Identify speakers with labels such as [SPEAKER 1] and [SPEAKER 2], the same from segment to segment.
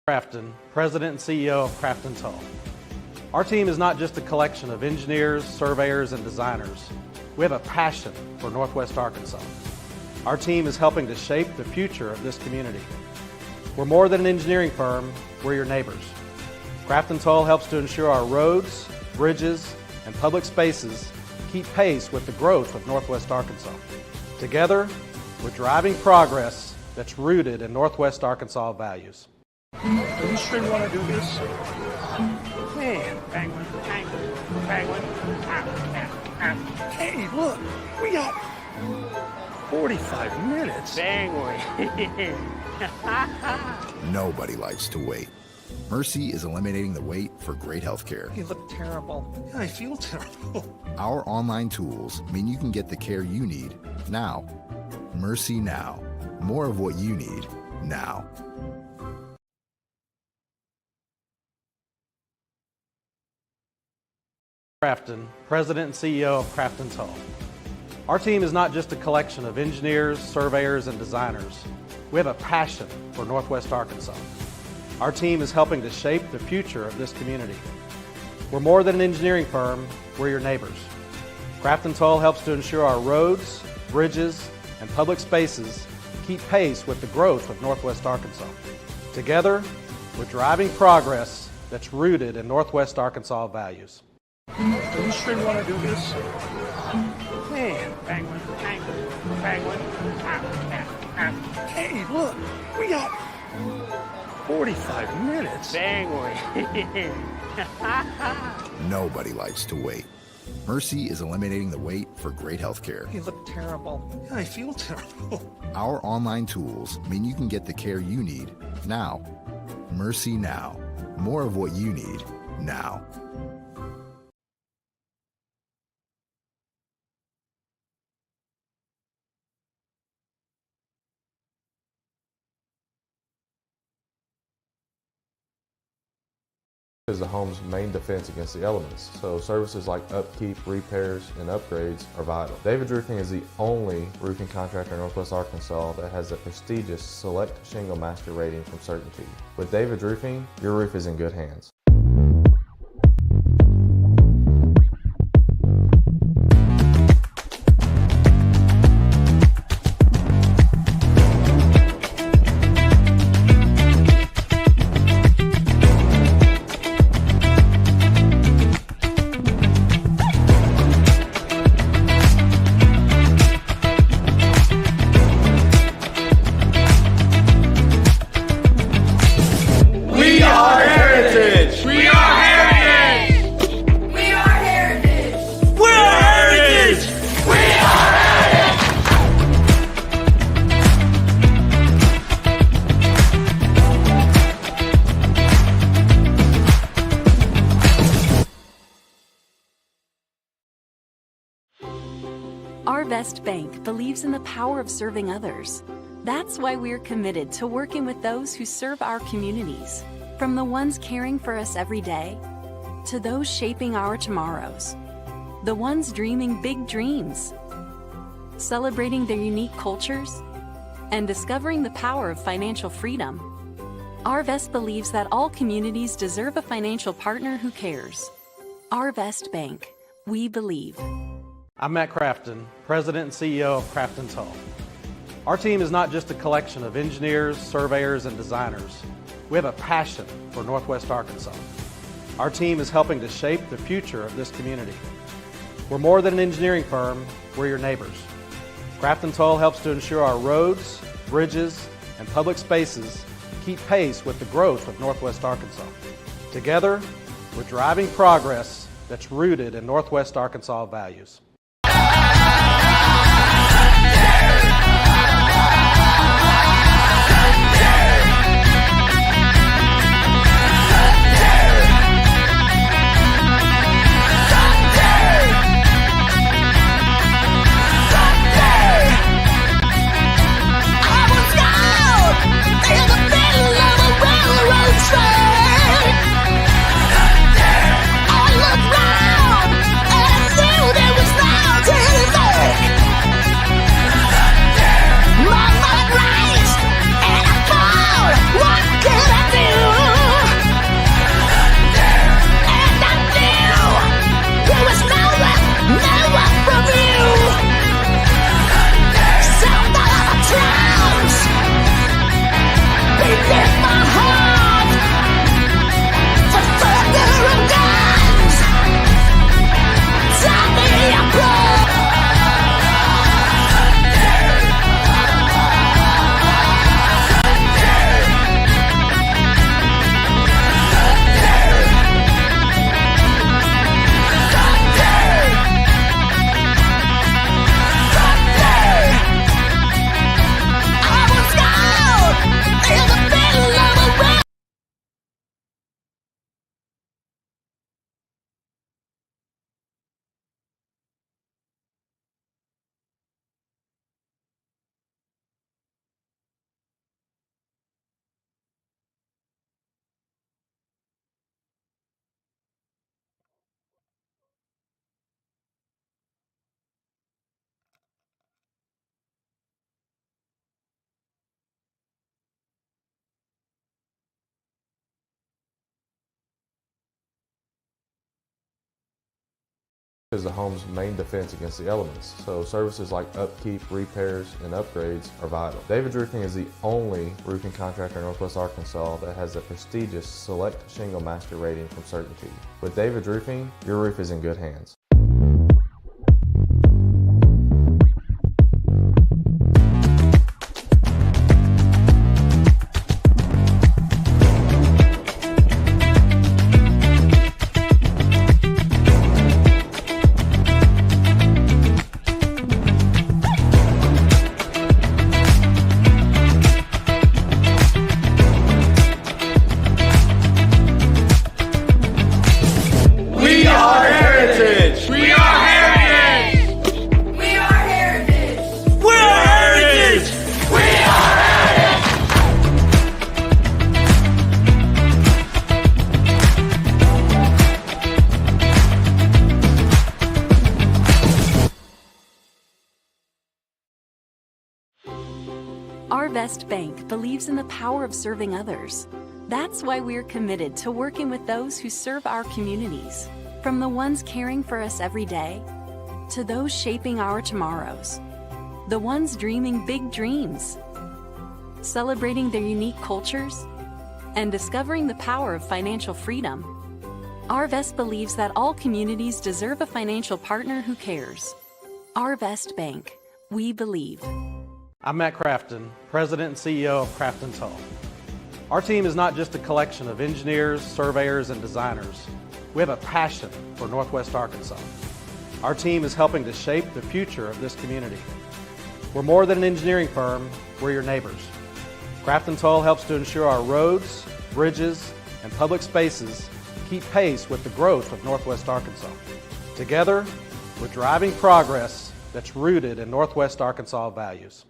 [SPEAKER 1] Crafton, President and CEO of Crafton Tull. Our team is not just a collection of engineers, surveyors, and designers. We have a passion for Northwest Arkansas. Our team is helping to shape the future of this community. We're more than an engineering firm, we're your neighbors. Crafton Tull helps to ensure our roads, bridges, and public spaces keep pace with the growth of Northwest Arkansas. Together, we're driving progress that's rooted in Northwest Arkansas values.
[SPEAKER 2] Are you sure you want to do this? Man, penguin. Hey, look, we got 45 minutes.
[SPEAKER 3] Penguin.
[SPEAKER 4] Nobody likes to wait. Mercy is eliminating the wait for great health care.
[SPEAKER 2] You look terrible. Yeah, I feel terrible.
[SPEAKER 4] Our online tools mean you can get the care you need now. Mercy Now. More of what you need now.
[SPEAKER 1] Crafton, President and CEO of Crafton Tull. Our team is not just a collection of engineers, surveyors, and designers. We have a passion for Northwest Arkansas. Our team is helping to shape the future of this community. We're more than an engineering firm, we're your neighbors. Crafton Tull helps to ensure our roads, bridges, and public spaces keep pace with the growth of Northwest Arkansas. Together, we're driving progress that's rooted in Northwest Arkansas values.
[SPEAKER 2] Are you sure you want to do this? Man,
[SPEAKER 3] Penguin.
[SPEAKER 2] hey, look, we got 45 minutes.
[SPEAKER 3] Penguin.
[SPEAKER 4] Nobody likes to wait. Mercy is eliminating the wait for great health care.
[SPEAKER 2] You look terrible. Yeah, I feel terrible.
[SPEAKER 4] Our online tools mean you can get the care you need now. Mercy Now. More of what you need now.
[SPEAKER 5] Is the home's main defense against the elements, so services like upkeep, repairs, and upgrades are vital. David's Roofing is the only roofing contractor in Northwest Arkansas that has the prestigious Select Shingle Master rating from Certainty. With David's Roofing, your roof is in good hands.
[SPEAKER 6] Best Bank believes in the power of serving others. That's why we're committed to working with those who serve our communities, from the ones caring for us every day, to those shaping our tomorrows, the ones dreaming big dreams, celebrating their unique cultures, and discovering the power of financial freedom. Arvest believes that all communities deserve a financial partner who cares. Arvest Bank, we believe.
[SPEAKER 1] I'm Matt Crafton, President and CEO of Crafton Tull. Our team is not just a collection of engineers, surveyors, and designers. We have a passion for Northwest Arkansas. Our team is helping to shape the future of this community. We're more than an engineering firm, we're your neighbors. Crafton Tull helps to ensure our roads, bridges, and public spaces keep pace with the growth of Northwest Arkansas. Together, we're driving progress that's rooted in Northwest Arkansas values.
[SPEAKER 7] I looked round and I knew there was
[SPEAKER 5] is the home's main defense against the elements, so services like upkeep, repairs, and upgrades are vital. David's Roofing is the only roofing contractor in Northwest Arkansas that has the prestigious Select Shingle Master rating from CertainTeed. With David's Roofing, your roof is in good hands.
[SPEAKER 6] Arvest Bank believes in the power of serving others. That's why we're committed to working with those who serve our communities, from the ones caring for us every day to those shaping our tomorrows, the ones dreaming big dreams, celebrating their unique cultures, and discovering the power of financial freedom. Arvest believes that all communities deserve a financial partner who cares. Arvest Bank, we believe.
[SPEAKER 1] I'm Matt Crafton, President and CEO of Crafton's Hall. Our team is not just a collection of engineers, surveyors, and designers. We have a passion for Northwest Arkansas. Our team is helping to shape the future of this community. We're more than an engineering firm, we're your neighbors. Crafton's Hall helps to ensure our roads, bridges, and public spaces keep pace with the growth of Northwest Arkansas. Together, we're driving progress that's rooted in Northwest Arkansas values.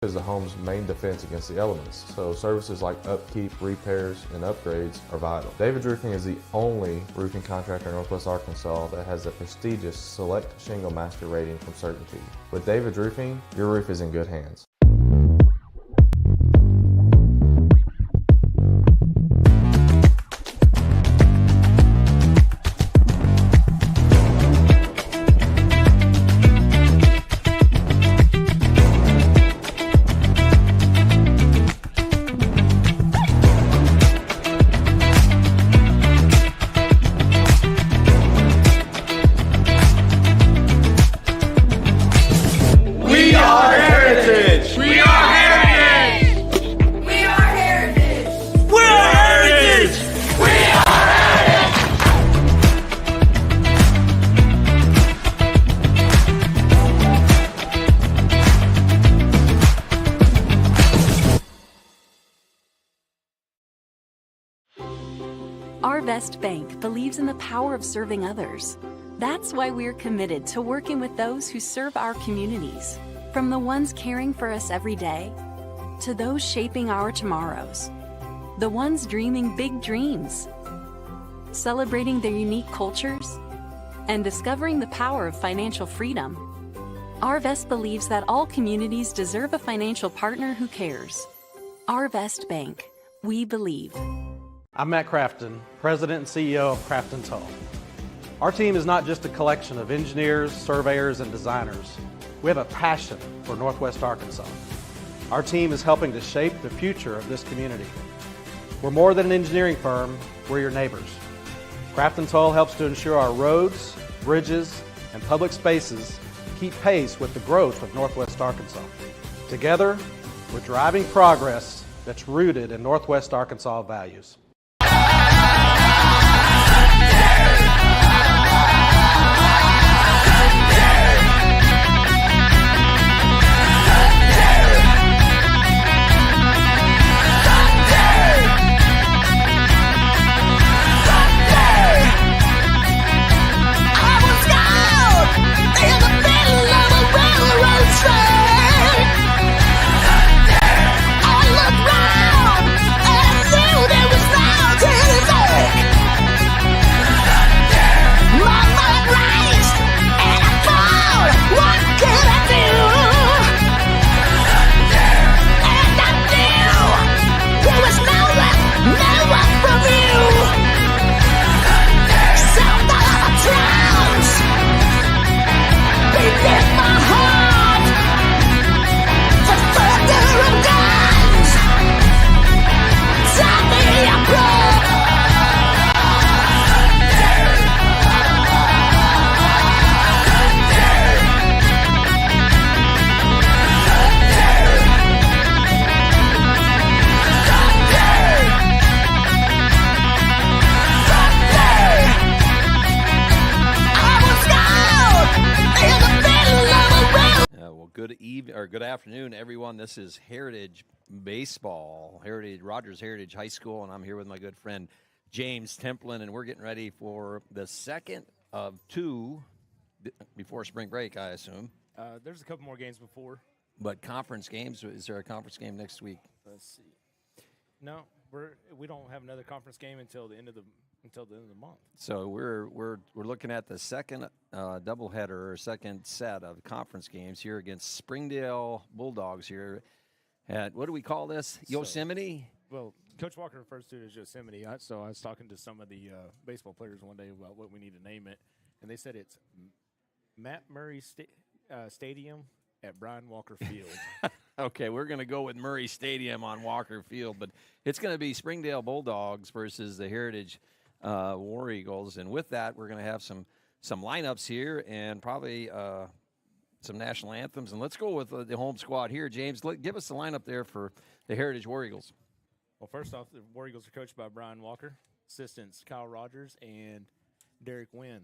[SPEAKER 5] Is the home's main defense against the elements, so services like upkeep, repairs, and upgrades are vital. David's Roofing is the only roofing contractor in Northwest Arkansas that has the prestigious Select Shingle Master rating from CertainTeed. With David's Roofing, your roof is in good hands.
[SPEAKER 6] Arvest Bank believes in the power of serving others. That's why we're committed to working with those who serve our communities, from the ones caring for us every day to those shaping our tomorrows, the ones dreaming big dreams, celebrating their unique cultures, and discovering the power of financial freedom. Arvest believes that all communities deserve a financial partner who cares. Arvest Bank. We believe.
[SPEAKER 1] I'm Matt Crafton, President and CEO of Crafton's Hall. Our team is not just a collection of engineers, surveyors, and designers. We have a passion for Northwest Arkansas. Our team is helping to shape the future of this community. We're more than an engineering firm, we're your neighbors. Crafton's Hall helps to ensure our roads, bridges, and public spaces keep pace with the growth of Northwest Arkansas. Together, we're driving progress that's rooted in Northwest Arkansas values.
[SPEAKER 7] Good afternoon, everyone. This is Heritage Baseball, Rogers Heritage High School, and I'm here with my good friend James Templin, and we're getting ready for the second of two before spring break, I assume.
[SPEAKER 8] There's a couple more games before.
[SPEAKER 7] But conference games, is there a conference game next week?
[SPEAKER 8] Let's see. No, we don't have another conference game until the end of the month.
[SPEAKER 7] So we're looking at the second doubleheader or second set of conference games here against Springdale Bulldogs here at, what do we call this? Yosemite?
[SPEAKER 8] Well, Coach Walker refers to it as Yosemite. So I was talking to some of the baseball players one day about what we need to name it, and they said it's Matt Murray Stadium at Brian Walker Field.
[SPEAKER 7] Okay, we're going to go with Murray Stadium on Walker Field, but it's going to be Springdale Bulldogs versus the Heritage War Eagles, and with that, we're going to have some lineups here and probably some national anthems. And let's go with the home squad here. James, give us the lineup there for the Heritage War Eagles.
[SPEAKER 8] Well, first off, the War Eagles are coached by Brian Walker, assistants Kyle Rogers and Derek Wynn.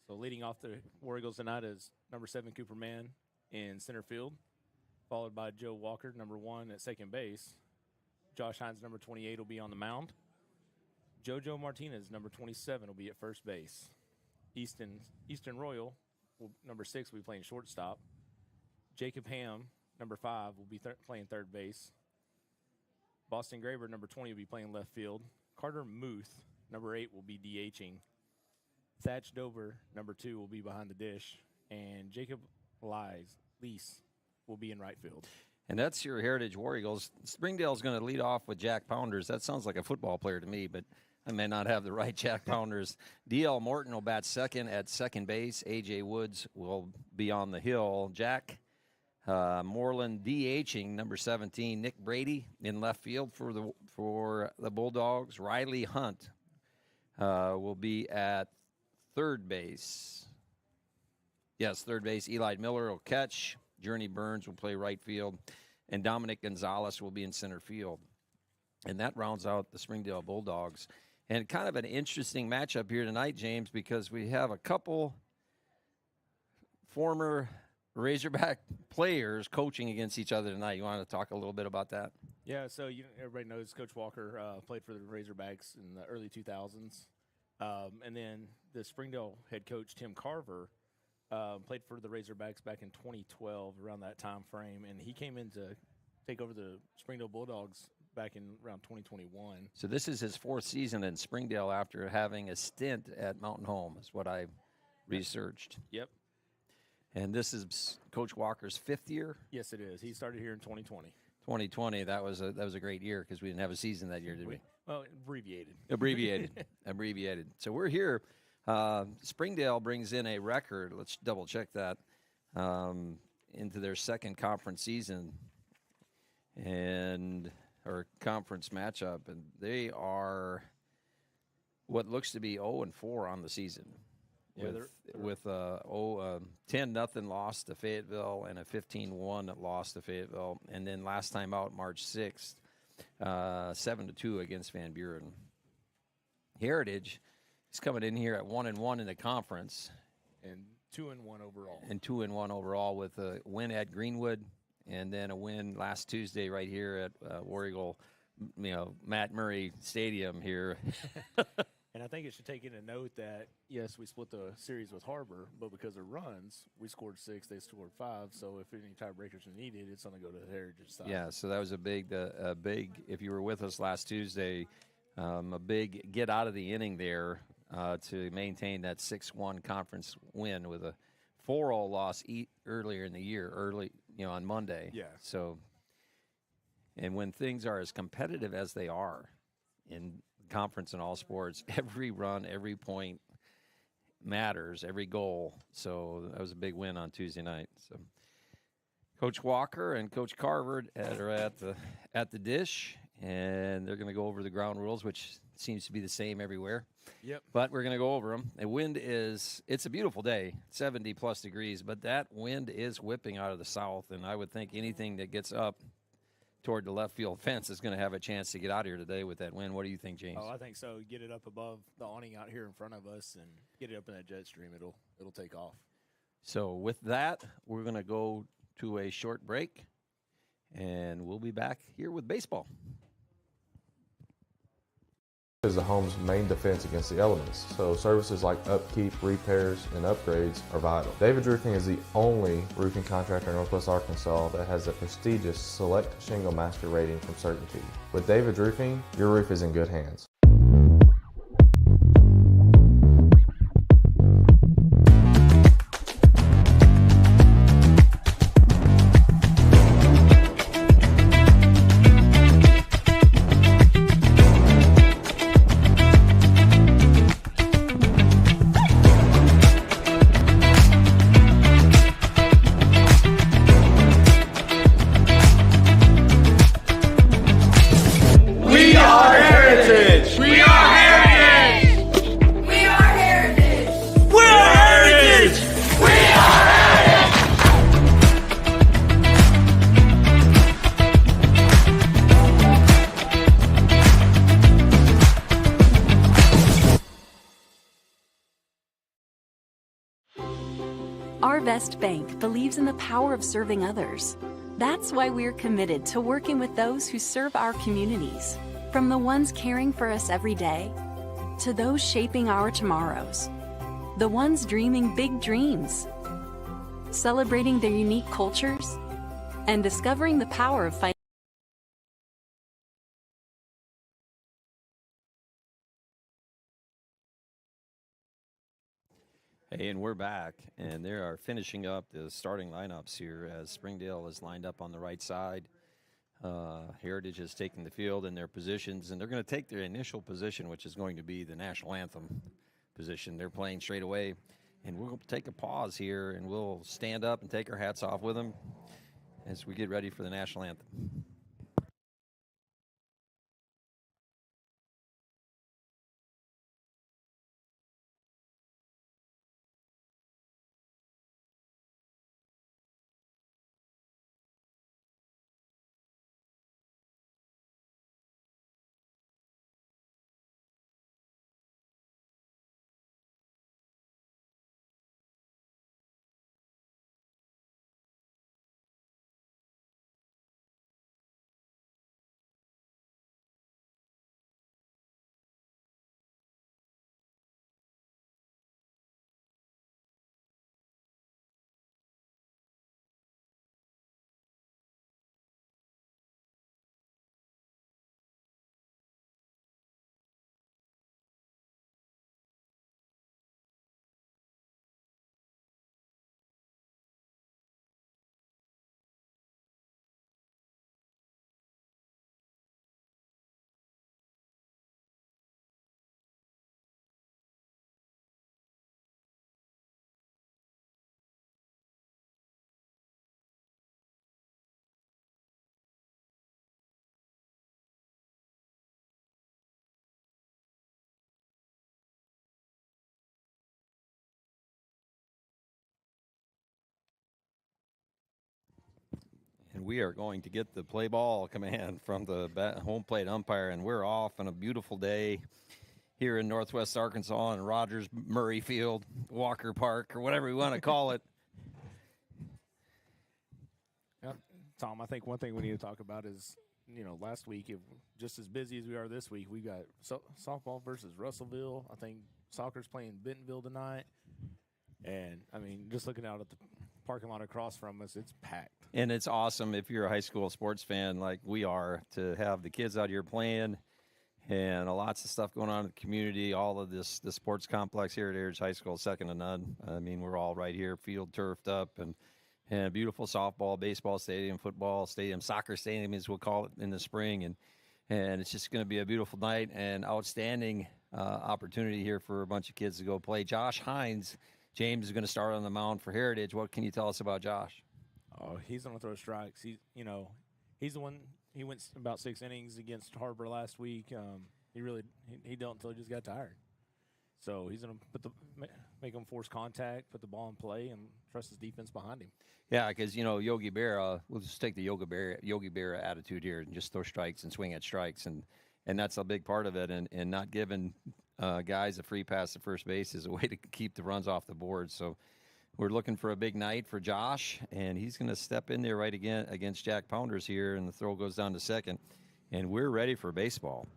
[SPEAKER 8] So leading off the War Eagles tonight is number 7 Cooper Mann in center field, followed by Joe Walker, number 1 at second base. Josh Hines, number 28, will be on the mound. JoJo Martinez, number 27, will be at first base. Easton Royal, number 6, will be playing shortstop. Jacob Ham, number 5, will be playing third base. Boston Graber, number 20, will be playing left field. Carter Muth, number 8, will be DHing. Thatch Dover, number 2, will be behind the dish. And Jacob Lease will be in right field.
[SPEAKER 7] And that's your Heritage War Eagles. Springdale's going to lead off with Jack Pounders. That sounds like a football player to me, but I may not have the right Jack Pounders. D.L. Morton will bat second at second base. A.J. Woods will be on the hill. Jack Moreland DHing, number 17. Nick Brady in left field for the Bulldogs. Riley Hunt will be at third base. Yes, third base. Eli Miller will catch. Journey Burns will play right field, and Dominic Gonzalez will be in center field. And that rounds out the Springdale Bulldogs. And kind of an interesting matchup here tonight, James, because we have a couple former Razorback players coaching against each other tonight. You want to talk a little bit about that?
[SPEAKER 8] Yeah, so everybody knows Coach Walker played for the Razorbacks in the early 2000s. And then the Springdale head coach, Tim Carver, played for the Razorbacks back in 2012, around that time frame. And he came in to take over the Springdale Bulldogs back in around 2021.
[SPEAKER 7] So this is his 4th season in Springdale after having a stint at Mountain Home, is what I researched.
[SPEAKER 8] Yep.
[SPEAKER 7] And this is Coach Walker's 5th year?
[SPEAKER 8] Yes, it is. He started here in 2020.
[SPEAKER 7] 2020, that was a great year because we didn't have a season that year, did we?
[SPEAKER 8] Well, abbreviated.
[SPEAKER 7] Abbreviated. So we're here. Springdale brings in a record, let's double check that, into their 2nd conference season or conference matchup, and they are what looks to be 0-4 on the season.
[SPEAKER 8] Yeah,
[SPEAKER 7] with 10-0 loss to Fayetteville and a 15-1 loss to Fayetteville, and then last time out March 6th, 7-2 against Van Buren. Heritage is coming in here at 1-1 in the conference,
[SPEAKER 8] and 2-1 overall.
[SPEAKER 7] And 2-1 overall with a win at Greenwood, and then a win last Tuesday right here at War Eagle, Matt Murray Stadium here.
[SPEAKER 8] And I think it should take into note that, yes, we split the series with Harbor, but because of runs, we scored 6, they scored 5. So if any tiebreakers are needed, it's going to go to the Heritage side.
[SPEAKER 7] Yeah, so that was a big, if you were with us last Tuesday, a big get out of the inning there to maintain that 6-1 conference win with a 4-0 loss earlier in the year, on Monday.
[SPEAKER 8] Yeah.
[SPEAKER 7] So, and when things are as competitive as they are in conference and all sports, every run, every point matters, every goal. So that was a big win on Tuesday night. So Coach Walker and Coach Carver are at the dish, and they're going to go over the ground rules, which seems to be the same everywhere.
[SPEAKER 8] Yep.
[SPEAKER 7] But we're going to go over them. The wind it's a beautiful day, 70-plus degrees, but that wind is whipping out of the south, and I would think anything that gets up toward the left field fence is going to have a chance to get out here today with that wind. What do you think, James?
[SPEAKER 8] Oh, I think so. Get it up above the awning out here in front of us and get it up in that jet stream. It'll take off.
[SPEAKER 7] So with that, we're going to go to a short break, and we'll be back here with baseball.
[SPEAKER 5] Is the home's main defense against the elements, so services like upkeep, repairs, and upgrades are vital. David's Roofing is the only roofing contractor in Northwest Arkansas that has the prestigious Select Shingle Master rating from Certainty. With David's Roofing, your roof is in good hands.
[SPEAKER 6] Our Vest Bank believes in the power of serving others. That's why we're committed to working with those who serve our communities, from the ones caring for us every day to those shaping our tomorrows, the ones dreaming big dreams, celebrating their unique cultures, and discovering the power of financial.
[SPEAKER 7] Hey, and we're back, and they are finishing up the starting lineups here as Springdale is lined up on the right side. Heritage has taken the field in their positions, and they're going to take their initial position, which is going to be the national anthem position. They're playing straight away, and we'll take a pause here, and we'll stand up and take our hats off with them as we get ready for the national anthem. And we are going to get the play ball command from the home plate umpire, and we're off on a beautiful day here in Northwest Arkansas in Rogers Murray Field, Walker Park, or whatever we want to call it.
[SPEAKER 8] Yeah, Tom, I think one thing we need to talk about is, last week, just as busy as we are this week, we got softball versus Russellville. I think soccer's playing Bentonville tonight. And, just looking out at the parking lot across from us, it's packed.
[SPEAKER 7] And it's awesome if you're a high school sports fan like we are to have the kids out here playing and lots of stuff going on in the community. All of the sports complex here at Heritage High School, second to none. We're all right here, field turfed up, and a beautiful softball, baseball stadium, football stadium, soccer stadium, as we'll call it in the spring. And it's just going to be a beautiful night and outstanding opportunity here for a bunch of kids to go play. Josh Hines, James, is going to start on the mound for Heritage. What can you tell us about Josh?
[SPEAKER 8] Oh, he's going to throw strikes. He's the one. He went about 6 innings against Harbor last week. He dealt until he just got tired. So he's going to make him force contact, put the ball in play, and trust his defense behind him.
[SPEAKER 7] Yeah, because Yogi Berra, we'll just take the Yogi Berra attitude here and just throw strikes and swing at strikes, and that's a big part of it. And not giving guys a free pass to first base is a way to keep the runs off the board. So we're looking for a big night for Josh, and he's going to step in there right again against Jack Pounders here, and the throw goes down to second, and we're ready for baseball.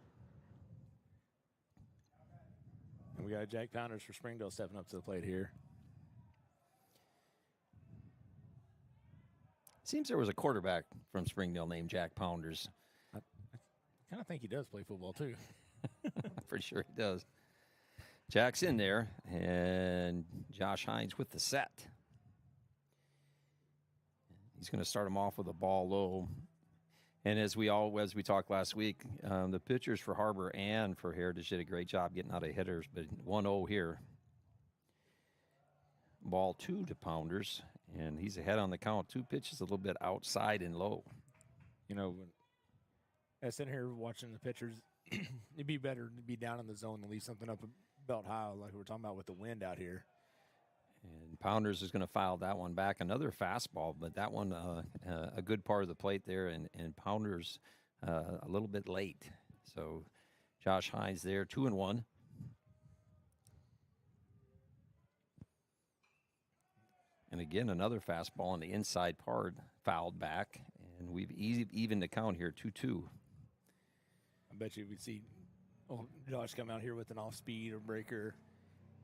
[SPEAKER 8] And we got Jack Pounders for Springdale stepping up to the plate here.
[SPEAKER 7] Seems there was a quarterback from Springdale named Jack Pounders.
[SPEAKER 8] I kind of think he does play football too.
[SPEAKER 7] I'm pretty sure he does. Jack's in there, and Josh Hines with the set. He's going to start him off with a ball low. And as we talked last week, the pitchers for Harbor and for Heritage did a great job getting out of hitters, but 1-0 here. Ball 2 to Pounders, and he's ahead on the count. 2 pitches a little bit outside and low.
[SPEAKER 8] I sit here watching the pitchers, it'd be better to be down in the zone and leave something up belt high like we were talking about with the wind out here.
[SPEAKER 7] And Pounders is going to foul that one back. Another fastball, but that one a good part of the plate there, and Pounders a little bit late. So Josh Hines there, 2-1. And again, another fastball on the inside part, fouled back, and we've evened the count here, 2-2.
[SPEAKER 8] I bet you we'd see Josh come out here with an off-speed or breaker,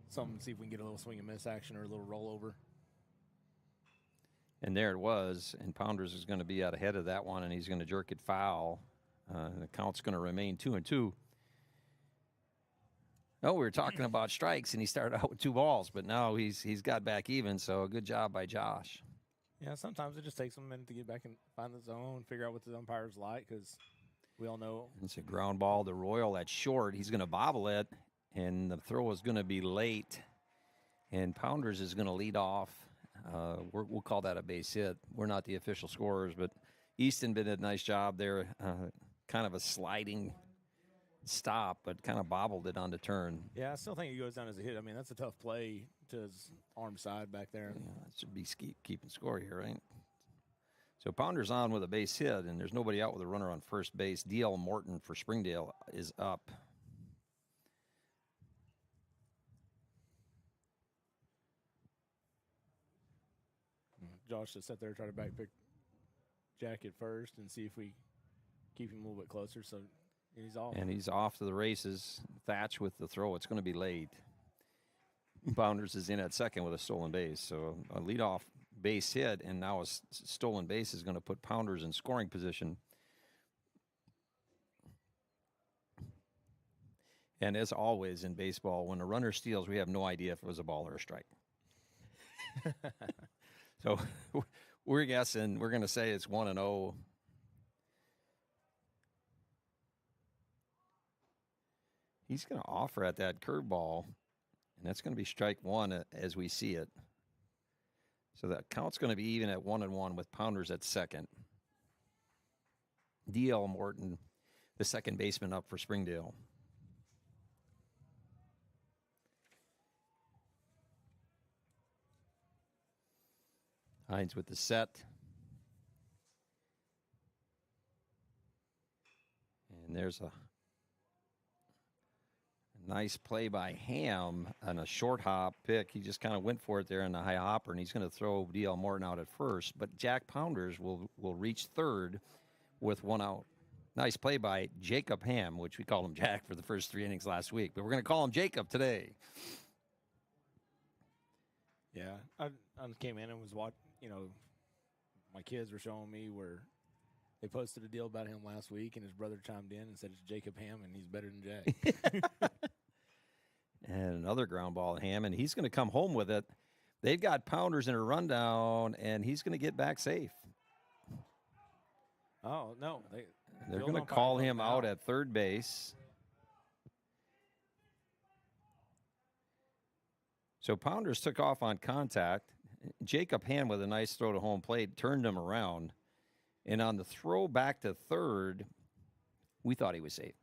[SPEAKER 8] something, see if we can get a little swing and miss action or a little rollover.
[SPEAKER 7] And there it was, and Pounders is going to be out ahead of that one, and he's going to jerk it foul. The count's going to remain 2-2. Oh, we were talking about strikes, and he started out with 2 balls, but now he's got back even, so a good job by Josh.
[SPEAKER 8] Yeah, sometimes it just takes a minute to get back and find the zone, figure out what the umpires like, because we all know.
[SPEAKER 7] It's a ground ball to Royal at short. He's going to bobble it, and the throw is going to be late, and Pounders is going to lead off. We'll call that a base hit. We're not the official scorers, but Easton did a nice job there, kind of a sliding stop, but kind of bobbled it on the turn.
[SPEAKER 8] Yeah, I still think it goes down as a hit. That's a tough play to his arm side back there.
[SPEAKER 7] Yeah, it should be keeping score here, right? So Pounders on with a base hit, and there's nobody out with a runner on first base. D.L. Morton for Springdale is up.
[SPEAKER 8] Josh just sat there, try to backpick Jack at first and see if we keep him a little bit closer. So he's off.
[SPEAKER 7] And he's off to the races. Thatch with the throw. It's going to be late. Pounders is in at second with a stolen base. So a leadoff base hit, and now a stolen base is going to put Pounders in scoring position. And as always in baseball, when a runner steals, we have no idea if it was a ball or a strike. So we're guessing, we're going to say it's 1-0. He's going to offer at that curveball, and that's going to be strike 1 as we see it. So that count's going to be even at 1-1 with Pounders at second. D.L. Morton, the second baseman, up for Springdale. Hines with the set. And there's a nice play by Ham on a short hop pick. He just kind of went for it there in the high hopper, and he's going to throw D.L. Morton out at first. But Jack Pounders will reach third with 1 out. Nice play by Jacob Ham, which we called him Jack for the first 3 innings last week. But we're going to call him Jacob today.
[SPEAKER 8] Yeah, I came in and was watching, my kids were showing me where they posted a deal about him last week, and his brother chimed in and said it's Jacob Ham, and he's better than Jack.
[SPEAKER 7] And another ground ball at Ham, and he's going to come home with it. They've got Pounders in a rundown, and he's going to get back safe.
[SPEAKER 8] Oh, no.
[SPEAKER 7] They're going to call him out at third base. So Pounders took off on contact. Jacob Ham with a nice throw to home plate turned him around. And on the throw back to third, we thought he was safe.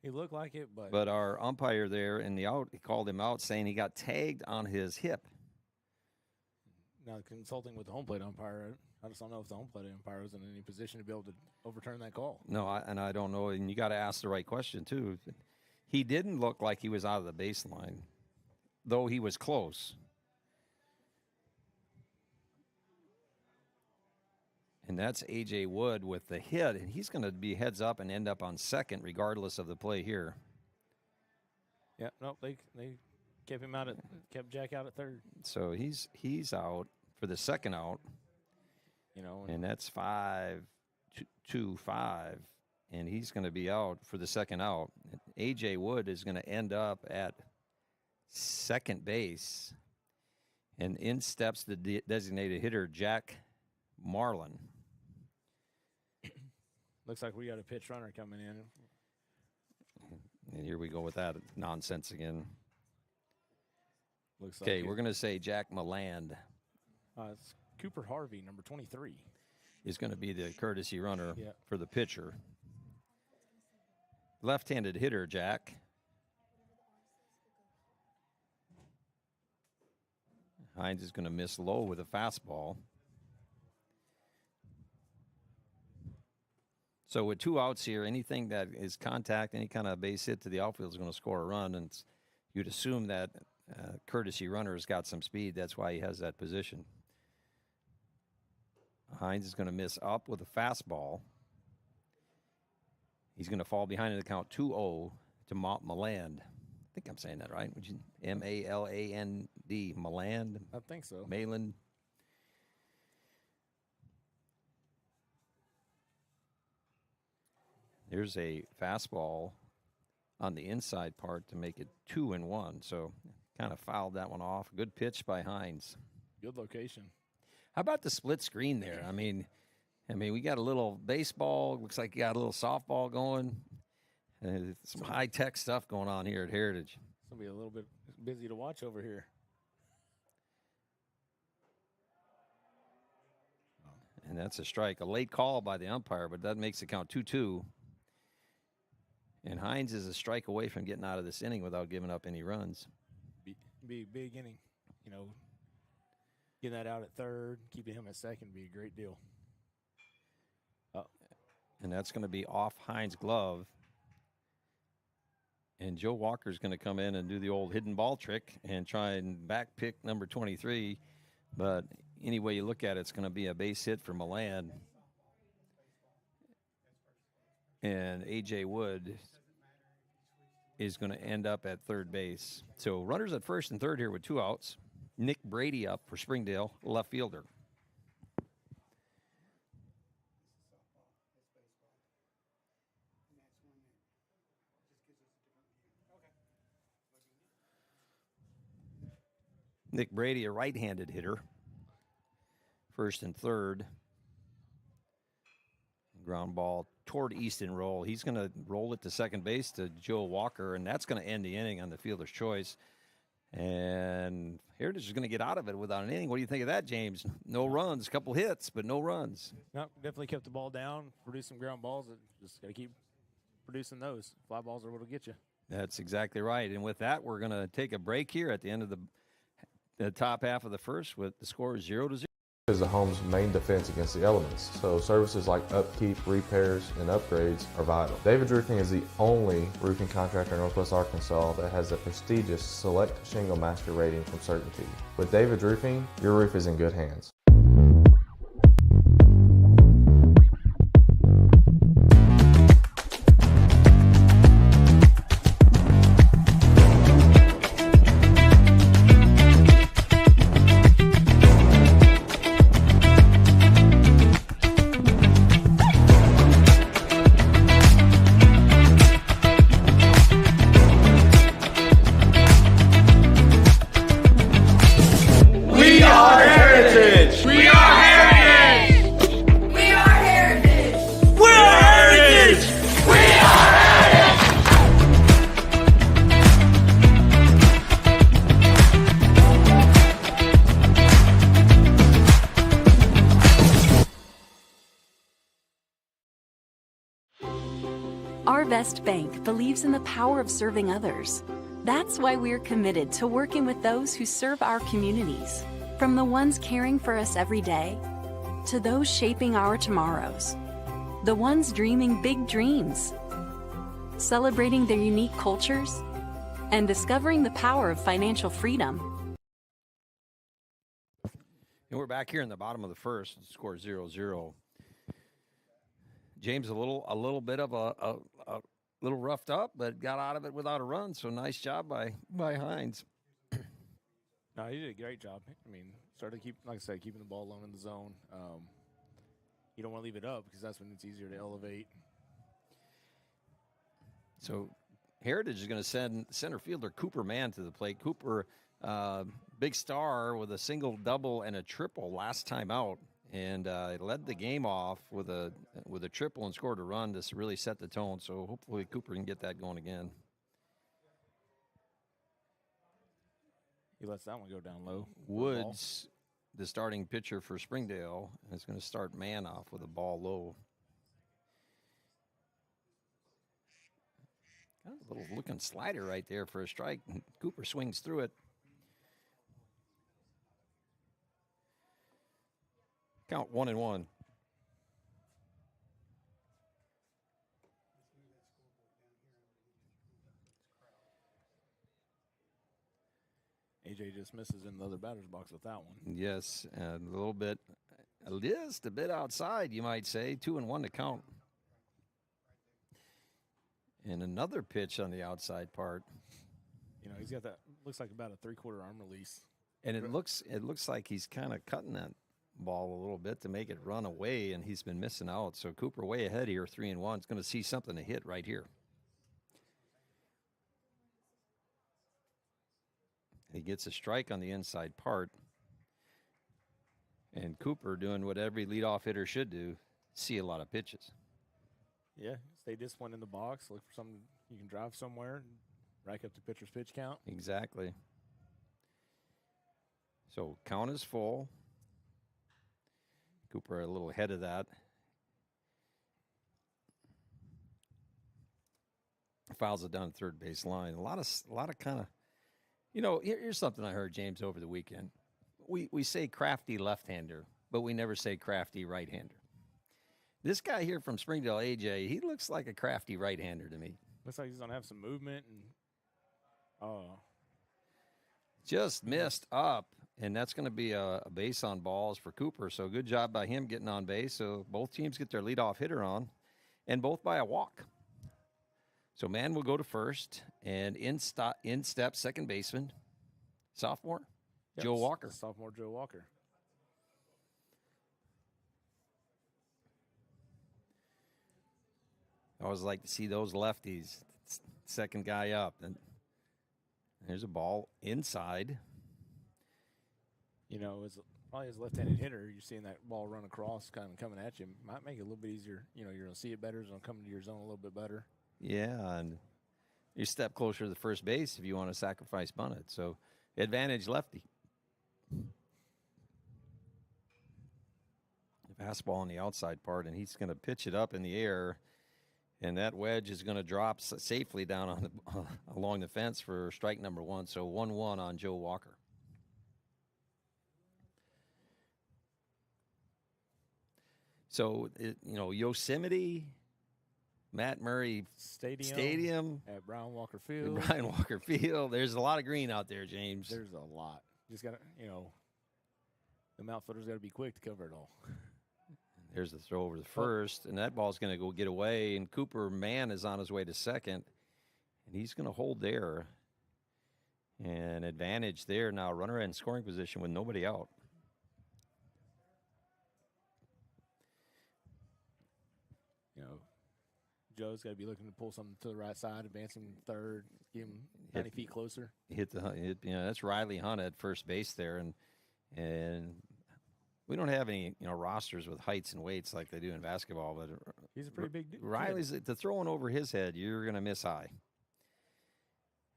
[SPEAKER 8] He looked like it,
[SPEAKER 7] But our umpire there in the out, he called him out saying he got tagged on his hip.
[SPEAKER 8] Now, consulting with the home plate umpire, I just don't know if the home plate umpire was in any position to be able to overturn that call.
[SPEAKER 7] No, I don't know. And you got to ask the right question, too. He didn't look like he was out of the baseline, though he was close. And that's A.J. Wood with the hit, and he's going to be heads up and end up on second regardless of the play here.
[SPEAKER 8] Yeah, no, they kept him out kept Jack out at third.
[SPEAKER 7] So he's out for the second out. And that's 5-2-5, and he's going to be out for the second out. A.J. Wood is going to end up at second base, and in steps the designated hitter, Jack Marlin.
[SPEAKER 8] Looks like we got a pitch runner coming in.
[SPEAKER 7] And here we go with that nonsense again.
[SPEAKER 8] Looks
[SPEAKER 7] Okay,
[SPEAKER 8] like
[SPEAKER 7] we're going to say Jack Milland.
[SPEAKER 8] It's Cooper Harvey, number 23.
[SPEAKER 7] Is going to be the courtesy runner
[SPEAKER 8] Yeah.
[SPEAKER 7] for the pitcher. Left-handed hitter, Jack. Hines is going to miss low with a fastball. So with 2 outs here, anything that is contact, any kind of base hit to the outfield is going to score a run. And you'd assume that courtesy runner has got some speed. That's why he has that position. Hines is going to miss up with a fastball. He's going to fall behind in the count 2-0 to Milland. I think I'm saying that right. Would you M-A-L-A-N-D, Milland?
[SPEAKER 8] I think so.
[SPEAKER 7] Malin. There's a fastball on the inside part to make it 2-1. So kind of fouled that one off. Good pitch by Hines.
[SPEAKER 8] Good location.
[SPEAKER 7] How about the split screen there? I mean, we got a little baseball. Looks like you got a little softball going. Some high-tech stuff going on here at Heritage.
[SPEAKER 8] It's going to be a little bit busy to watch over here.
[SPEAKER 7] And that's a strike. A late call by the umpire, but that makes the count 2-2. And Hines is a strike away from getting out of this inning without giving up any runs.
[SPEAKER 8] Be a big inning. Getting that out at third, keeping him at second would be a great deal.
[SPEAKER 7] And that's going to be off Hines' glove. And Joe Walker's going to come in and do the old hidden ball trick and try and back pick number 23. But any way you look at it, it's going to be a base hit for Milland. And A.J. Wood is going to end up at third base. So runners at first and third here with 2 outs. Nick Brady up for Springdale, left fielder. Nick Brady, a right-handed hitter. First and third. Ground ball toward Easton roll. He's going to roll it to second base to Joe Walker, and that's going to end the inning on the fielder's choice. And Heritage is going to get out of it without an inning. What do you think of that, James? No runs, a couple hits, but no runs.
[SPEAKER 8] No, definitely kept the ball down, produced some ground balls. Just got to keep producing those. Fly balls are what will get you.
[SPEAKER 7] That's exactly right. And with that, we're going to take a break here at the end of the top half of the first with the score 0-0.
[SPEAKER 5] is the home's main defense against the elements, so services like upkeep, repairs, and upgrades are vital. David's Roofing is the only roofing contractor in Northwest Arkansas that has the prestigious Select Shingle Master rating from Certainty. With David's Roofing, your roof is in good hands.
[SPEAKER 6] Arvest Bank believes in the power of serving others. That's why we're committed to working with those who serve our communities, from the ones caring for us every day to those shaping our tomorrows, the ones dreaming big dreams, celebrating their unique cultures, and discovering the power of financial freedom.
[SPEAKER 7] And we're back here in the bottom of the first, score 0-0. James a little bit of a little roughed up, but got out of it without a run. So nice job by Hines.
[SPEAKER 8] No, he did a great job. I mean, started keeping the ball low in the zone. You don't want to leave it up because that's when it's easier to elevate.
[SPEAKER 7] So Heritage is going to send center fielder Cooper Mann to the plate. Cooper, big star with a single, double, and a triple last time out. And led the game off with a triple and scored a run to really set the tone. So hopefully Cooper can get that going again.
[SPEAKER 8] He lets that one go down low.
[SPEAKER 7] Woods, the starting pitcher for Springdale, is going to start Mann off with a ball low. Got a little looking slider right there for a strike. Cooper swings through it. Count 1-1.
[SPEAKER 8] AJ just misses in the other batter's box with that one.
[SPEAKER 7] Yes, a little bit, just a bit outside, you might say. 2-1 to count. And another pitch on the outside part.
[SPEAKER 8] You know, he's got that, looks like about a 3/4 arm release.
[SPEAKER 7] And it looks like he's kind of cutting that ball a little bit to make it run away, and he's been missing out. So Cooper way ahead here, 3-1. It's going to see something to hit right here. He gets a strike on the inside part. And Cooper doing what every leadoff hitter should do, see a lot of pitches.
[SPEAKER 8] Yeah, stay disciplined in the box. Look for something you can drive somewhere and rack up the pitcher's pitch count.
[SPEAKER 7] Exactly. So count is full. Cooper a little ahead of that. Fouls it down the third base line. A lot of kind of, you know, here's something I heard, James, over the weekend. We say crafty left-hander, but we never say crafty right-hander. This guy here from Springdale, AJ, he looks like a crafty right-hander to me.
[SPEAKER 8] Looks like he's going to have some movement. And
[SPEAKER 7] just missed up. And that's going to be a base on balls for Cooper. So good job by him getting on base. So both teams get their leadoff hitter on, and both by a walk. So Mann will go to first, and in step second baseman, sophomore, Joe Walker.
[SPEAKER 8] Sophomore Joe Walker.
[SPEAKER 7] I always like to see those lefties. Second guy up. And there's a ball inside.
[SPEAKER 8] You know, probably as a left-handed hitter, you're seeing that ball run across, kind of coming at you. Might make it a little bit easier. You know, you're going to see it better. It's going to come into your zone a little bit better.
[SPEAKER 7] Yeah, and you step closer to the first base if you want to sacrifice bunt it. So advantage lefty. Fastball on the outside part, and he's going to pitch it up in the air, and that wedge is going to drop safely down on along the fence for strike number 1. So 1-1 on Joe Walker. So, Yosemite, Matt Murray
[SPEAKER 8] Stadium at Brian Walker Field.
[SPEAKER 7] Brian Walker Field. There's a lot of green out there, James.
[SPEAKER 8] There's a lot. Just got to, the outfielder's got to be quick to cover it all.
[SPEAKER 7] There's the throw over the first, and that ball's going to go get away. And Cooper Mann is on his way to second, and he's going to hold there. And advantage there now, runner in scoring position with nobody out.
[SPEAKER 8] Joe's got to be looking to pull something to the right side, advancing third, get him 90 feet closer.
[SPEAKER 7] That's Riley Hunt at first base there, and we don't have any rosters with heights and weights like they do in basketball, but
[SPEAKER 8] he's a pretty big dude.
[SPEAKER 7] Riley's to throwing over his head, you're going to miss high.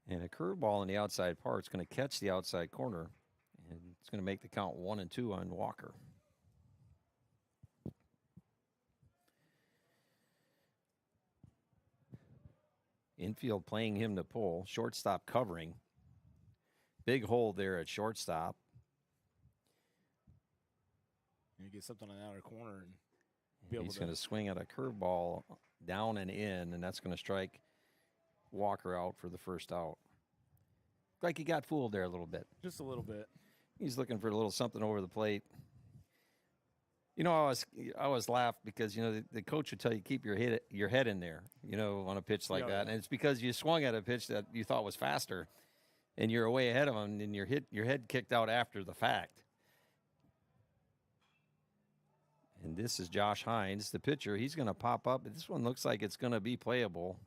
[SPEAKER 7] And a curveball in the outside part is going to catch the outside corner, and it's going to make the count 1-2 on Walker. Infield playing him to pull. Shortstop covering. Big hole there at shortstop.
[SPEAKER 8] You get something on the outer corner. And
[SPEAKER 7] he's going to swing at a curveball down and in, and that's going to strike Walker out for the first out. Like he got fooled there a little bit.
[SPEAKER 8] Just a little bit.
[SPEAKER 7] He's looking for a little something over the plate. I always laugh because the coach would tell you keep your head in there, on a pitch like that, and it's because you swung at a pitch that you thought was faster, and you're way ahead of him, and your head kicked out after the fact. And this is Josh Hines, the pitcher. He's going to pop up. This one looks like it's going to be playable,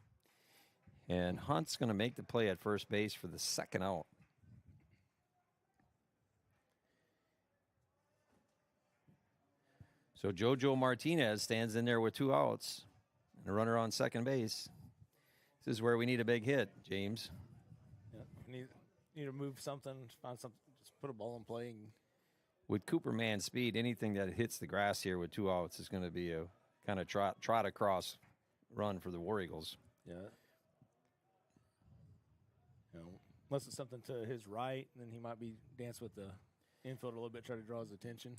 [SPEAKER 7] and Hunt's going to make the play at first base for the second out. So JoJo Martinez stands in there with 2 outs and a runner on second base. This is where we need a big hit, James.
[SPEAKER 8] Yeah, need to move something, find something, just put a ball in play.
[SPEAKER 7] With Cooper Mann's speed, anything that hits the grass here with 2 outs is going to be a kind of trot across run for the War Eagles.
[SPEAKER 8] Yeah. Unless it's something to his right, then he might be dancing with the infield a little bit, try to draw his attention.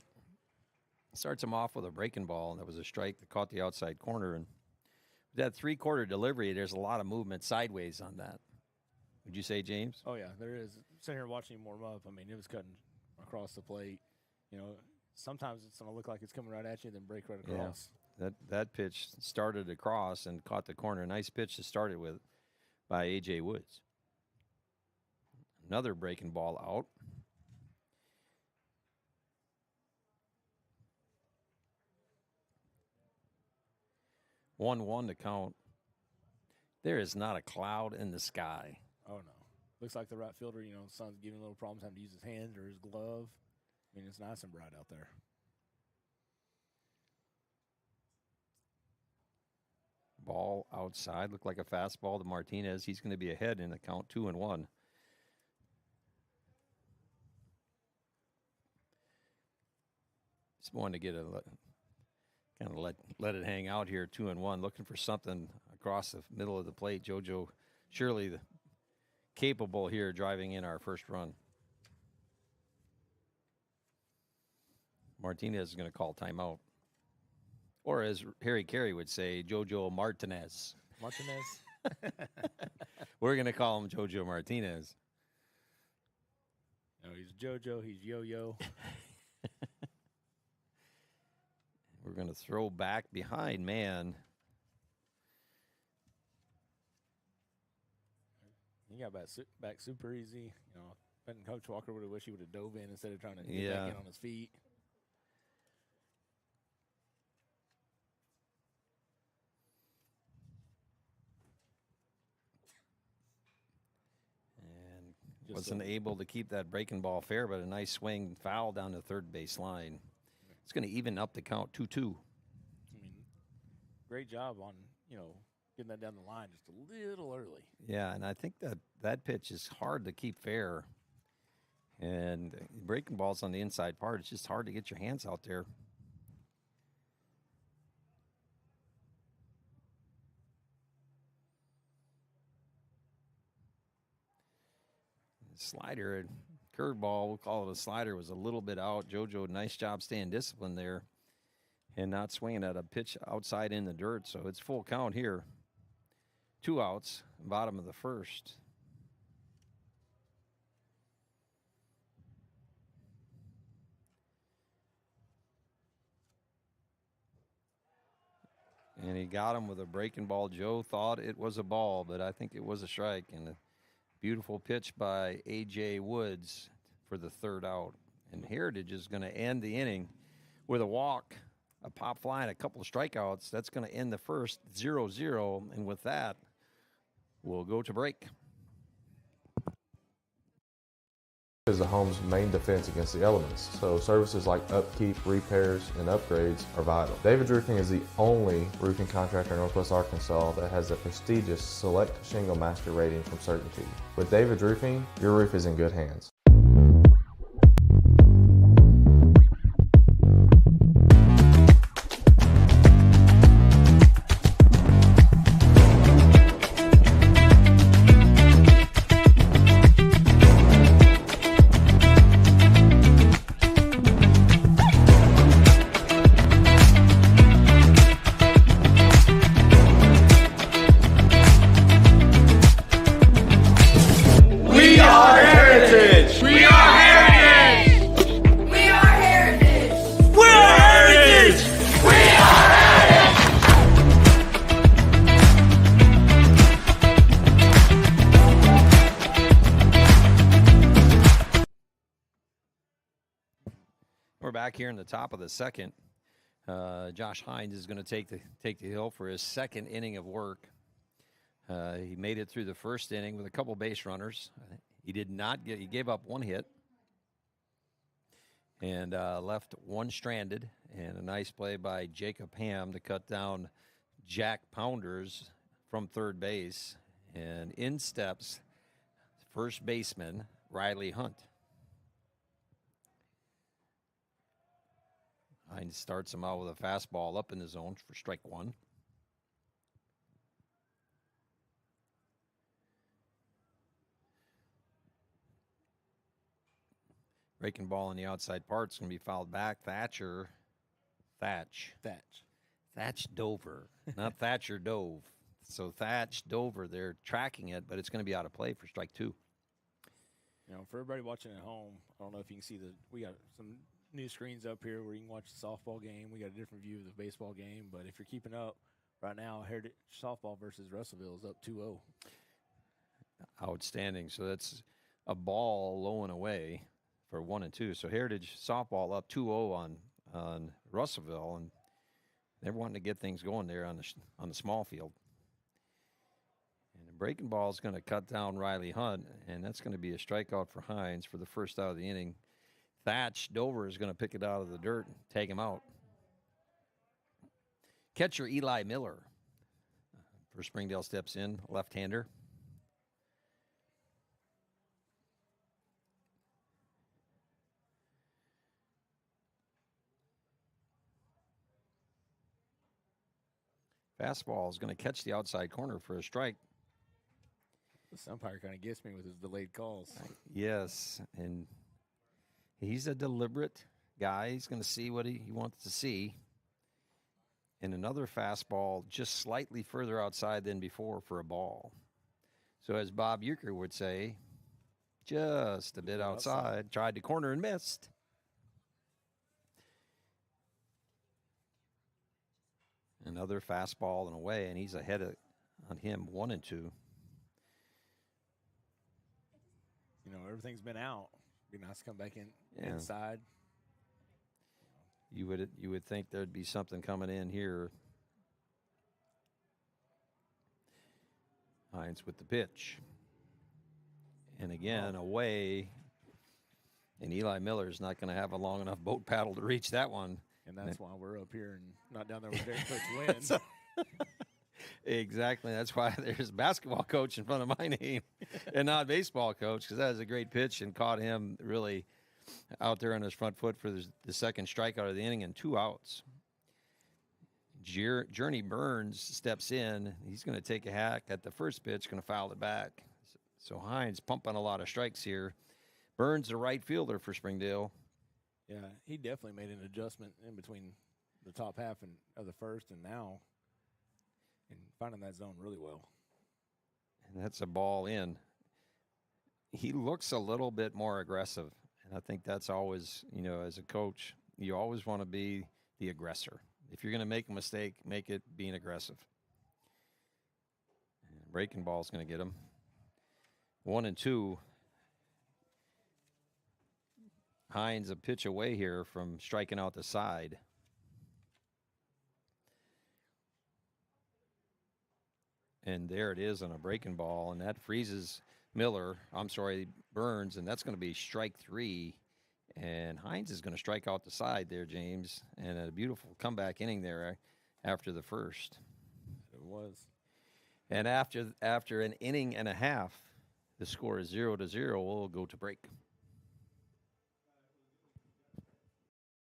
[SPEAKER 7] Starts him off with a breaking ball, and that was a strike that caught the outside corner. And with that 3-quarter delivery, there's a lot of movement sideways on that. Would you say, James?
[SPEAKER 8] Oh, yeah, there is. Sitting here watching him warm up, it was cutting across the plate. Sometimes it's going to look like it's coming right at you, then break right across.
[SPEAKER 7] Yeah, that pitch started across and caught the corner. Nice pitch to start it with by A.J. Woods. Another breaking ball out. One to count. There is not a cloud in the sky.
[SPEAKER 8] Oh, no. Looks like the right fielder, sun's giving little problems having to use his hand or his glove. It's nice and bright out there.
[SPEAKER 7] Ball outside. Looked like a fastball to Martinez. He's going to be ahead in the count 2-1. Just wanted to get kind of let it hang out here, 2-1, looking for something across the middle of the plate. JoJo surely capable here, driving in our first run. Martinez is going to call timeout. Or as Harry Carey would say, JoJo Martinez.
[SPEAKER 8] Martinez?
[SPEAKER 7] We're going to call him JoJo Martinez.
[SPEAKER 8] No, he's JoJo, he's Yo-Yo.
[SPEAKER 7] We're going to throw back behind man.
[SPEAKER 8] He got back super easy. And Coach Walker would have wished he would have dove in instead of trying to get back in on his feet.
[SPEAKER 7] And wasn't able to keep that breaking ball fair, but a nice swing foul down the third base line. It's going to even up the count 2-2.
[SPEAKER 8] Great job on, getting that down the line just a little early.
[SPEAKER 7] Yeah, and I think that pitch is hard to keep fair. And breaking balls on the inside part, it's just hard to get your hands out there. Slider, curveball, we'll call it a slider, was a little bit out. JoJo, nice job staying disciplined there. and not swinging at a pitch outside in the dirt. So it's full count here. 2 outs, bottom of the first. And he got him with a breaking ball. Joe thought it was a ball, but I think it was a strike. And a beautiful pitch by A.J. Woods for the 3rd out. And Heritage is going to end the inning with a walk, a pop fly, and a couple of strikeouts. That's going to end the first 0-0. And with that, we'll go to break.
[SPEAKER 5] Is the home's main defense against the elements, so services like upkeep, repairs, and upgrades are vital. David's Roofing is the only roofing contractor in Northwest Arkansas that has the prestigious Select Shingle Master rating from Certainty. With David's Roofing, your roof is in good hands.
[SPEAKER 7] We're back here in the top of the second. Josh Hines is going to take the hill for his 2nd inning of work. He made it through the 1st inning with a couple base runners. He gave up 1 hit and left 1 stranded, and a nice play by Jacob Ham to cut down Jack Pounders from 3rd base. And in steps first baseman Riley Hunt. Hines starts him out with a fastball up in the zone for strike 1. Breaking ball in the outside part is going to be fouled back. Thatch Dover, not Thatcher Dove. So Thatch Dover, they're tracking it, but it's going to be out of play for strike 2.
[SPEAKER 8] You know, for everybody watching at home, I don't know if you can see we got some new screens up here where you can watch the softball game. We got a different view of the baseball game, but if you're keeping up right now, Heritage softball versus Russellville is up 2-0.
[SPEAKER 7] Outstanding. So that's a ball low and away for 1 and 2. So Heritage softball up 2-0 on Russellville, and they're wanting to get things going there on the small field. And the breaking ball is going to cut down Riley Hunt, and that's going to be a strikeout for Hines for the 1st out of the inning. Thatch Dover is going to pick it out of the dirt and take him out. Catcher Eli Miller for Springdale steps in, left-hander. Fastball is going to catch the outside corner for a strike.
[SPEAKER 8] This umpire kind of gets me with his delayed calls.
[SPEAKER 7] Yes, and he's a deliberate guy. He's going to see what he wants to see. And another fastball just slightly further outside than before for a ball. So as Bob Euchre would say, just a bit outside. Tried to corner and missed. Another fastball and away, and he's ahead on him 1 and 2.
[SPEAKER 8] You know, everything's been out. Be nice to come back inside.
[SPEAKER 7] You would think there'd be something coming in here. Hines with the pitch. And again, away. And Eli Miller's not going to have a long enough boat paddle to reach that one.
[SPEAKER 8] And that's why we're up here and not down there with Derek Coach Wynn.
[SPEAKER 7] Exactly. That's why there's a basketball coach in front of my name and not baseball coach, because that was a great pitch and caught him really out there on his front foot for the 2nd strikeout of the inning and 2 outs. Journey Burns steps in. He's going to take a hack at the first pitch, going to foul it back. So Hines pumping a lot of strikes here. Burns, the right fielder for Springdale.
[SPEAKER 8] Yeah, he definitely made an adjustment in between the top half of the first, and now and finding that zone really well.
[SPEAKER 7] And that's a ball in. He looks a little bit more aggressive, and I think that's always, as a coach, you always want to be the aggressor. If you're going to make a mistake, make it being aggressive. And breaking ball is going to get him. 1-2. Hines a pitch away here from striking out the side. And there it is on a breaking ball, and that freezes Burns, and that's going to be strike 3. And Hines is going to strike out the side there, James, and a beautiful comeback inning there after the first.
[SPEAKER 8] It was.
[SPEAKER 7] And after an inning and a half, the score is 0-0. We'll go to break.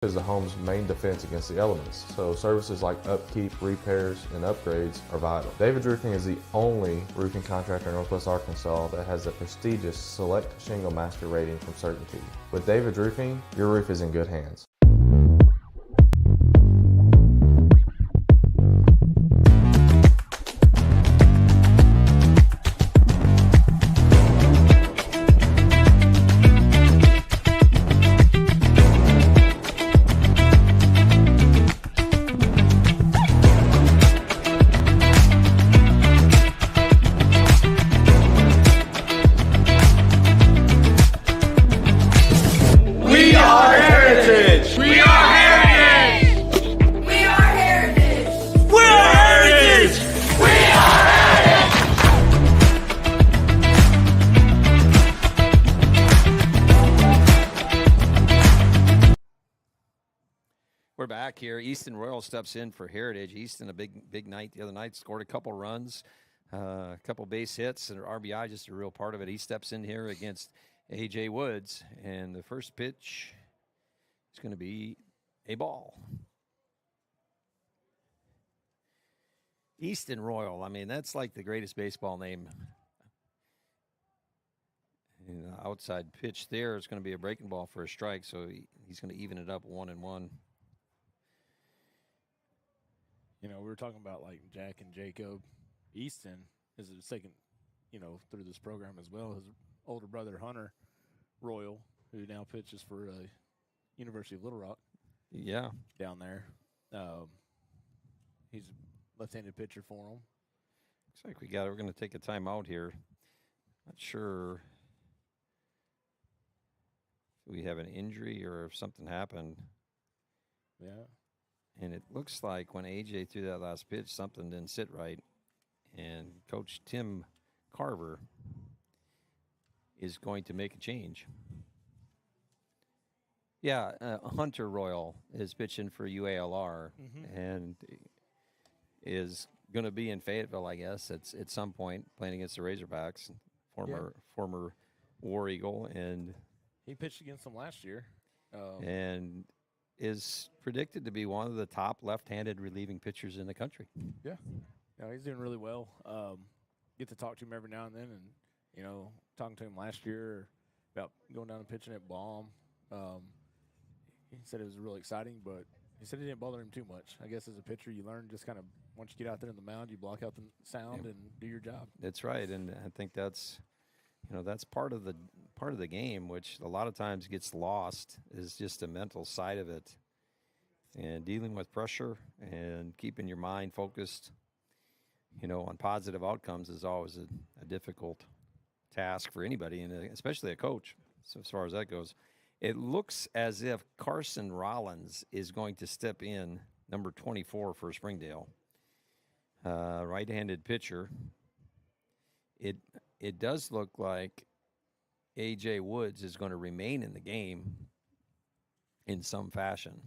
[SPEAKER 5] Is the home's main defense against the elements, so services like upkeep, repairs, and upgrades are vital. David's Roofing is the only roofing contractor in Northwest Arkansas that has the prestigious Select Shingle Master rating from Certainty. With David's Roofing, your roof is in good hands.
[SPEAKER 7] We're back here. Easton Royal steps in for Heritage. Easton, a big night the other night, scored a couple runs, a couple base hits, and RBI, just a real part of it. He steps in here against A.J. Woods, and the first pitch is going to be a ball. Easton Royal, I mean, that's like the greatest baseball name. And the outside pitch there is going to be a breaking ball for a strike, so he's going to even it up 1-1.
[SPEAKER 8] We were talking about like Jack and Jacob. Easton is the second, through this program as well. His older brother, Hunter Royal, who now pitches for University of Little Rock.
[SPEAKER 7] Yeah.
[SPEAKER 8] Down there. He's a left-handed pitcher for him.
[SPEAKER 7] Looks like we're going to take a timeout here. Not sure if we have an injury or if something happened.
[SPEAKER 8] Yeah.
[SPEAKER 7] And it looks like when A.J. threw that last pitch, something didn't sit right. And Coach Tim Carver is going to make a change. Yeah, Hunter Royal is pitching for UALR and is going to be in Fayetteville, I guess, at some point, playing against the Razorbacks, former War Eagle. And
[SPEAKER 8] he pitched against them last year.
[SPEAKER 7] And is predicted to be one of the top left-handed relieving pitchers in the country.
[SPEAKER 8] Yeah. He's doing really well. Get to talk to him every now and then, and, talking to him last year about going down and pitching at Baum. He said it was really exciting, but he said it didn't bother him too much. I guess as a pitcher, you learn just kind of once you get out there in the mound, you block out the sound and do your job.
[SPEAKER 7] That's right, and I think that's part of the game, which a lot of times gets lost, is just the mental side of it, and dealing with pressure and keeping your mind focused, on positive outcomes is always a difficult task for anybody, and especially a coach. So as far as that goes, it looks as if Carson Rollins is going to step in, number 24 for Springdale, right-handed pitcher. It does look like A.J. Woods is going to remain in the game in some fashion.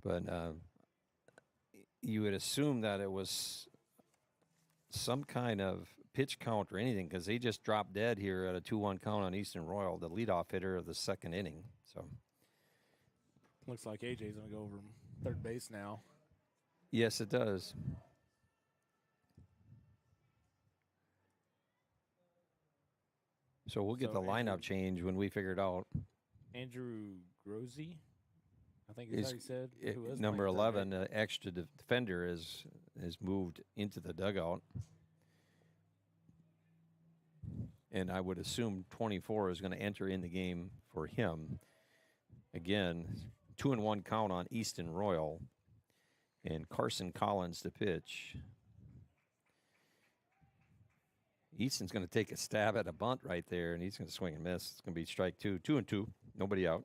[SPEAKER 7] But you would assume that it was some kind of pitch count or anything, because he just dropped dead here at a 2-1 count on Eastern Royal, the leadoff hitter of the second inning. So
[SPEAKER 8] looks like A.J.'s going to go over third base now.
[SPEAKER 7] Yes, it does. So we'll get
[SPEAKER 8] So
[SPEAKER 7] the lineup
[SPEAKER 8] Andrew-
[SPEAKER 7] change when we figure it out.
[SPEAKER 8] Andrew Grosey, I think is how he said. who was
[SPEAKER 7] Number
[SPEAKER 8] playing third
[SPEAKER 7] 11,
[SPEAKER 8] base.
[SPEAKER 7] extra defender, is moved into the dugout. And I would assume 24 is going to enter in the game for him. Again, 2-1 count on Easton Royal. And Carson Collins to pitch. Easton's going to take a stab at a bunt right there, and he's going to swing and miss. It's going to be strike 2. 2-2. Nobody out.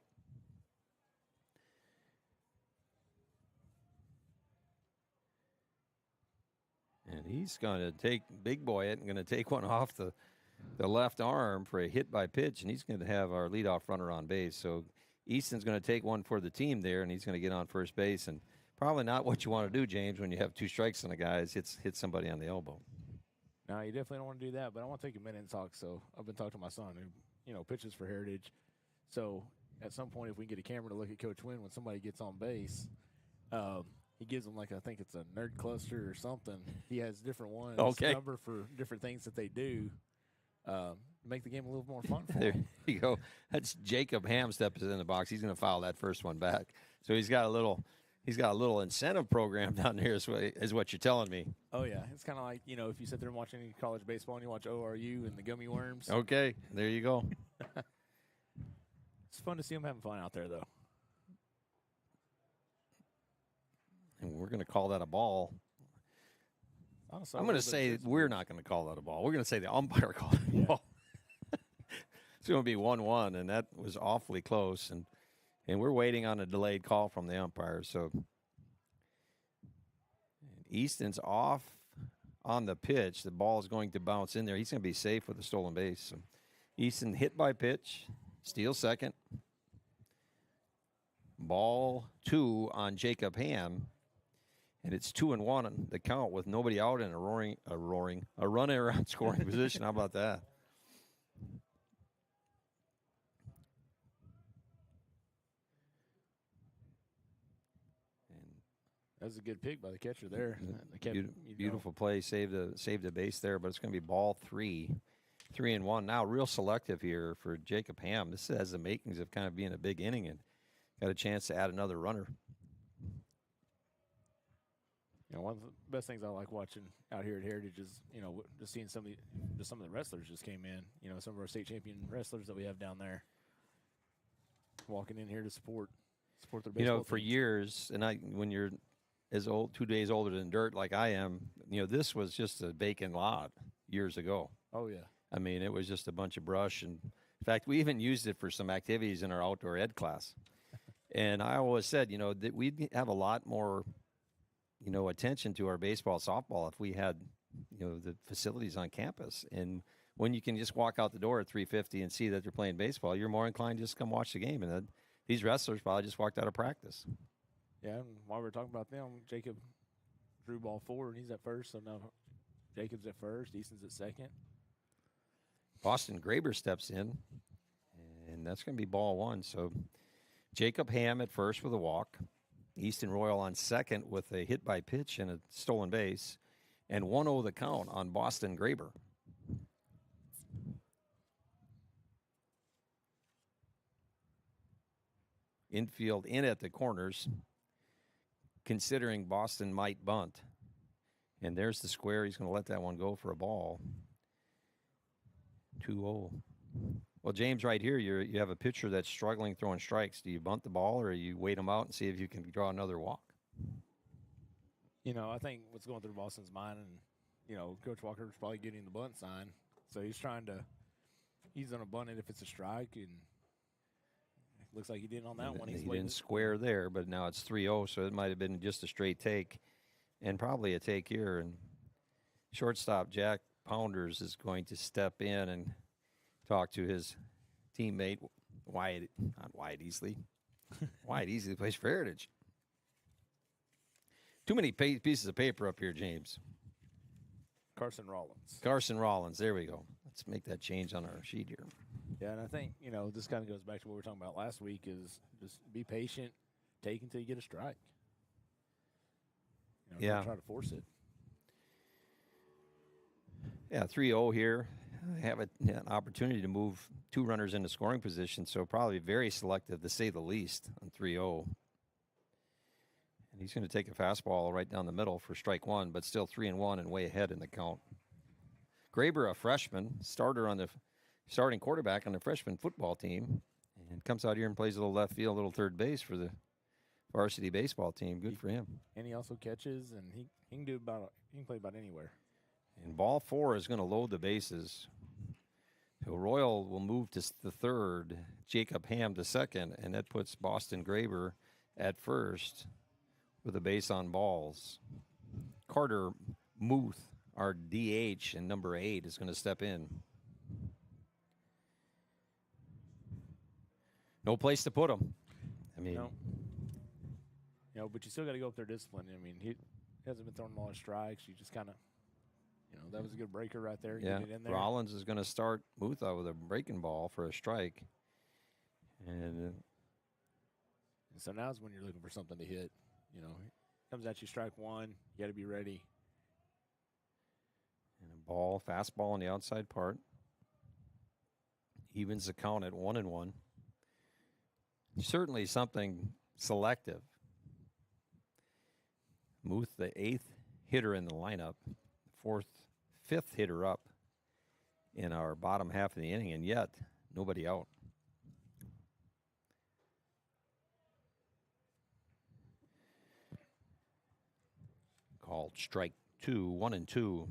[SPEAKER 7] And he's going to take big boy it and going to take one off the left arm for a hit by pitch, and he's going to have our leadoff runner on base. So Easton's going to take one for the team there, and he's going to get on first base. And probably not what you want to do, James, when you have 2 strikes on a guy, is hit somebody on the elbow.
[SPEAKER 8] No, you definitely don't want to do that. But I want to take a minute and talk. So I've been talking to my son who, pitches for Heritage. So at some point, if we can get a camera to look at Coach Wynn when somebody gets on base, he gives them I think it's a nerd cluster or something. He has different ones,
[SPEAKER 7] Okay.
[SPEAKER 8] number for different things that they do. Make the game a little more fun for
[SPEAKER 7] There
[SPEAKER 8] them.
[SPEAKER 7] you go. That's Jacob Ham steps in the box. He's going to foul that first one back. So he's got a little incentive program down here is what you're telling me.
[SPEAKER 8] Oh, yeah. It's kind of like, if you sit there and watch any college baseball and you watch ORU and the gummy worms.
[SPEAKER 7] Okay, there you go.
[SPEAKER 8] It's fun to see them having fun out there, though.
[SPEAKER 7] And we're going to call that a ball.
[SPEAKER 8] Honestly,
[SPEAKER 7] I'm going to say we're not going to call that a ball. We're going to say the umpire called it a ball. It's going to be 1-1, and that was awfully close. And we're waiting on a delayed call from the umpire. So Easton's off on the pitch. The ball is going to bounce in there. He's going to be safe with a stolen base. So Easton hit by pitch, steals second. Ball 2 on Jacob Ham. And it's 2-1 on the count with nobody out in a runner on scoring position. How about that?
[SPEAKER 8] That was a good pick by the catcher there. They kept,
[SPEAKER 7] Beautiful play, saved the base there, but it's going to be ball 3, 3-1. Now real selective here for Jacob Ham. This has the makings of kind of being a big inning and got a chance to add another runner.
[SPEAKER 8] One of the best things I like watching out here at Heritage is, just seeing some of the wrestlers just came in. Some of our state champion wrestlers that we have down there walking in here to support their baseball.
[SPEAKER 7] For
[SPEAKER 8] teams.
[SPEAKER 7] years, and when you're as old, 2 days older than dirt like I am, this was just a vacant lot years ago.
[SPEAKER 8] Oh yeah.
[SPEAKER 7] I mean, it was just a bunch of brush, and in fact, we even used it for some activities in our outdoor ed class. And I always said, that we'd have a lot more attention to our baseball, softball if we had, the facilities on campus. And when you can just walk out the door at 3:50 and see that they're playing baseball, you're more inclined to just come watch the game. And these wrestlers probably just walked out of practice.
[SPEAKER 8] Yeah, and while we're talking about them, Jacob drew ball 4, and he's at first. So now Jacob's at first, Easton's at second.
[SPEAKER 7] Boston Graber steps in, and that's going to be ball 1. So Jacob Ham at first with a walk. Easton Royal on second with a hit by pitch and a stolen base. And 1-0 the count on Boston Graber. Infield in at the corners, considering Boston might bunt. And there's the square. He's going to let that one go for a ball. 2-0. Well, James, right here, you have a pitcher that's struggling throwing strikes. Do you bunt the ball, or you wait him out and see if you can draw another walk?
[SPEAKER 8] I think what's going through Boston's mind, and, Coach Walker's probably getting the bunt sign. So he's going to bunt it if it's a strike, and it looks like he did on that one.
[SPEAKER 7] He didn't square there, but now it's 3-0, so it might have been just a straight take, and probably a take here. And shortstop Jack Pounders is going to step in and talk to his teammate, Wyatt Easley. Wyatt Easley plays for Heritage. Too many pieces of paper up here, James.
[SPEAKER 8] Carson Rollins.
[SPEAKER 7] Carson Rollins, there we go. Let's make that change on our sheet here.
[SPEAKER 8] Yeah, and I think, this kind of goes back to what we were talking about last week is just be patient, take until you get a strike.
[SPEAKER 7] Yeah.
[SPEAKER 8] Don't try to force it.
[SPEAKER 7] Yeah, 3-0 here. they have an opportunity to move 2 runners into scoring position, so probably very selective, to say the least, on 3-0. And he's going to take a fastball right down the middle for strike 1, but still 3-1 and way ahead in the count. Graber, a freshman, starting quarterback on the freshman football team, and comes out here and plays a little left field, a little third base for the varsity baseball team. Good for him.
[SPEAKER 8] And he also catches, and he can play about anywhere.
[SPEAKER 7] And ball 4 is going to load the bases. So Royal will move to the third, Jacob Ham to second, and that puts Boston Graber at first with a base on balls. Carter Muth, our DH and number 8, is going to step in. No place to put him. I mean,
[SPEAKER 8] but you still got to go up there disciplined. I mean, he hasn't been throwing a lot of strikes. You just kind of, that was a good breaker right there.
[SPEAKER 7] Yeah,
[SPEAKER 8] Get it in there.
[SPEAKER 7] Rollins is going to start Muth out with a breaking ball for a strike. And
[SPEAKER 8] so now is when you're looking for something to hit. Comes at you strike 1. You got to be ready.
[SPEAKER 7] And a ball, fastball on the outside part. Evens the count at 1-1. Certainly something selective. Muth, the 8th hitter in the lineup, 5th hitter up in our bottom half of the inning, and yet nobody out. Called strike 2, 1-2.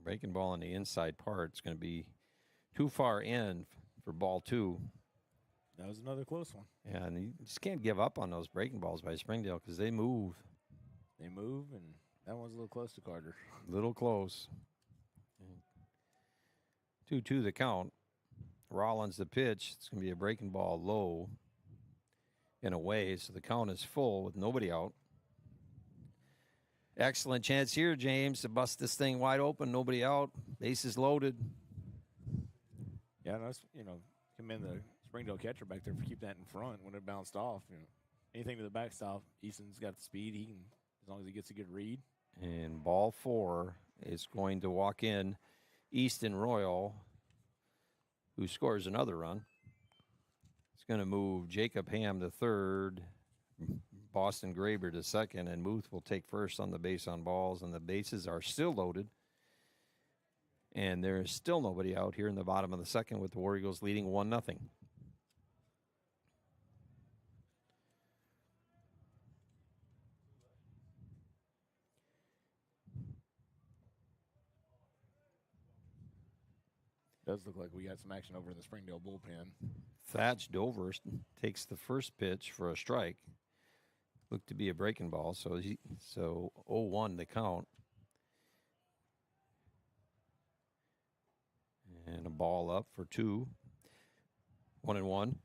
[SPEAKER 7] Breaking ball on the inside part is going to be too far in for ball 2.
[SPEAKER 8] That was another close one.
[SPEAKER 7] Yeah, and you just can't give up on those breaking balls by Springdale because they move.
[SPEAKER 8] They move, and that one's a little close to Carter.
[SPEAKER 7] Little close. 2-2 the count. Rollins the pitch. It's going to be a breaking ball low and away, so the count is full with nobody out. Excellent chance here, James, to bust this thing wide open. Nobody out. Bases loaded.
[SPEAKER 8] Yeah, that's, commend the Springdale catcher back there for keeping that in front when it bounced off. Anything to the backstop, Easton's got the speed. He can, as long as he gets a good read.
[SPEAKER 7] And ball 4 is going to walk in Easton Royal, who scores another run. It's going to move Jacob Ham to third, Boston Graber to second, and Muth will take first on the base on balls, and the bases are still loaded. And there is still nobody out here in the bottom of the second with the War Eagles leading 1-0.
[SPEAKER 8] Does look like we got some action over in the Springdale bullpen.
[SPEAKER 7] Thatch Dover takes the first pitch for a strike. Looked to be a breaking ball, so 0-1 the count. And a ball up for 2. 1-1.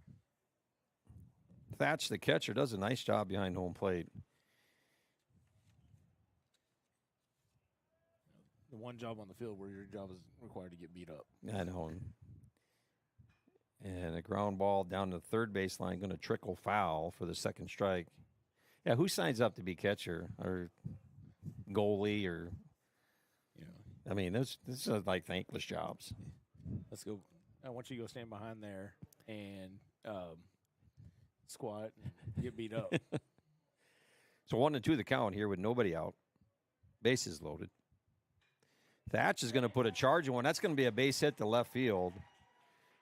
[SPEAKER 7] Thatch, the catcher, does a nice job behind home plate.
[SPEAKER 8] The one job on the field where your job is required to get beat up.
[SPEAKER 7] I know. And a ground ball down to the third baseline, going to trickle foul for the second strike. Yeah, who signs up to be catcher or goalie or? I mean, this is like thankless jobs.
[SPEAKER 8] Let's go. I want you to go stand behind there and squat and get beat up.
[SPEAKER 7] So 1-2 the count here with nobody out. Bases loaded. Thatch is going to put a charge in one. That's going to be a base hit to left field.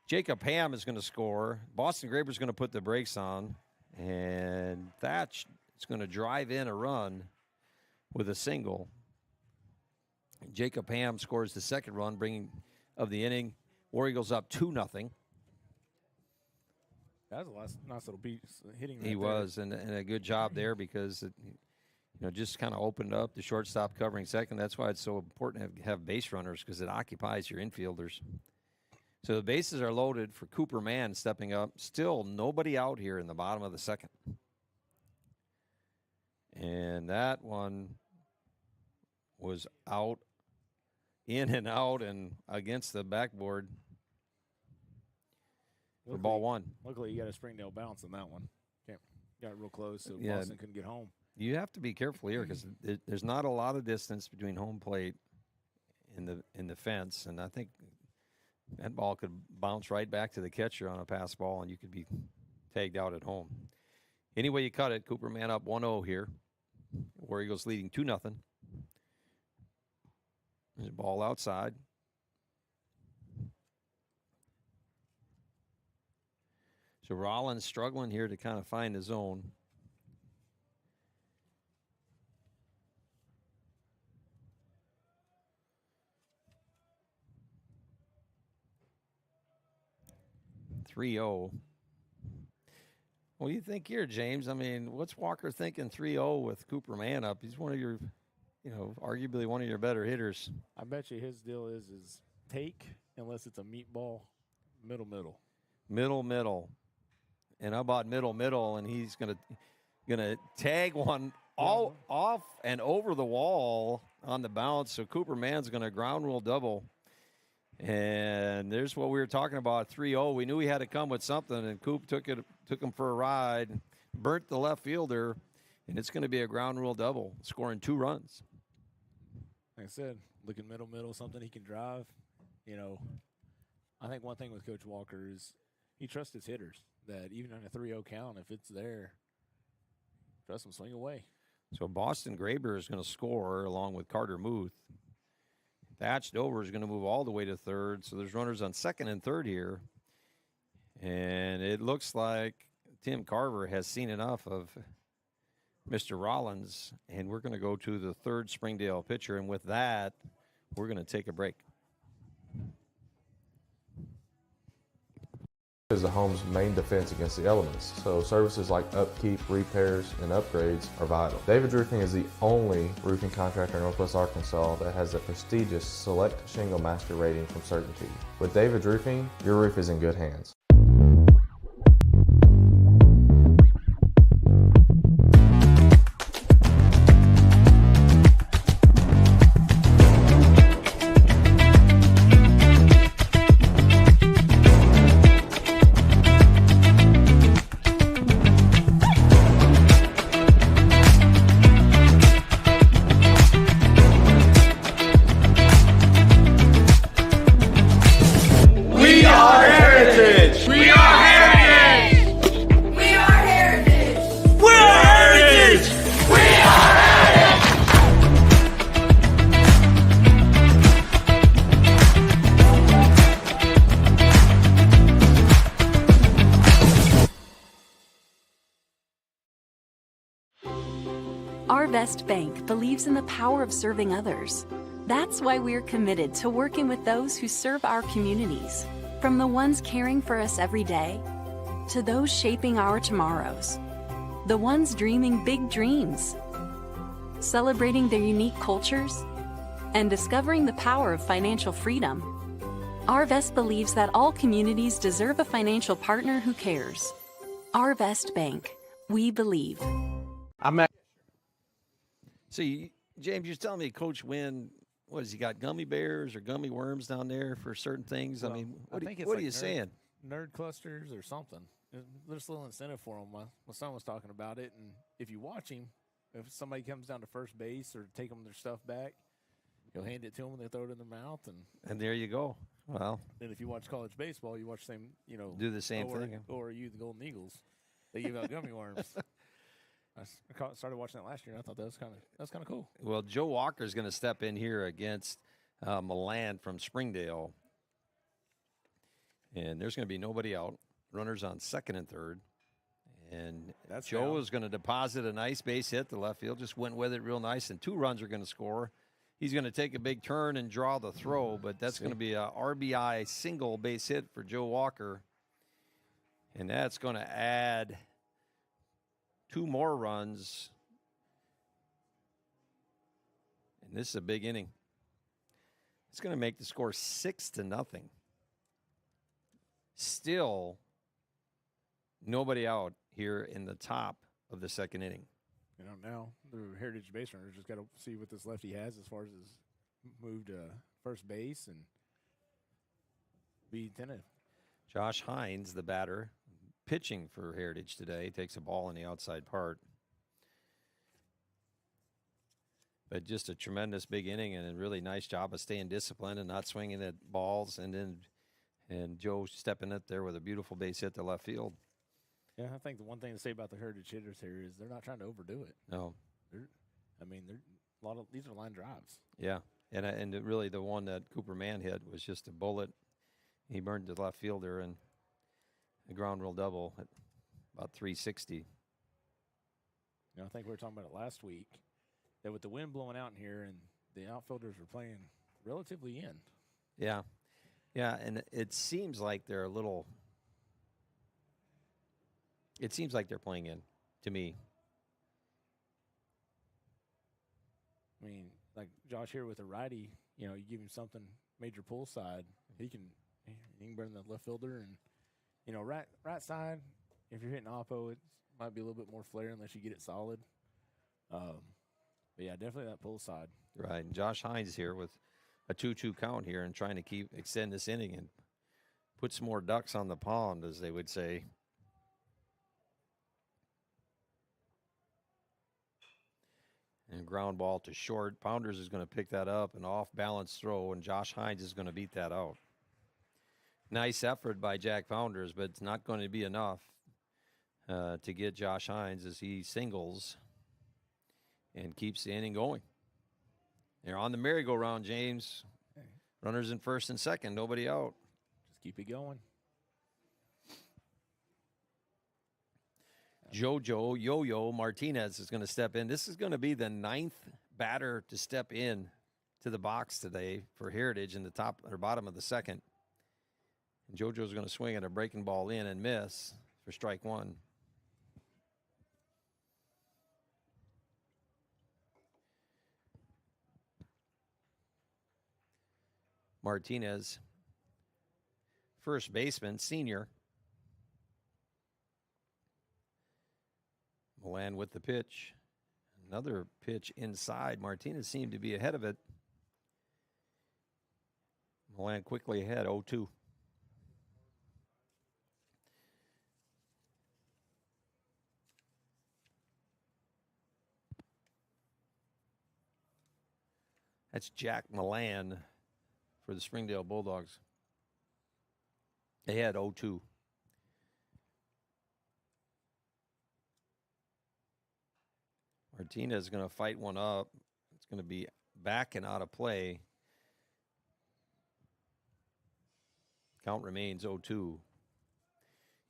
[SPEAKER 7] Jacob Ham is going to score. Boston Graber is going to put the brakes on. And Thatch is going to drive in a run with a single. Jacob Ham scores the second run, bringing of the inning. War Eagles up 2-0.
[SPEAKER 8] That was a nice little piece hitting. Right
[SPEAKER 7] He
[SPEAKER 8] there.
[SPEAKER 7] was, and a good job there because it, just kind of opened up the shortstop covering second. That's why it's so important to have base runners because it occupies your infielders. So the bases are loaded for Cooper Mann stepping up. Still nobody out here in the bottom of the second. And that one was out, in and out, and against the backboard. for ball one.
[SPEAKER 8] Luckily, you got a Springdale bounce on that one. Got real close, so
[SPEAKER 7] Yeah.
[SPEAKER 8] Boston couldn't get home.
[SPEAKER 7] You have to be careful here because there's not a lot of distance between home plate in the fence, and I think that ball could bounce right back to the catcher on a pass ball, and you could be tagged out at home. Anyway you cut it, Cooper man up 1-0 here. War Eagles leading 2-0. There's a ball outside. So Rollins struggling here to kind of find the zone. What do you think here, James? I mean, what's Walker thinking 3-0 with Cooper man up? He's one of your, arguably one of your better hitters.
[SPEAKER 8] I bet you his deal is take unless it's a meatball, middle.
[SPEAKER 7] Middle. And how about middle, and he's gonna tag one all off and over the wall on the bounce. So Cooper man's gonna ground rule double. And there's what we were talking about, 3-0. We knew he had to come with something, and Coop took him for a ride, burnt the left fielder, and it's going to be a ground rule double, scoring 2 runs.
[SPEAKER 8] Like I said, looking middle, something he can drive. I think one thing with Coach Walker is he trusts his hitters, that even on a 3-0 count, if it's there, trust him, swing away.
[SPEAKER 7] So Boston Graber is going to score along with Carter Muth. Thatched over is going to move all the way to third. So there's runners on second and third here. And it looks like Tim Carver has seen enough of Mr. Rollins. And we're going to go to the third Springdale pitcher. And with that, we're going to take a break.
[SPEAKER 5] Is the home's main defense against the elements, so services like upkeep, repairs, and upgrades are vital. David's Roofing is the only roofing contractor in Northwest Arkansas that has the prestigious Select Shingle Master rating from Certainty. With David's Roofing, your roof is in good hands.
[SPEAKER 6] Best Bank believes in the power of serving others. That's why we're committed to working with those who serve our communities, from the ones caring for us every day to those shaping our tomorrows, the ones dreaming big dreams, celebrating their unique cultures, and discovering the power of financial freedom. Arvest believes that all communities deserve a financial partner who cares. Arvest Bank, we believe.
[SPEAKER 7] See, James, you're telling me Coach Wynn, what has he got, gummy bears or gummy worms down there for certain things?
[SPEAKER 8] Well,
[SPEAKER 7] I mean,
[SPEAKER 8] I think it's
[SPEAKER 7] what
[SPEAKER 8] like
[SPEAKER 7] are you saying?
[SPEAKER 8] Nerd clusters or something. There's a little incentive for him. My son was talking about it, and if you watch him, if somebody comes down to first base or take them their stuff back, he'll hand it to them and they throw it in their mouth.
[SPEAKER 7] And there you go. Well,
[SPEAKER 8] and if you watch college baseball, you watch the same,
[SPEAKER 7] do the same thing.
[SPEAKER 8] Or you, the Golden Eagles, they give out gummy worms. I started watching that last year, and I thought that was kind of cool.
[SPEAKER 7] Well, Joe Walker is going to step in here against Milan from Springdale. And there's going to be nobody out. Runners on second and third. And Joe is going to deposit a nice base hit to left field. Just went with it real nice, and 2 runs are going to score. He's going to take a big turn and draw the throw, but that's going to be a RBI single base hit for Joe Walker. And that's going to add 2 more runs. And this is a big inning. It's going to make the score 6-0. Still nobody out here in the top of the second inning.
[SPEAKER 8] Now the Heritage base runner just got to see what this lefty has as far as his move to first base and be attentive.
[SPEAKER 7] Josh Hines, the batter, pitching for Heritage today, takes a ball in the outside part. But just a tremendous big inning and a really nice job of staying disciplined and not swinging at balls. And Joe stepping up there with a beautiful base hit to left field.
[SPEAKER 8] Yeah, I think the one thing to say about the Heritage hitters here is they're not trying to overdo it.
[SPEAKER 7] No.
[SPEAKER 8] They're a lot of these are line drives.
[SPEAKER 7] Yeah, and really the one that Cooper Mann hit was just a bullet. He burned the left fielder and a ground rule double at about 360.
[SPEAKER 8] You know, I think we were talking about it last week, that with the wind blowing out in here and the outfielders were playing relatively in.
[SPEAKER 7] Yeah, and it seems like they're a little. It seems like they're playing in, to me.
[SPEAKER 8] I mean, like Josh here with a righty, you know, you give him something major pull side, he can burn the left fielder, and you know, right side. If you're hitting oppo, it might be a little bit more flare unless you get it solid. But yeah, definitely that pull side.
[SPEAKER 7] Right, and Josh Hines here with a 2-2 count here and trying to extend this inning and put some more ducks on the pond, as they would say. And ground ball to short. Pounders is going to pick that up, an off-balance throw, and Josh Hines is going to beat that out. Nice effort by Jack Pounders, but it's not going to be enough to get Josh Hines as he singles and keeps the inning going. They're on the merry-go-round, James. Runners in first and second, nobody out.
[SPEAKER 8] Just keep it going.
[SPEAKER 7] Jojo Yo-Yo Martinez is going to step in. This is going to be the 9th batter to step in to the box today for Heritage in the top or bottom of the second. And Jojo's going to swing at a breaking ball in and miss for strike one. Martinez, first baseman, senior. Milan with the pitch. Another pitch inside. Martinez seemed to be ahead of it. Milan quickly ahead, 0-2. That's Jack Milan for the Springdale Bulldogs. Ahead, 0-2. Martinez is going to fight one up. It's going to be back and out of play. Count remains 0-2.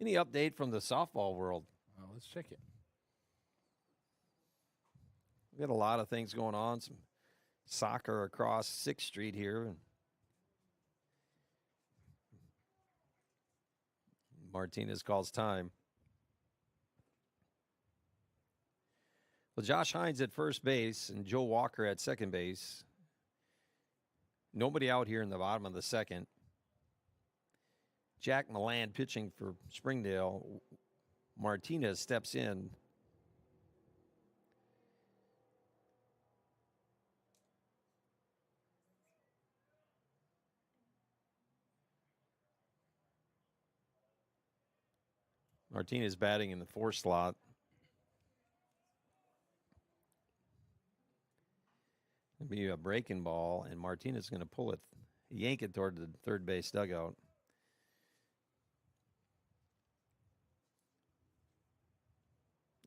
[SPEAKER 7] Any update from the softball world?
[SPEAKER 8] Well, let's check it.
[SPEAKER 7] We've got a lot of things going on. Some soccer across 6th Street here. Martinez calls time. Well, Josh Hines at first base and Joe Walker at second base. Nobody out here in the bottom of the second. Jack Milan pitching for Springdale. Martinez steps in. Martinez batting in the 4 slot. It'll be a breaking ball, and Martinez is going to pull it, yank it toward the third base dugout.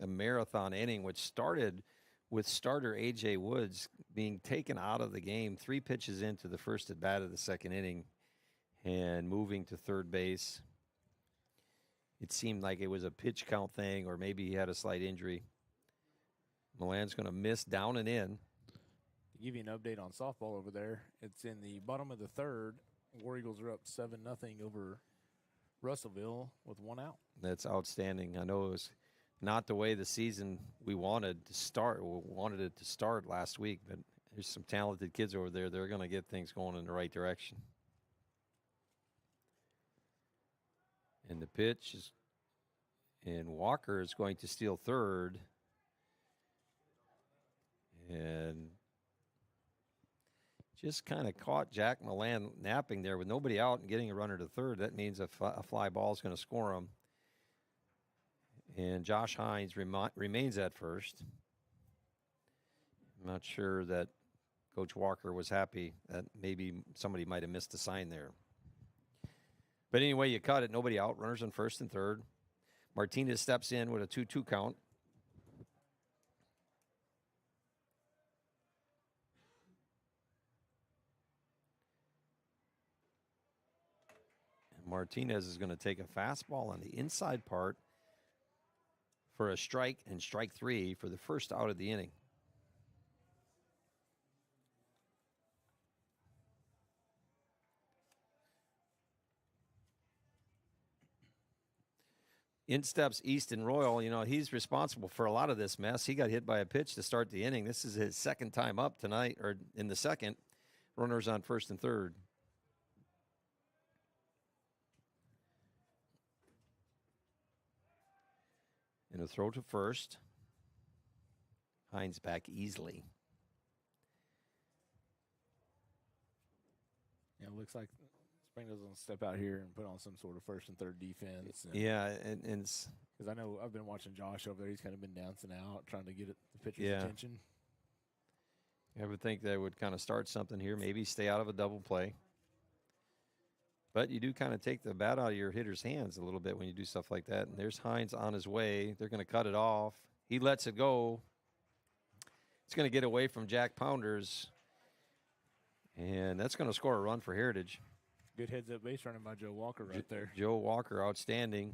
[SPEAKER 7] A marathon inning, which started with starter A.J. Woods being taken out of the game 3 pitches into the first at bat of the second inning and moving to third base. It seemed like it was a pitch count thing, or maybe he had a slight injury. Milan's going to miss down and in.
[SPEAKER 8] To give you an update on softball over there, it's in the bottom of the third. War Eagles are up 7-0 over Russellville with 1 out.
[SPEAKER 7] That's outstanding. I know it was not the way the season we wanted to start. We wanted it to start last week, but there's some talented kids over there. They're going to get things going in the right direction. And the pitch is, and Walker is going to steal third. And just kind of caught Jack Milan napping there with nobody out and getting a runner to third. That means a fly ball is going to score him. And Josh Hines remains at first. I'm not sure that Coach Walker was happy that maybe somebody might have missed a sign there. But anyway, you cut it. Nobody out. Runners on first and third. Martinez steps in with a 2-2 count. And Martinez is going to take a fastball on the inside part for a strike and strike three for the first out of the inning. In steps Easton Royal. You know, he's responsible for a lot of this mess. He got hit by a pitch to start the inning. This is his second time up tonight, or in the second. Runners on first and third. And a throw to first. Hines back easily.
[SPEAKER 8] Yeah, it looks like Springdale's going to step out here and put on some sort of first and third defense.
[SPEAKER 7] Yeah, and
[SPEAKER 8] because I know I've been watching Josh over there. He's kind of been dancing out, trying to get the pitcher's attention.
[SPEAKER 7] I would think they would kind of start something here, maybe stay out of a double play. But you do kind of take the bat out of your hitter's hands a little bit when you do stuff like that. And there's Hines on his way. They're going to cut it off. He lets it go. It's going to get away from Jack Pounders. And that's going to score a run for Heritage.
[SPEAKER 8] Good heads-up base running by Joe Walker right there.
[SPEAKER 7] Joe Walker, outstanding.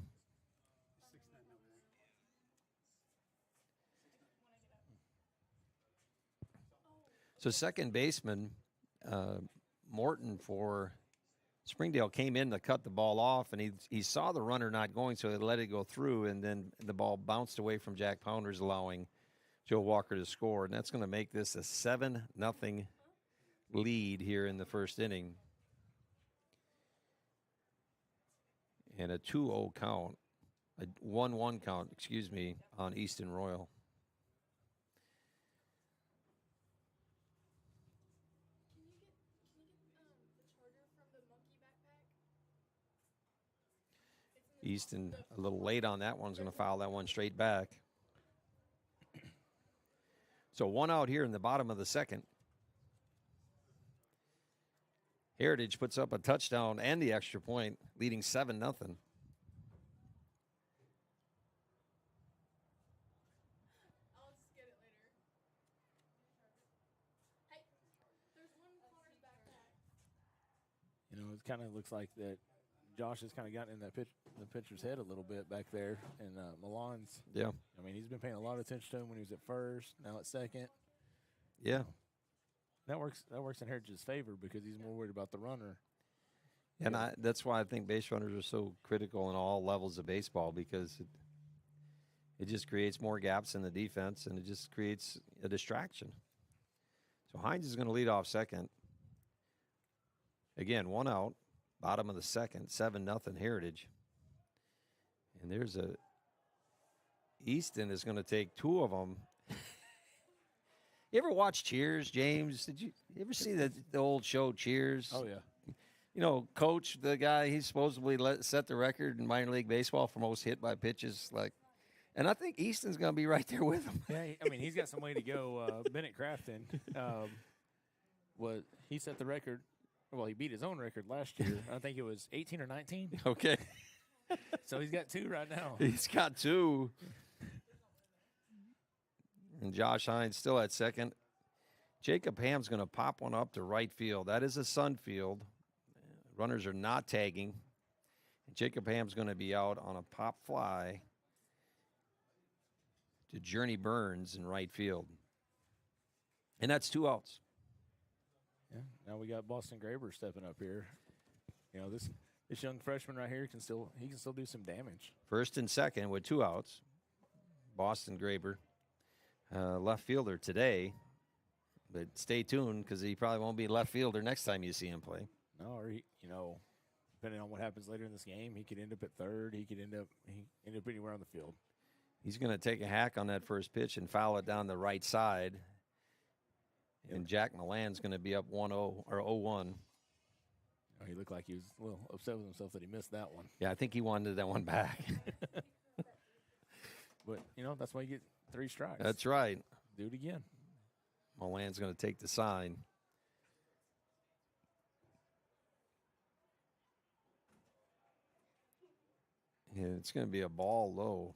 [SPEAKER 7] So second baseman, Morton for Springdale came in to cut the ball off, and he saw the runner not going, so they let it go through, and then the ball bounced away from Jack Pounders, allowing Joe Walker to score. And that's going to make this a 7-0 lead here in the first inning. And a 2-0 count, a 1-1 count, excuse me, on Easton Royal. Easton a little late on that one. Is going to foul that one straight back. So one out here in the bottom of the second. Heritage puts up a touchdown and the extra point, leading 7-0.
[SPEAKER 8] You know, it kind of looks like that Josh has kind of gotten in the pitcher's head a little bit back there. And Milan's,
[SPEAKER 7] yeah.
[SPEAKER 8] I mean, he's been paying a lot of attention to him when he was at first, now at second.
[SPEAKER 7] Yeah.
[SPEAKER 8] That works in Heritage's favor because he's more worried about the runner.
[SPEAKER 7] And that's why I think base runners are so critical in all levels of baseball, because it just creates more gaps in the defense, and it just creates a distraction. So Hines is going to lead off second. Again, one out, bottom of the second, 7-0 Heritage. And there's Easton is going to take two of them. You ever watch Cheers, James? Did you ever see the old show Cheers?
[SPEAKER 8] Oh, yeah.
[SPEAKER 7] You know, Coach, the guy, he supposedly set the record in minor league baseball for most hit by pitches. And I think Easton's going to be right there with him.
[SPEAKER 8] Yeah, I mean, he's got some way to go. Bennett Crafton, he set the record. Well, he beat his own record last year. I think it was 18 or 19.
[SPEAKER 7] Okay.
[SPEAKER 8] So he's got two right now.
[SPEAKER 7] He's got two. And Josh Hines still at second. Jacob Ham's going to pop one up to right field. That is a sun field. Runners are not tagging. And Jacob Ham's going to be out on a pop fly to Journey Burns in right field. And that's two outs.
[SPEAKER 8] Yeah. Now we got Boston Graber stepping up here. You know, this young freshman right here can still do some damage.
[SPEAKER 7] First and second with two outs. Boston Graber. Left fielder today, but stay tuned because he probably won't be left fielder next time you see him play.
[SPEAKER 8] No, or depending on what happens later in this game, he could end up at third. He could end up anywhere on the field.
[SPEAKER 7] He's going to take a hack on that first pitch and foul it down the right side. And Jack Milan's going to be up 1-0 or 0-1.
[SPEAKER 8] Oh, he looked like he was a little upset with himself that he missed that one.
[SPEAKER 7] Yeah, I think he wanted that one back.
[SPEAKER 8] But, that's why you get 3 strikes.
[SPEAKER 7] That's right.
[SPEAKER 8] Do it again.
[SPEAKER 7] Milan's going to take the sign. And it's going to be a ball low.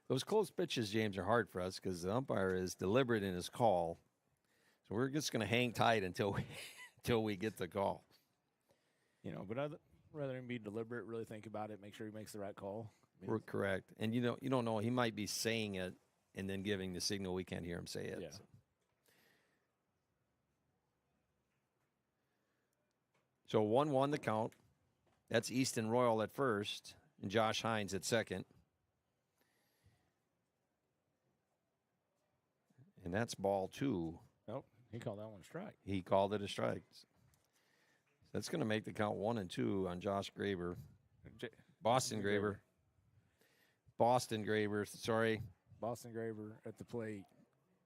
[SPEAKER 7] Those close pitches, James, are hard for us because the umpire is deliberate in his call. So we're just going to hang tight until we get the call.
[SPEAKER 8] But rather than be deliberate, really think about it, make sure he makes the right call.
[SPEAKER 7] We're correct. And you don't know. He might be saying it and then giving the signal. We can't hear him say it.
[SPEAKER 8] Yeah.
[SPEAKER 7] So 1-1 the count. That's Easton Royal at first and Josh Hines at second. And that's ball 2.
[SPEAKER 8] Nope, he called that one a strike.
[SPEAKER 7] He called it a strike. That's going to make the count 1-2 on Josh Graber. Boston Graber. Boston Graber, sorry.
[SPEAKER 8] Boston Graber at the plate.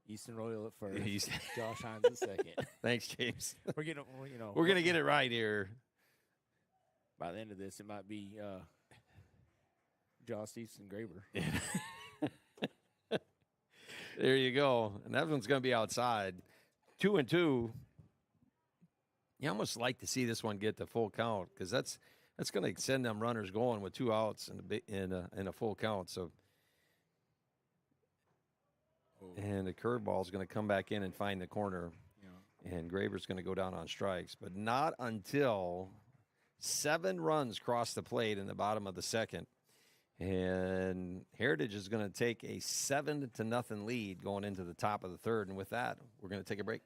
[SPEAKER 8] Easton Royal at first.
[SPEAKER 7] He's
[SPEAKER 8] Josh Hines at second.
[SPEAKER 7] Thanks, James.
[SPEAKER 8] We're going
[SPEAKER 7] to get it right here.
[SPEAKER 8] By the end of this, it might be Josh Easton Graber.
[SPEAKER 7] There you go. And that one's going to be outside. 2-2. You almost like to see this one get the full count because that's going to send them runners going with 2 outs in a full count. So, and the curveball is going to come back in and find the corner. Yeah. And Graber's going to go down on strikes, but not until 7 runs cross the plate in the bottom of the second. And Heritage is going to take a 7-0 lead going into the top of the third. And with that, we're going to take a break.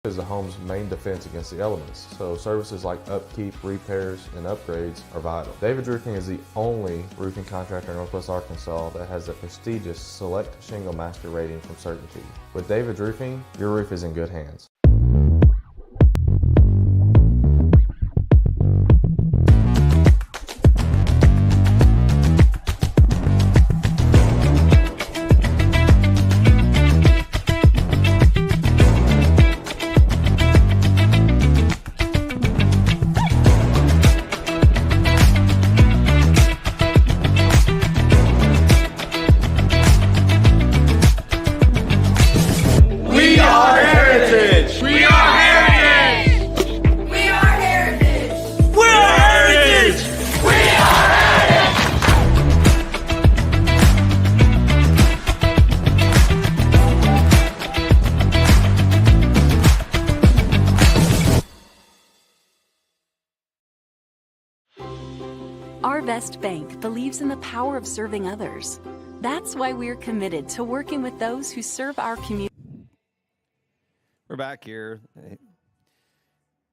[SPEAKER 5] Is the home's main defense against the elements, so services like upkeep, repairs, and upgrades are vital. David's Roofing is the only roofing contractor in Northwest Arkansas that has the prestigious Select Shingle Master rating from Certainty. With David's Roofing, your roof is in good hands.
[SPEAKER 6] Best Bank believes in the power of serving others. That's why we're committed to working with those who serve our community.
[SPEAKER 7] We're back here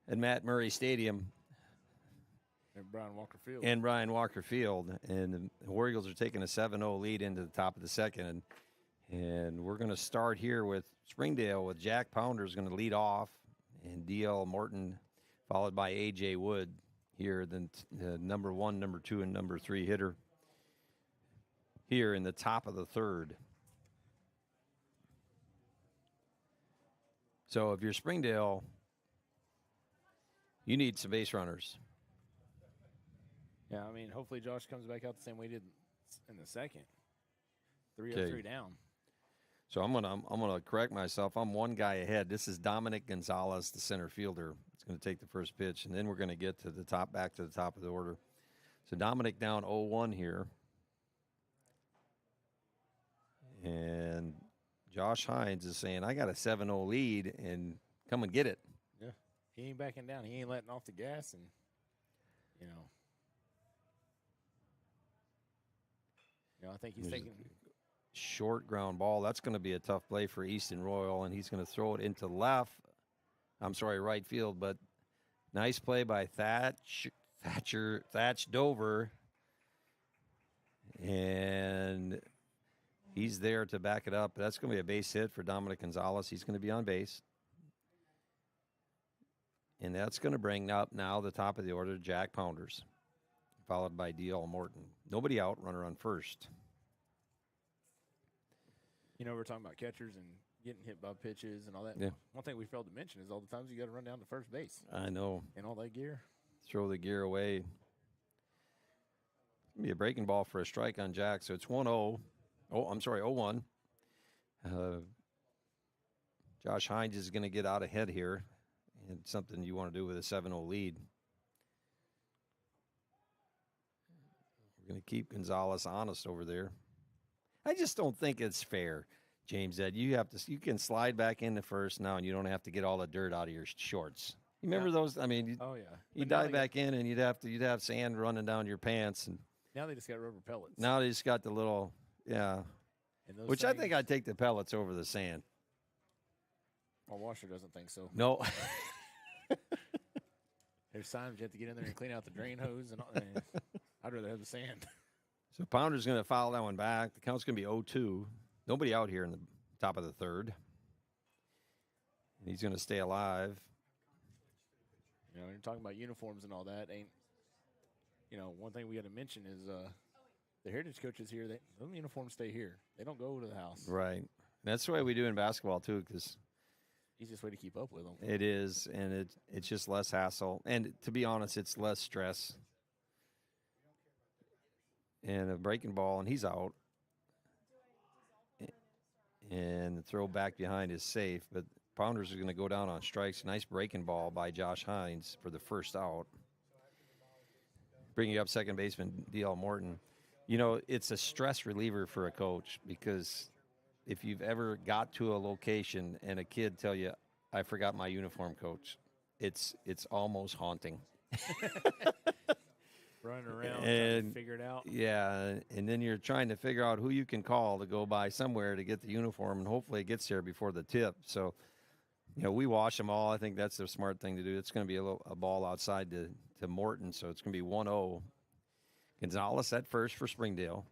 [SPEAKER 7] at Matt Murray Stadium.
[SPEAKER 8] And Brian
[SPEAKER 7] Walker Field. And the War Eagles are taking a 7-0 lead into the top of the second. And we're going to start here with Springdale with Jack Pounders going to lead off. And D.L. Morton followed by A.J. Wood. Here, the number 1, number 2, and number 3 hitter here in the top of the third. So if you're Springdale, you need some base runners.
[SPEAKER 8] Yeah, hopefully Josh comes back out the same way he did in the second. 3-3 down.
[SPEAKER 7] So I'm gonna correct myself. I'm 1 guy ahead. This is Dominic Gonzalez, the center fielder. He's going to take the first pitch, and then we're going to get to the top, back to the top of the order. So Dominic down 0-1 here. And Josh Hines is saying, I got a 7-0 lead, and come and get it.
[SPEAKER 8] Yeah, he ain't backing down. He ain't letting off the gas, and, I think he's taking
[SPEAKER 7] short ground ball. That's going to be a tough play for Easton Royal, and he's going to throw it into right field, but nice play by Thatch Dover, and he's there to back it up. That's going to be a base hit for Dominic Gonzalez. He's going to be on base, and that's going to bring up now the top of the order, Jack Pounders, followed by D.L. Morton. Nobody out, runner on first.
[SPEAKER 8] we're talking about catchers and getting hit by pitches and all that.
[SPEAKER 7] Yeah.
[SPEAKER 8] One thing we failed to mention is all the times you got to run down to first base
[SPEAKER 7] I know.
[SPEAKER 8] and all that gear.
[SPEAKER 7] Throw the gear away. Be a breaking ball for a strike on Jack. So it's 1-0. Oh, I'm sorry, 0-1. Josh Hines is going to get out ahead here. And something you want to do with a 7-0 lead. We're going to keep Gonzalez honest over there. I just don't think it's fair, James, that you can slide back into first now and you don't have to get all the dirt out of your shorts. You remember those? I mean,
[SPEAKER 8] Oh, yeah.
[SPEAKER 7] you
[SPEAKER 8] But now
[SPEAKER 7] dive
[SPEAKER 8] they
[SPEAKER 7] back in and you'd have sand running down your pants, and
[SPEAKER 8] Now they just got rubber pellets.
[SPEAKER 7] now they just got the little
[SPEAKER 8] And those
[SPEAKER 7] which I
[SPEAKER 8] things-
[SPEAKER 7] think I'd take the pellets over the sand.
[SPEAKER 8] My washer doesn't think so.
[SPEAKER 7] No.
[SPEAKER 8] There's times you have to get in there and clean out the drain hose, and I'd rather have the sand.
[SPEAKER 7] So Pounder's going to foul that one back. The count's going to be 0-2. Nobody out here in the top of the third. And he's going to stay alive.
[SPEAKER 8] You're talking about uniforms and all that. One thing we got to mention is the heritage coaches here. Those uniforms stay here. They don't go to the house.
[SPEAKER 7] Right. And that's the way we do in basketball, too, because
[SPEAKER 8] Easiest way to keep up with them.
[SPEAKER 7] it is, and it's just less hassle. And to be honest, it's less stress. And a breaking ball, and he's out. And the throw back behind is safe, but Pounders are going to go down on strikes. Nice breaking ball by Josh Hines for the first out. Bringing up second baseman D.L. Morton. It's a stress reliever for a coach, because if you've ever got to a location and a kid tell you, I forgot my uniform, coach, it's almost haunting.
[SPEAKER 8] Running around, trying
[SPEAKER 7] And
[SPEAKER 8] to figure it out.
[SPEAKER 7] yeah, and then you're trying to figure out who you can call to go by somewhere to get the uniform, and hopefully it gets there before the tip. So, we wash them all. I think that's the smart thing to do. It's going to be a ball outside to Morton, so it's going to be 1-0. Gonzalez at first for Springdale.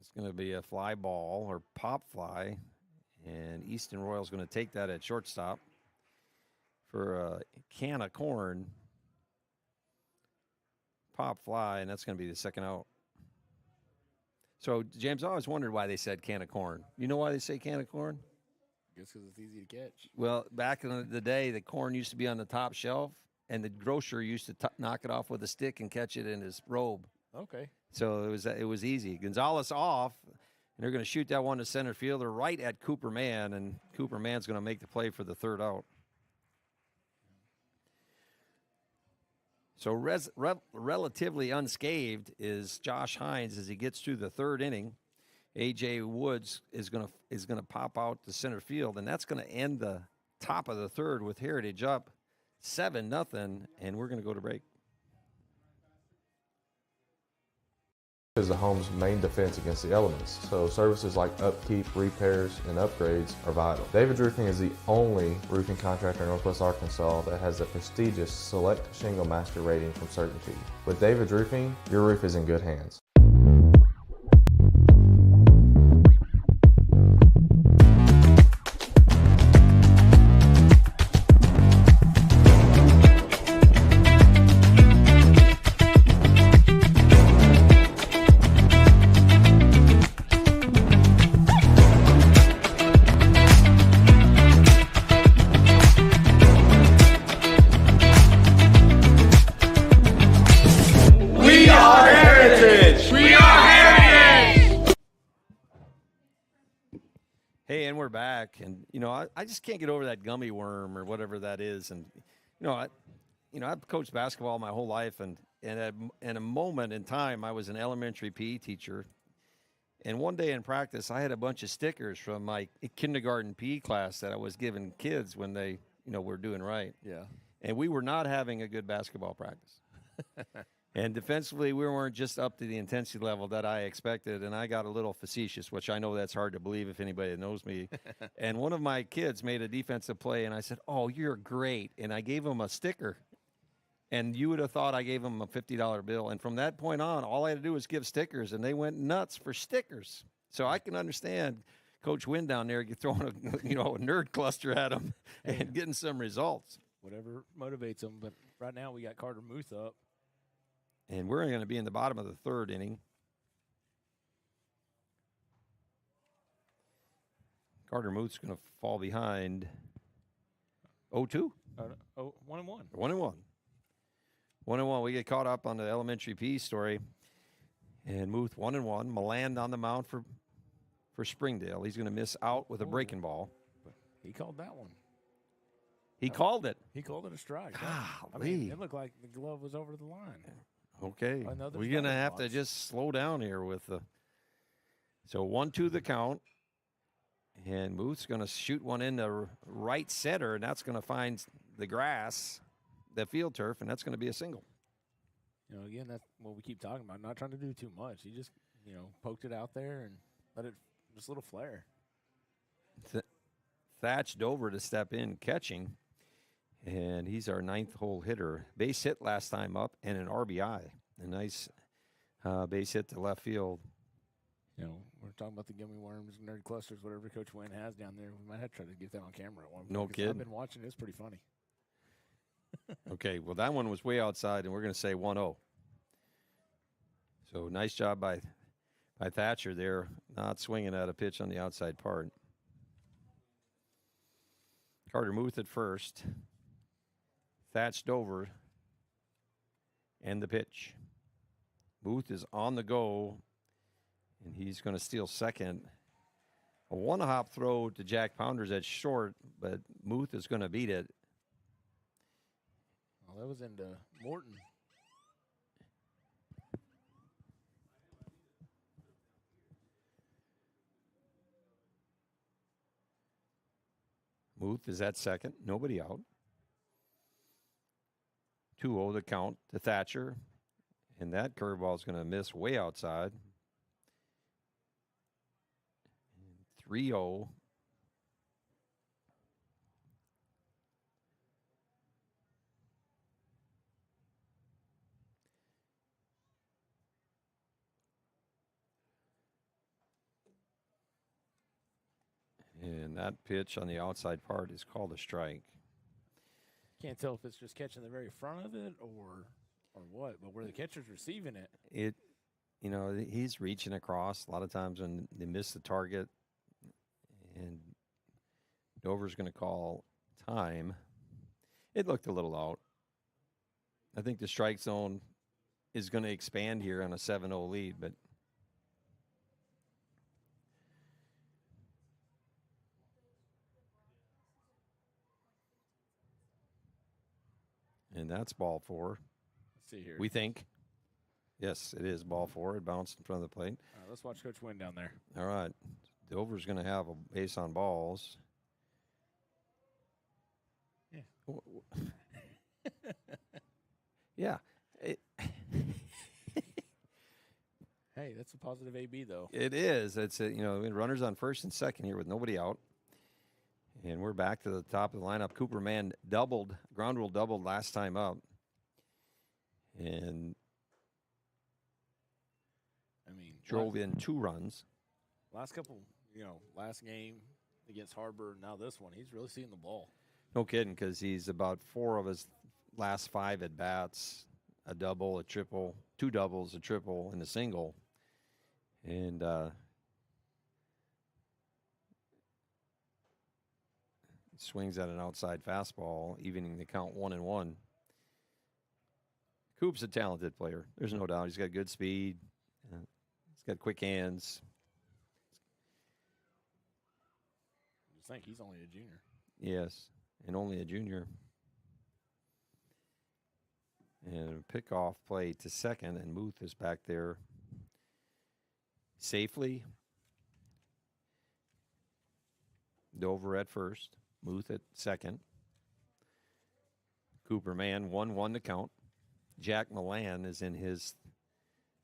[SPEAKER 7] It's going to be a fly ball or pop fly, and Easton Royal's going to take that at shortstop for a can of corn. Pop fly, and that's going to be the second out. So, James, I always wondered why they said can of corn. You know why they say can of corn?
[SPEAKER 8] Just because it's easy to catch.
[SPEAKER 7] Well, back in the day, the corn used to be on the top shelf, and the grocer used to knock it off with a stick and catch it in his robe.
[SPEAKER 8] Okay.
[SPEAKER 7] So it was easy. Gonzalez off, and they're going to shoot that one to center field. They're right at Cooper Mann, and Cooper Mann's going to make the play for the third out. So relatively unscathed is Josh Hines as he gets through the third inning. A.J. Woods is going to pop out to center field, and that's going to end the top of the third with Heritage up 7-0, and we're going to go to break.
[SPEAKER 5] Is the home's main defense against the elements, so services like upkeep, repairs, and upgrades are vital. David's Roofing is the only roofing contractor in Northwest Arkansas that has the prestigious Select Shingle Master rating from Certainty. With David's Roofing, your roof is in good hands.
[SPEAKER 7] Hey, and we're back, and I just can't get over that gummy worm or whatever that is, and I've coached basketball my whole life, and at a moment in time, I was an elementary PE teacher, and one day in practice, I had a bunch of stickers from my kindergarten PE class that I was giving kids when they were doing right.
[SPEAKER 8] Yeah.
[SPEAKER 7] And we were not having a good basketball practice. And defensively, we weren't just up to the intensity level that I expected, and I got a little facetious, which I know that's hard to believe if anybody that knows me. And one of my kids made a defensive play, and I said, "Oh, you're great," and I gave him a sticker. And you would have thought I gave him a $50 bill. And from that point on, all I had to do was give stickers, and they went nuts for stickers. So I can understand Coach Wynn down there throwing a nerd cluster at them and getting some results.
[SPEAKER 8] Whatever motivates them. But right now we got Carter Muth up.
[SPEAKER 7] And we're going to be in the bottom of the third inning. Carter Muth's going to fall behind 0-2.
[SPEAKER 8] 1-1.
[SPEAKER 7] 1-1. 1-1. We get caught up on the elementary P story. And Muth 1-1. Milan on the mound for Springdale. He's going to miss out with a breaking ball.
[SPEAKER 8] He called that one.
[SPEAKER 7] He called it.
[SPEAKER 8] He called it a strike. I
[SPEAKER 7] Golly.
[SPEAKER 8] mean, it looked like the glove was over the line.
[SPEAKER 7] Okay.
[SPEAKER 8] Another
[SPEAKER 7] We're going to
[SPEAKER 8] batting
[SPEAKER 7] have to
[SPEAKER 8] box.
[SPEAKER 7] just slow down here with the. So 1-2 the count. And Muth's going to shoot one into right center, and that's going to find the grass, the field turf, and that's going to be a single.
[SPEAKER 8] You know, again, that's what we keep talking about. Not trying to do too much. He just, poked it out there and let it just a little flare.
[SPEAKER 7] Thatch Dover to step in catching, and he's our 9th hole hitter. Base hit last time up and an RBI. A nice base hit to left field.
[SPEAKER 8] We're talking about the gummy worms, nerd clusters, whatever Coach Wayne has down there. We might have to try to get that on camera at one point.
[SPEAKER 7] No
[SPEAKER 8] 'cause
[SPEAKER 7] kidding.
[SPEAKER 8] I've been watching. It's pretty funny.
[SPEAKER 7] Okay, well, that one was way outside, and we're going to say 1-0. So nice job by Thatcher there, not swinging at a pitch on the outside part. Carter Muth at first. Thatch Dover and the pitch. Muth is on the go, and he's going to steal second. A one-hop throw to Jack Pounders at short, but Muth is going to beat it.
[SPEAKER 8] Well, that was into Morton.
[SPEAKER 7] Muth is at second. Nobody out. 2-0 the count to Thatcher. And that curveball is going to miss way outside. 3-0. And that pitch on the outside part is called a strike.
[SPEAKER 8] Can't tell if it's just catching the very front of it or what, but where the catcher's receiving it.
[SPEAKER 7] He's reaching across. A lot of times when they miss the target, and Dover's going to call time. It looked a little out. I think the strike zone is going to expand here on a 7-0 lead, but and that's ball 4.
[SPEAKER 8] Let's see here.
[SPEAKER 7] We think. Yes, it is ball 4. It bounced in front of the plate.
[SPEAKER 8] All right, let's watch Coach Wynn down there.
[SPEAKER 7] All right. Dover's going to have a base on balls.
[SPEAKER 8] Yeah.
[SPEAKER 7] Yeah.
[SPEAKER 8] Hey, that's a positive AB, though.
[SPEAKER 7] It is. It's runners on first and second here with nobody out. And we're back to the top of the lineup. Cooper Mann ground rule doubled last time up. And drove in 2 runs.
[SPEAKER 8] Last couple, last game against Harbor, now this one, he's really seeing the ball.
[SPEAKER 7] No kidding, because he's about 4 of his last 5 at bats, a double, a triple, 2 doubles, a triple, and a single. And swings at an outside fastball, evening the count 1-1. Coop's a talented player. There's no doubt. He's got good speed. He's got quick hands.
[SPEAKER 8] Just think he's only a junior.
[SPEAKER 7] Yes, and only a junior. And pickoff play to second, and Muth is back there safely. Dover at first, Muth at second. Cooper Mann 1-1 to count. Jack Milan is in his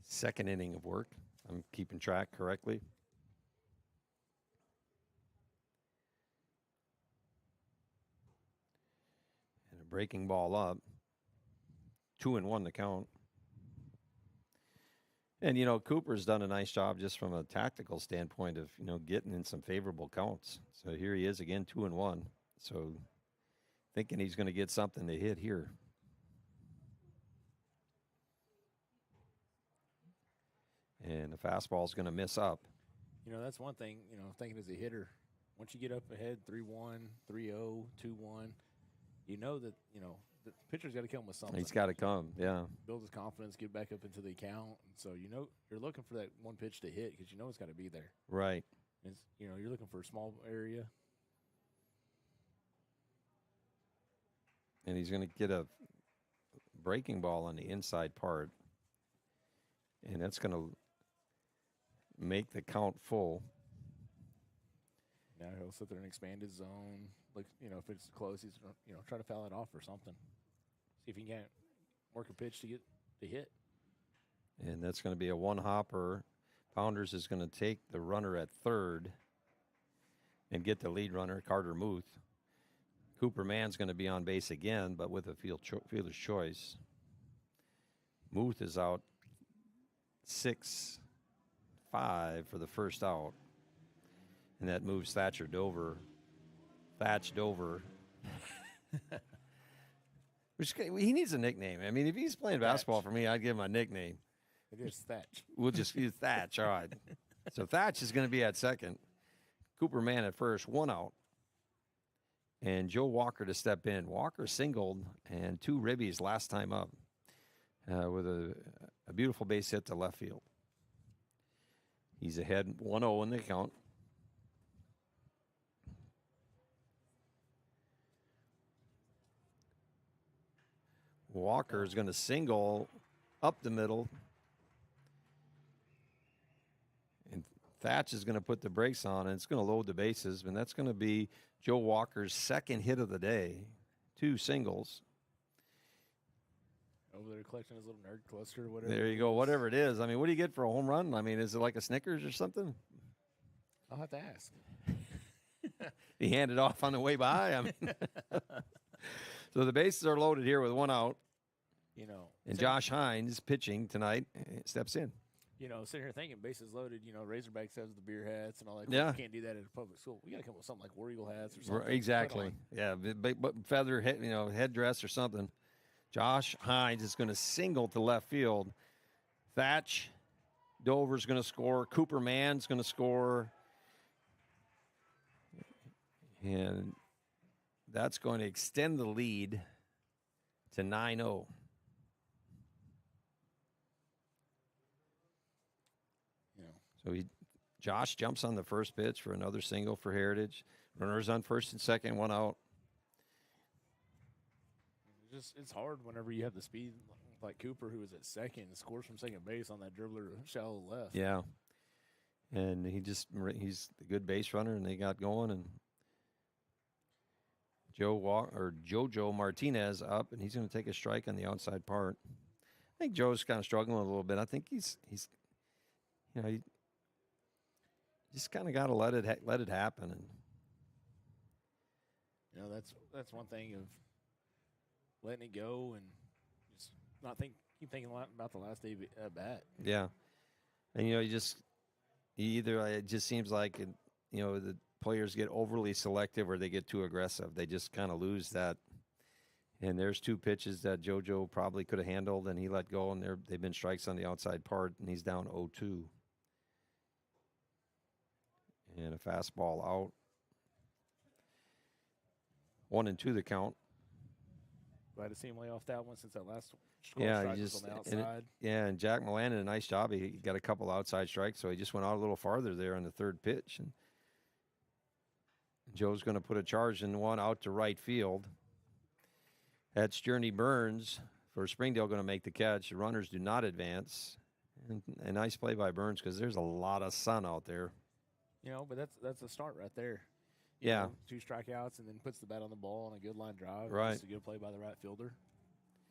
[SPEAKER 7] second inning of work. I'm keeping track correctly. And a breaking ball up. 2-1 to count. And, Cooper's done a nice job just from a tactical standpoint of, getting in some favorable counts. So here he is again, 2-1. So thinking he's going to get something to hit here. And the fastball is going to miss up.
[SPEAKER 8] You know, that's one thing, you know, thinking as a hitter, once you get up ahead 3-1, 3-0, 2-1, you know that, you know, the pitcher's got to come with something.
[SPEAKER 7] He's got to come, yeah.
[SPEAKER 8] Build his confidence, get back up into the account. And so, you know, you're looking for that one pitch to hit because you know it's got to be there.
[SPEAKER 7] Right.
[SPEAKER 8] It's, you know, you're looking for a small area.
[SPEAKER 7] And he's going to get a breaking ball on the inside part. And that's going to make the count full.
[SPEAKER 8] Now he'll sit there and expand his zone. Like, you know, if it's close, he's going to, you know, try to foul it off or something. See if he can't work a pitch to get the hit.
[SPEAKER 7] And that's going to be a one-hopper. Pounders is going to take the runner at third and get the lead runner, Carter Muth. Cooper Mann's going to be on base again, but with a fielder's choice. Muth is out 6-5 for the first out. And that moves Thatch Dover. Which, he needs a nickname. I mean, if he's playing basketball for me, I'd give him a nickname.
[SPEAKER 8] It is Thatch.
[SPEAKER 7] We'll just use Thatch. All right. So Thatch is going to be at second. Cooper Mann at first, one out. And Joe Walker to step in. Walker singled and 2 ribbies last time up with a beautiful base hit to left field. He's ahead 1-0 in the count. Walker is going to single up the middle. And Thatch is going to put the brakes on, and it's going to load the bases. And that's going to be Joe Walker's second hit of the day. 2 singles.
[SPEAKER 8] Over there collecting his little nerd cluster or whatever.
[SPEAKER 7] There you go, whatever it is. I mean, what do you get for a home run? I mean, is it like a Snickers or something?
[SPEAKER 8] I'll have to ask.
[SPEAKER 7] He handed off on the way by. I mean, so the bases are loaded here with 1 out.
[SPEAKER 8] You know,
[SPEAKER 7] And Josh Hines pitching tonight steps in.
[SPEAKER 8] You know, sitting here thinking bases loaded, you know, Razorbacks has the beer hats and all that.
[SPEAKER 7] Yeah.
[SPEAKER 8] You can't do that at a public school. We got to come up with something like War Eagle hats or something.
[SPEAKER 7] Exactly. Yeah, but feather head, you know, headdress or something. Josh Hines is going to single to left field. Thatch Dover's going to score. Cooper Mann's going to score. And that's going to extend the lead to 9-0. So Josh jumps on the first pitch for another single for Heritage. Runners on first and second, 1 out.
[SPEAKER 8] It's hard whenever you have the speed like Cooper, who is at second, and scores from second base on that dribbler shallow left.
[SPEAKER 7] Yeah. And he's a good base runner, and they got going. And Jojo Martinez up, and he's going to take a strike on the outside part. I think Joe's kind of struggling a little bit. I think he's you know, he just kind of got to let it happen. And
[SPEAKER 8] you know, that's one thing of letting it go and just not keep thinking a lot about the last day at bat.
[SPEAKER 7] Yeah, and you know, it just seems like you know, the players get overly selective or they get too aggressive. They just kind of lose that. And there's 2 pitches that JoJo probably could have handled, and he let go, and they've been strikes on the outside part, and he's down 0-2. And a fastball out. 1-2 the count.
[SPEAKER 8] Glad to see him lay off that one since that last score
[SPEAKER 7] Yeah,
[SPEAKER 8] strike was on the outside.
[SPEAKER 7] And Jack Milan did a nice job. He got a couple outside strikes, so he just went out a little farther there on the third pitch. And Joe's going to put a charge in one out to right field. That's Journey Burns for Springdale going to make the catch. The runners do not advance. And a nice play by Burns because there's a lot of sun out there.
[SPEAKER 8] You know, but that's a start right there.
[SPEAKER 7] Yeah.
[SPEAKER 8] You know, 2 strikeouts and then puts the bat on the ball on a good line drive.
[SPEAKER 7] Right.
[SPEAKER 8] It's a good play by the right fielder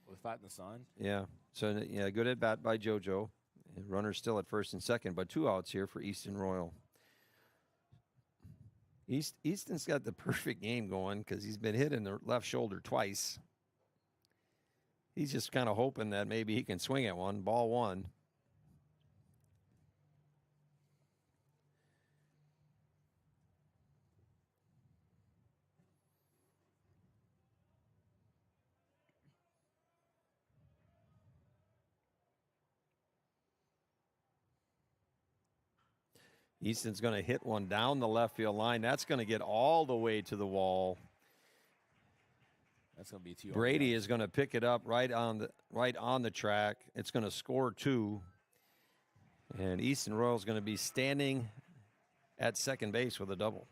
[SPEAKER 8] with fighting the sun.
[SPEAKER 7] Yeah. So, yeah, good at bat by JoJo. And runners still at first and second, but 2 outs here for Easton Royal. Easton's got the perfect game going because he's been hit in the left shoulder twice. He's just kind of hoping that maybe he can swing at one. Ball 1. Easton's going to hit one down the left field line. That's going to get all the way to the wall.
[SPEAKER 8] That's going to be 2
[SPEAKER 7] Brady is going to pick it up right on the track. It's going to score 2. And Easton Royal is going to be standing at second base with a double.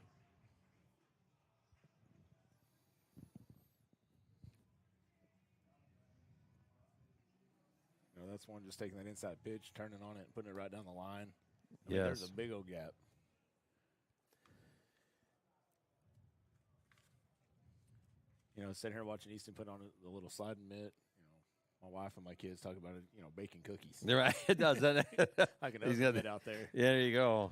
[SPEAKER 8] That's one just taking that inside pitch, turning on it, and putting it right down the line. I mean,
[SPEAKER 7] Yes.
[SPEAKER 8] There's a big old gap. Sitting here watching Easton put on the little sliding mitt. My wife and my kids talk about it, baking cookies.
[SPEAKER 7] They're right. It does, doesn't it?
[SPEAKER 8] Like an
[SPEAKER 7] He's
[SPEAKER 8] oven
[SPEAKER 7] got
[SPEAKER 8] mitt out there.
[SPEAKER 7] Yeah, there you go.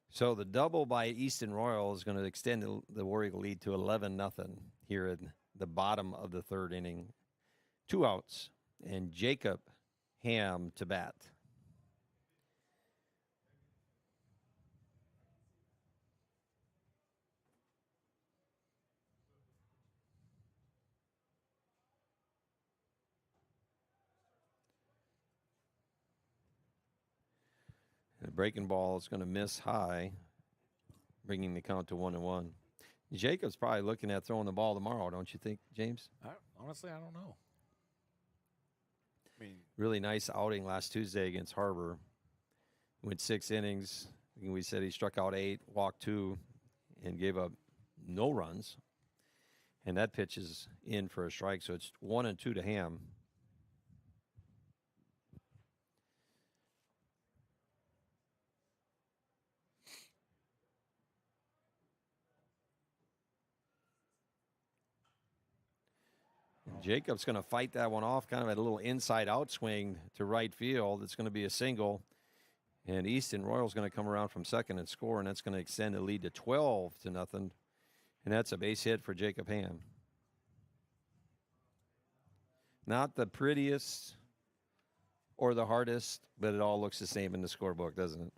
[SPEAKER 7] So the double by Easton Royal is going to extend the War Eagle lead to 11-0 here in the bottom of the third inning. 2 outs, and Jacob Ham to bat. The breaking ball is going to miss high, bringing the count to 1-1. Jacob's probably looking at throwing the ball tomorrow, don't you think, James?
[SPEAKER 8] Honestly, I don't know. I mean,
[SPEAKER 7] really nice outing last Tuesday against Harbor. Went 6 innings. We said he struck out 8, walked 2, and gave up no runs. And that pitch is in for a strike, so it's 1-2 to Ham. Jacob's going to fight that one off, kind of at a little inside-out swing to right field. It's going to be a single. And Easton Royal's going to come around from second and score, and that's going to extend the lead to 12-0. And that's a base hit for Jacob Ham. Not the prettiest or the hardest, but it all looks the same in the scorebook, doesn't it?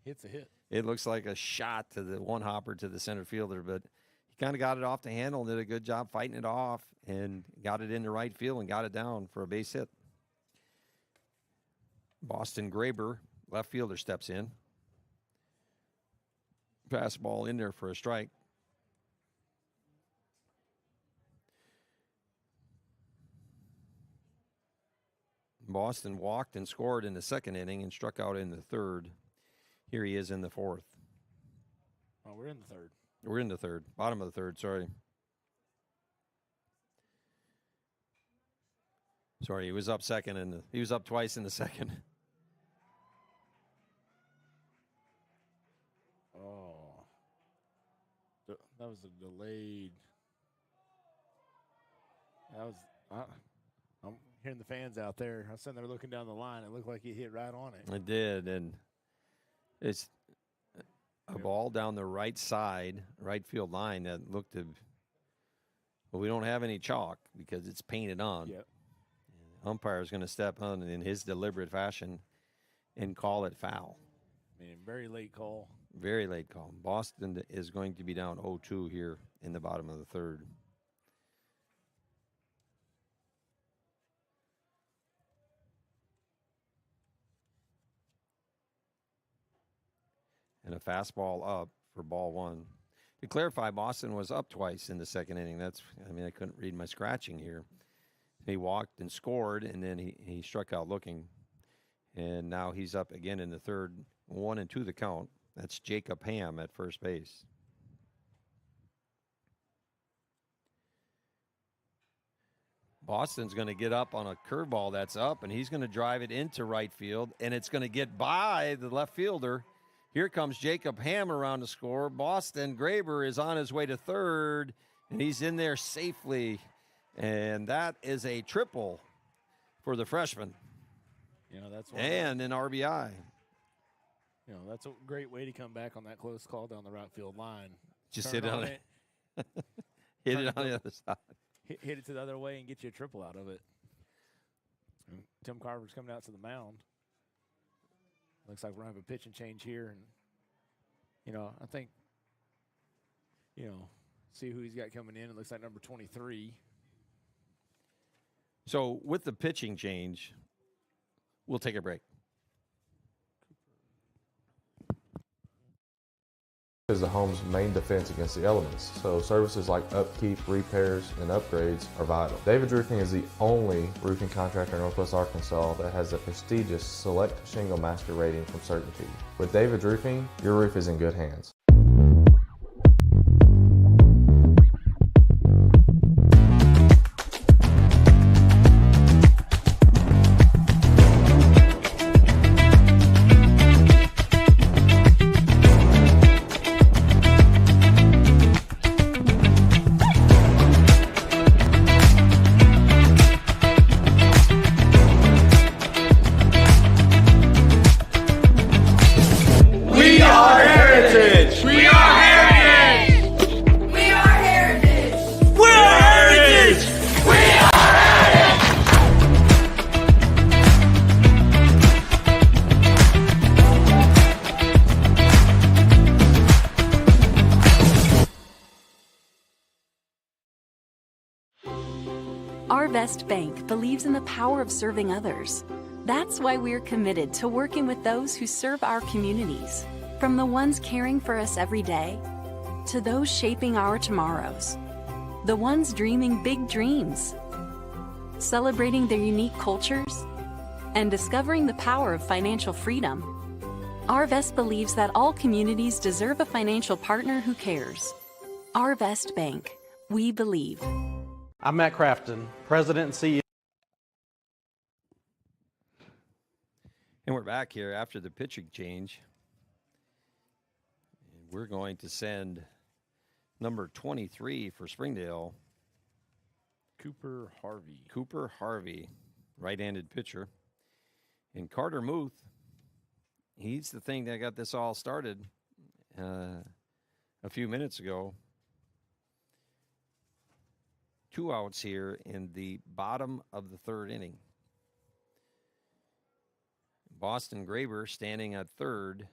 [SPEAKER 8] Hit's a hit.
[SPEAKER 7] It looks like a shot to the one hopper to the center fielder, but he kind of got it off the handle and did a good job fighting it off and got it into right field and got it down for a base hit. Boston Graber, left fielder, steps in. Fastball in there for a strike. Boston walked and scored in the second inning and struck out in the third. Here he is in the fourth.
[SPEAKER 8] Oh, we're in the third.
[SPEAKER 7] We're in the third. Bottom of the third, sorry. Sorry, he was up second, and he was up twice in the second.
[SPEAKER 8] Oh. That was a delayed. That was. I'm hearing the fans out there. I was sitting there looking down the line. It looked like he hit right on it.
[SPEAKER 7] It did, and it's a ball down the right side, right field line that looked to. Well, we don't have any chalk because it's painted on.
[SPEAKER 8] Yep.
[SPEAKER 7] Umpire is going to step on in his deliberate fashion and call it foul.
[SPEAKER 8] I mean, very late call.
[SPEAKER 7] Very late call. Boston is going to be down 0-2 here in the bottom of the third. And a fastball up for ball one. To clarify, Boston was up twice in the second inning. I couldn't read my scratching here. He walked and scored, and then he struck out looking. And now he's up again in the third, 1-2 the count. That's Jacob Ham at first base. Boston's going to get up on a curveball that's up, and he's going to drive it into right field, and it's going to get by the left fielder. Here comes Jacob Ham around to score. Boston Graber is on his way to third, and he's in there safely. And that is a triple for the freshman.
[SPEAKER 8] That's
[SPEAKER 7] and an RBI.
[SPEAKER 8] That's a great way to come back on that close call down the right field line.
[SPEAKER 7] Just
[SPEAKER 8] Turn
[SPEAKER 7] hit it on
[SPEAKER 8] it.
[SPEAKER 7] Hit it on the other side.
[SPEAKER 8] Hit it to the other way and get you a triple out of it. And Tim Carver's coming out to the mound. Looks like we're going to have a pitching change here. And, I think, see who he's got coming in. It looks like number 23.
[SPEAKER 7] So with the pitching change, we'll take a break.
[SPEAKER 5] is the home's main defense against the elements, so services like upkeep, repairs, and upgrades are vital. David's Roofing is the only roofing contractor in Northwest Arkansas that has the prestigious Select Shingle Master rating from Certainty. With David's Roofing, your roof is in good hands.
[SPEAKER 6] Our Vest Bank believes in the power of serving others. That's why we're committed to working with those who serve our communities, from the ones caring for us every day to those shaping our tomorrows, the ones dreaming big dreams, celebrating their unique cultures, and discovering the power of financial freedom. Our Vest believes that all communities deserve a financial partner who cares. Our Vest Bank, we believe.
[SPEAKER 1] I'm Matt Crafton, President and CEO.
[SPEAKER 7] And we're back here after the pitching change. And we're going to send number 23 for Springdale,
[SPEAKER 8] Cooper Harvey.
[SPEAKER 7] Cooper Harvey, right-handed pitcher. And Carter Muth, he's the thing that got this all started a few minutes ago. 2 outs here in the bottom of the third inning. Boston Graber standing at third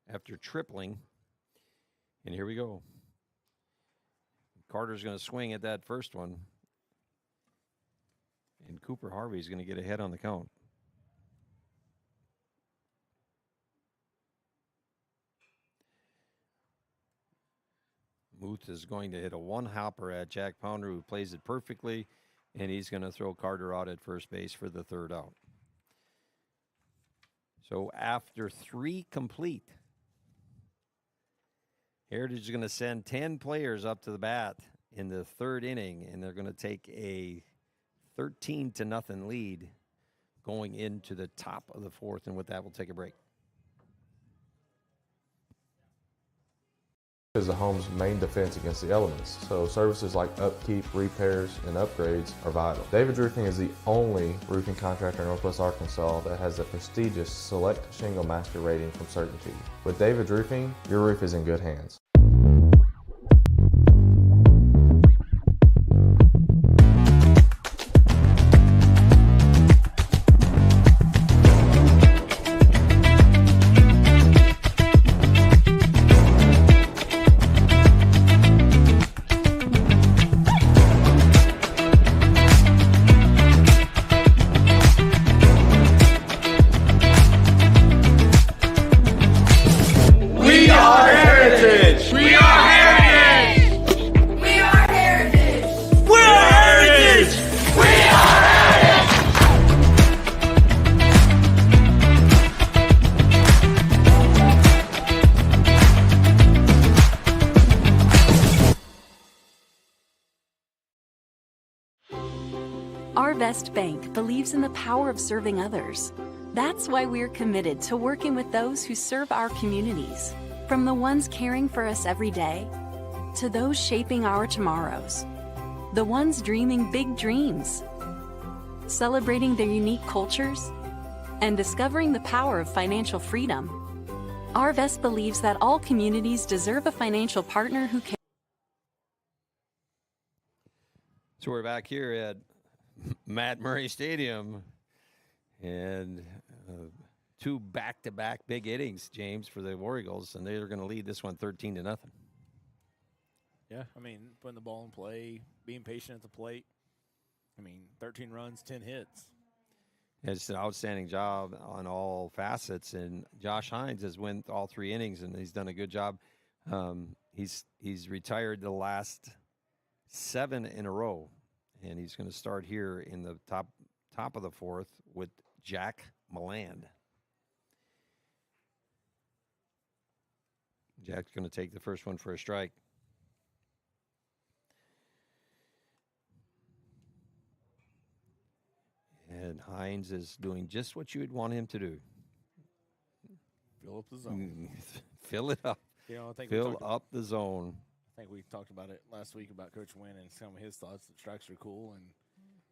[SPEAKER 7] after tripling. And here we go. Carter's going to swing at that first one. And Cooper Harvey's going to get ahead on the count. Muth is going to hit a one-hopper at Jack Pounder, who plays it perfectly, and he's going to throw Carter out at first base for the third out. So after 3 complete, Heritage is going to send 10 players up to the bat in the third inning, and they're going to take a 13-0 lead going into the top of the fourth, and with that, we'll take a break.
[SPEAKER 5] Is the home's main defense against the elements, so services like upkeep, repairs, and upgrades are vital. David's Roofing is the only roofing contractor in Northwest Arkansas that has the prestigious Select Shingle Master rating from Certainty. With David's Roofing, your roof is in good hands.
[SPEAKER 6] Our Vest Bank believes in the power of serving others. That's why we're committed to working with those who serve our communities, from the ones caring for us every day to those shaping our tomorrows, the ones dreaming big dreams, celebrating their unique cultures, and discovering the power of financial freedom. Our Vest believes that all communities deserve a financial partner who cares.
[SPEAKER 7] So we're back here at Matt Murray Stadium, and 2 back-to-back big innings, James, for the War Eagles, and they're going to lead this one 13-0.
[SPEAKER 8] Yeah, I mean, putting the ball in play, being patient at the plate. I mean, 13 runs, 10 hits.
[SPEAKER 7] It's an outstanding job on all facets, and Josh Hines has won all 3 innings, and he's done a good job. He's retired the last 7 in a row, and he's going to start here in the top of the 4th with Jack Milland. Jack's going to take the first one for a strike. And Hines is doing just what you would want him to do.
[SPEAKER 8] Fill up the zone.
[SPEAKER 7] Fill it up.
[SPEAKER 8] You know, I think
[SPEAKER 7] Fill up the zone.
[SPEAKER 8] I think we talked about it last week about Coach Wynn and some of his thoughts that strikes are cool and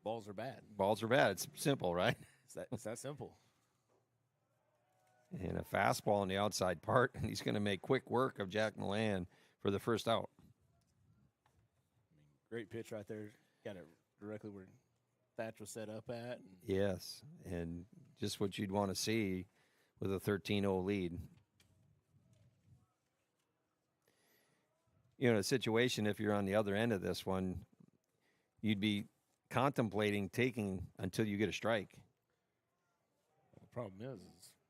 [SPEAKER 8] balls are bad.
[SPEAKER 7] Balls are bad. It's simple, right?
[SPEAKER 8] It's that simple.
[SPEAKER 7] And a fastball on the outside part, and he's going to make quick work of Jack Milland for the first out.
[SPEAKER 8] Great pitch right there. Got it directly where Thatch was set up at.
[SPEAKER 7] Yes, and just what you'd want to see with a 13-0 lead. You know, the situation, if you're on the other end of this one, you'd be contemplating taking until you get a strike.
[SPEAKER 8] The problem is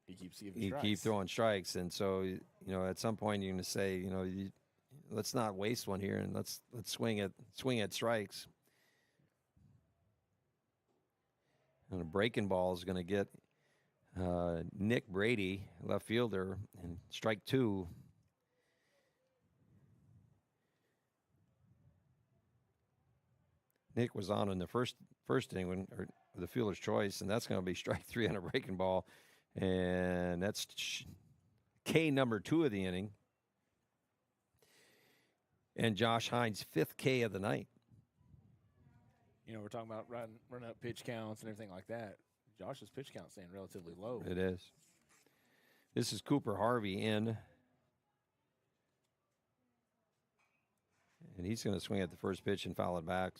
[SPEAKER 8] he keeps giving
[SPEAKER 7] You
[SPEAKER 8] strikes.
[SPEAKER 7] keep throwing strikes, and so, you know, at some point you're going to say, you know, let's not waste one here, and let's swing at strikes. And a breaking ball is going to get Nick Brady, left fielder, and strike 2. Nick was on in the first inning or the fielder's choice, and that's going to be strike 3 on a breaking ball, and that's K number 2 of the inning, and Josh Hines' 5th K of the night.
[SPEAKER 8] You know, we're talking about running up pitch counts and everything like that. Josh's pitch count's staying relatively low.
[SPEAKER 7] It is. This is Cooper Harvey in, and he's going to swing at the first pitch and foul it back.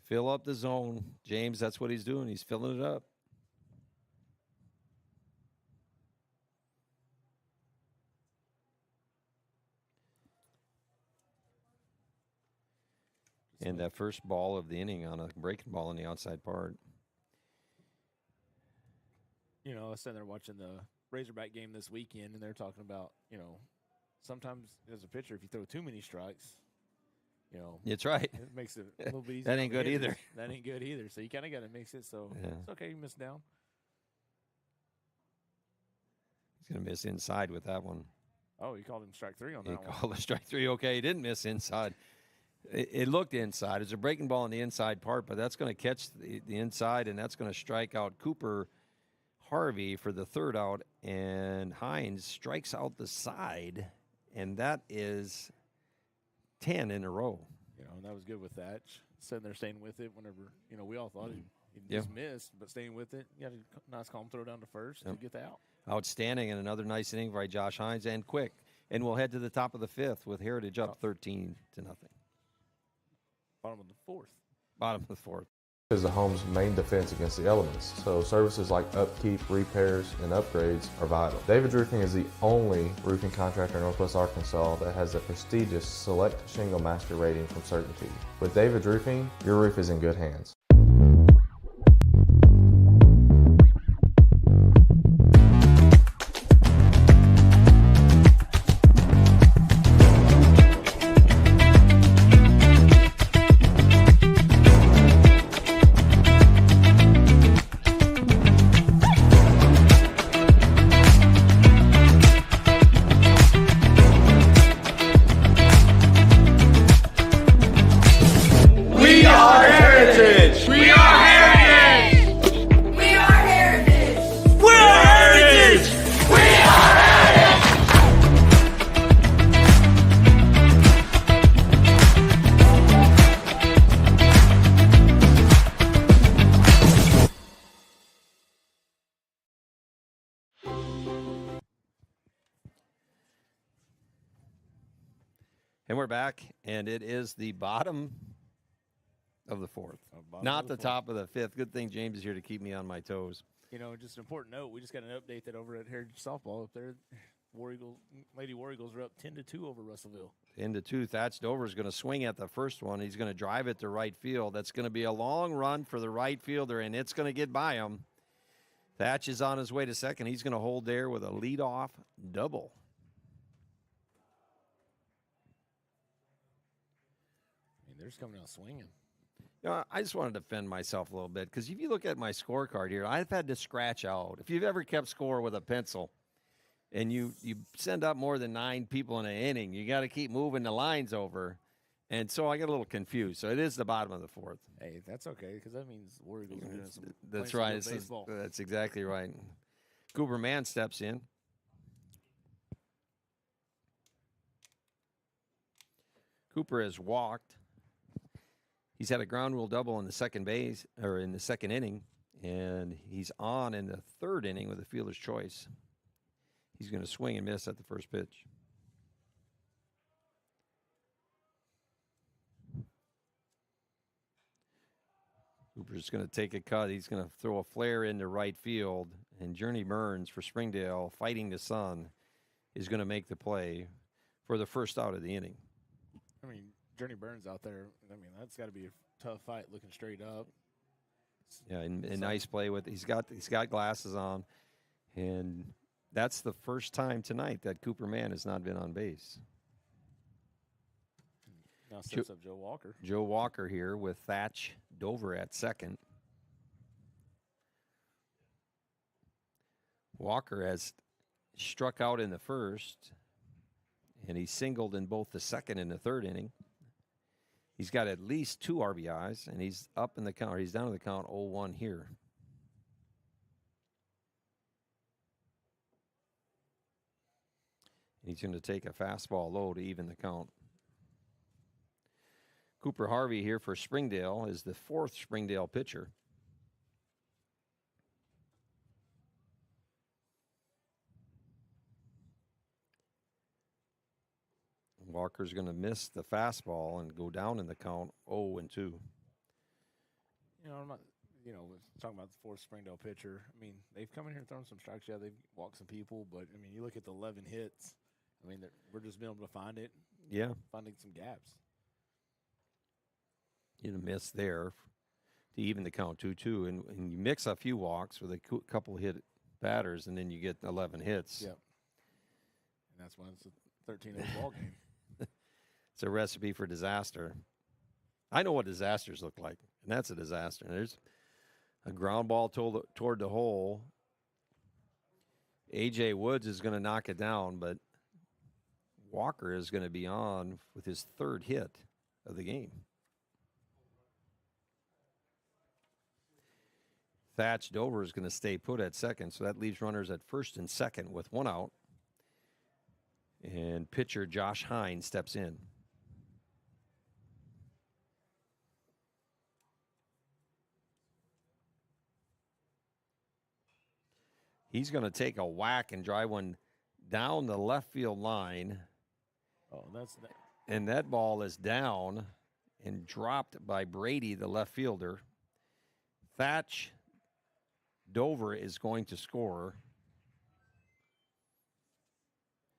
[SPEAKER 7] Fill up the zone, James. That's what he's doing. He's filling it up. And that first ball of the inning on a breaking ball on the outside part.
[SPEAKER 8] You know, I was sitting there watching the Razorback game this weekend, and they're talking about, you know, sometimes as a pitcher, if you throw too many strikes, you know,
[SPEAKER 7] It's right.
[SPEAKER 8] it makes it a little bit easier.
[SPEAKER 7] That ain't good either.
[SPEAKER 8] That ain't good either. So you kind of got to mix it. So
[SPEAKER 7] Yeah.
[SPEAKER 8] it's okay. You miss down.
[SPEAKER 7] He's going to miss inside with that one.
[SPEAKER 8] Oh, you called him strike 3 on
[SPEAKER 7] He
[SPEAKER 8] that one.
[SPEAKER 7] called a strike 3. Okay, he didn't miss inside. It looked inside. It's a breaking ball on the inside part, but that's going to catch the inside, and that's going to strike out Cooper Harvey for the 3rd out, and Hines strikes out the side, and that is 10 in a row.
[SPEAKER 8] You know, and that was good with that. Sitting there staying with it whenever, you know, we all thought he
[SPEAKER 7] Yeah.
[SPEAKER 8] just missed, but staying with it. You had a nice calm throw down to first to get the out.
[SPEAKER 7] Outstanding, and another nice inning by Josh Hines, and quick. And we'll head to the top of the 5th with Heritage up 13-0.
[SPEAKER 8] Bottom of the 4th.
[SPEAKER 7] Bottom of the 4th.
[SPEAKER 5] Is the home's main defense against the elements, so services like upkeep, repairs, and upgrades are vital. David's Roofing is the only roofing contractor in Northwest Arkansas that has the prestigious Select Shingle Master rating from Certainty. With David's Roofing, your roof is in good hands.
[SPEAKER 7] And we're back, and it is the bottom of the 4th, not the top of the 5th. Good thing James is here to keep me on my toes.
[SPEAKER 8] You know, just an important note, we just got an update that over at Heritage Softball up there, Lady War Eagles are up 10-2 over Russellville.
[SPEAKER 7] 10-2. Thatch Dover is going to swing at the first one. He's going to drive it to right field. That's going to be a long run for the right fielder, and it's going to get by him. Thatch is on his way to second. He's going to hold there with a leadoff double.
[SPEAKER 8] I mean, they're just coming out swinging.
[SPEAKER 7] You know, I just want to defend myself a little bit because if you look at my scorecard here, I've had to scratch out. If you've ever kept score with a pencil and you send up more than 9 people in an inning, you got to keep moving the lines over. And so I got a little confused. So it is the bottom of the 4th.
[SPEAKER 8] Hey, that's okay because that means War Eagles are doing some.
[SPEAKER 7] That's
[SPEAKER 8] playing
[SPEAKER 7] right.
[SPEAKER 8] some good baseball.
[SPEAKER 7] That's exactly right. Cooper Mann steps in. Cooper has walked. He's had a ground rule double in the second base or in the second inning, and he's on in the 3rd inning with a fielder's choice. He's going to swing and miss at the first pitch. Cooper's going to take a cut. He's going to throw a flare into right field, and Journey Burns for Springdale, fighting the sun, is going to make the play for the first out of the inning.
[SPEAKER 8] I mean, Journey Burns out there. I mean, that's got to be a tough fight looking straight up.
[SPEAKER 7] Yeah, and nice play with. He's got glasses on, and that's the first time tonight that Cooper Mann has not been on base.
[SPEAKER 8] Now steps up Joe Walker.
[SPEAKER 7] Joe Walker here with Thatch Dover at second. Walker has struck out in the first, and he singled in both the second and the 3rd inning. He's got at least 2 RBIs, and he's up in the count. He's down to the count 0-1 here. He's going to take a fastball low to even the count. Cooper Harvey here for Springdale is the 4th Springdale pitcher. Walker's going to miss the fastball and go down in the count 0-2.
[SPEAKER 8] You know, I'm not, talking about the 4th Springdale pitcher. I mean, they've come in here and thrown some strikes. Yeah, they've walked some people, but I mean, you look at the 11 hits. I mean, we're just being able to find it.
[SPEAKER 7] Yeah.
[SPEAKER 8] Finding some gaps.
[SPEAKER 7] You miss there to even the count 2-2, and you mix a few walks with a couple hit batters, and then you get 11 hits.
[SPEAKER 8] Yep. And that's why it's a 13-8 ball game.
[SPEAKER 7] It's a recipe for disaster. I know what disasters look like, and that's a disaster. And there's a ground ball toward the hole. A.J. Woods is going to knock it down, but Walker is going to be on with his 3rd hit of the game. Thatch Dover is going to stay put at second, so that leaves runners at first and second with 1 out. And pitcher Josh Hine steps in. He's going to take a whack and drive one down the left field line.
[SPEAKER 8] Oh,
[SPEAKER 7] and that ball is down and dropped by Brady, the left fielder. Thatch Dover is going to score.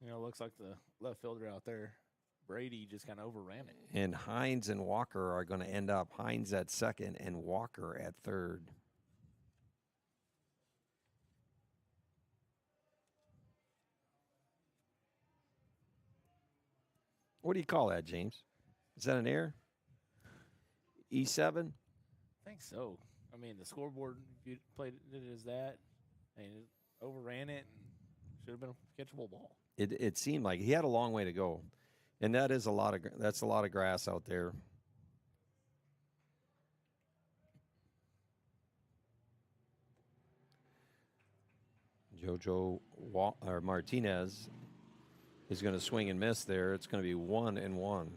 [SPEAKER 8] Looks like the left fielder out there, Brady, just kind of overran it.
[SPEAKER 7] And Hines and Walker are going to end up Hines at second and Walker at 3rd. What do you call that, James? Is that an error? E7?
[SPEAKER 8] I think so. I mean, the scoreboard, if you played it as that, and it overran it, and should have been a catchable ball.
[SPEAKER 7] It seemed like he had a long way to go, and that's a lot of grass out there. JoJo Martinez is going to swing and miss there. It's going to be 1-1.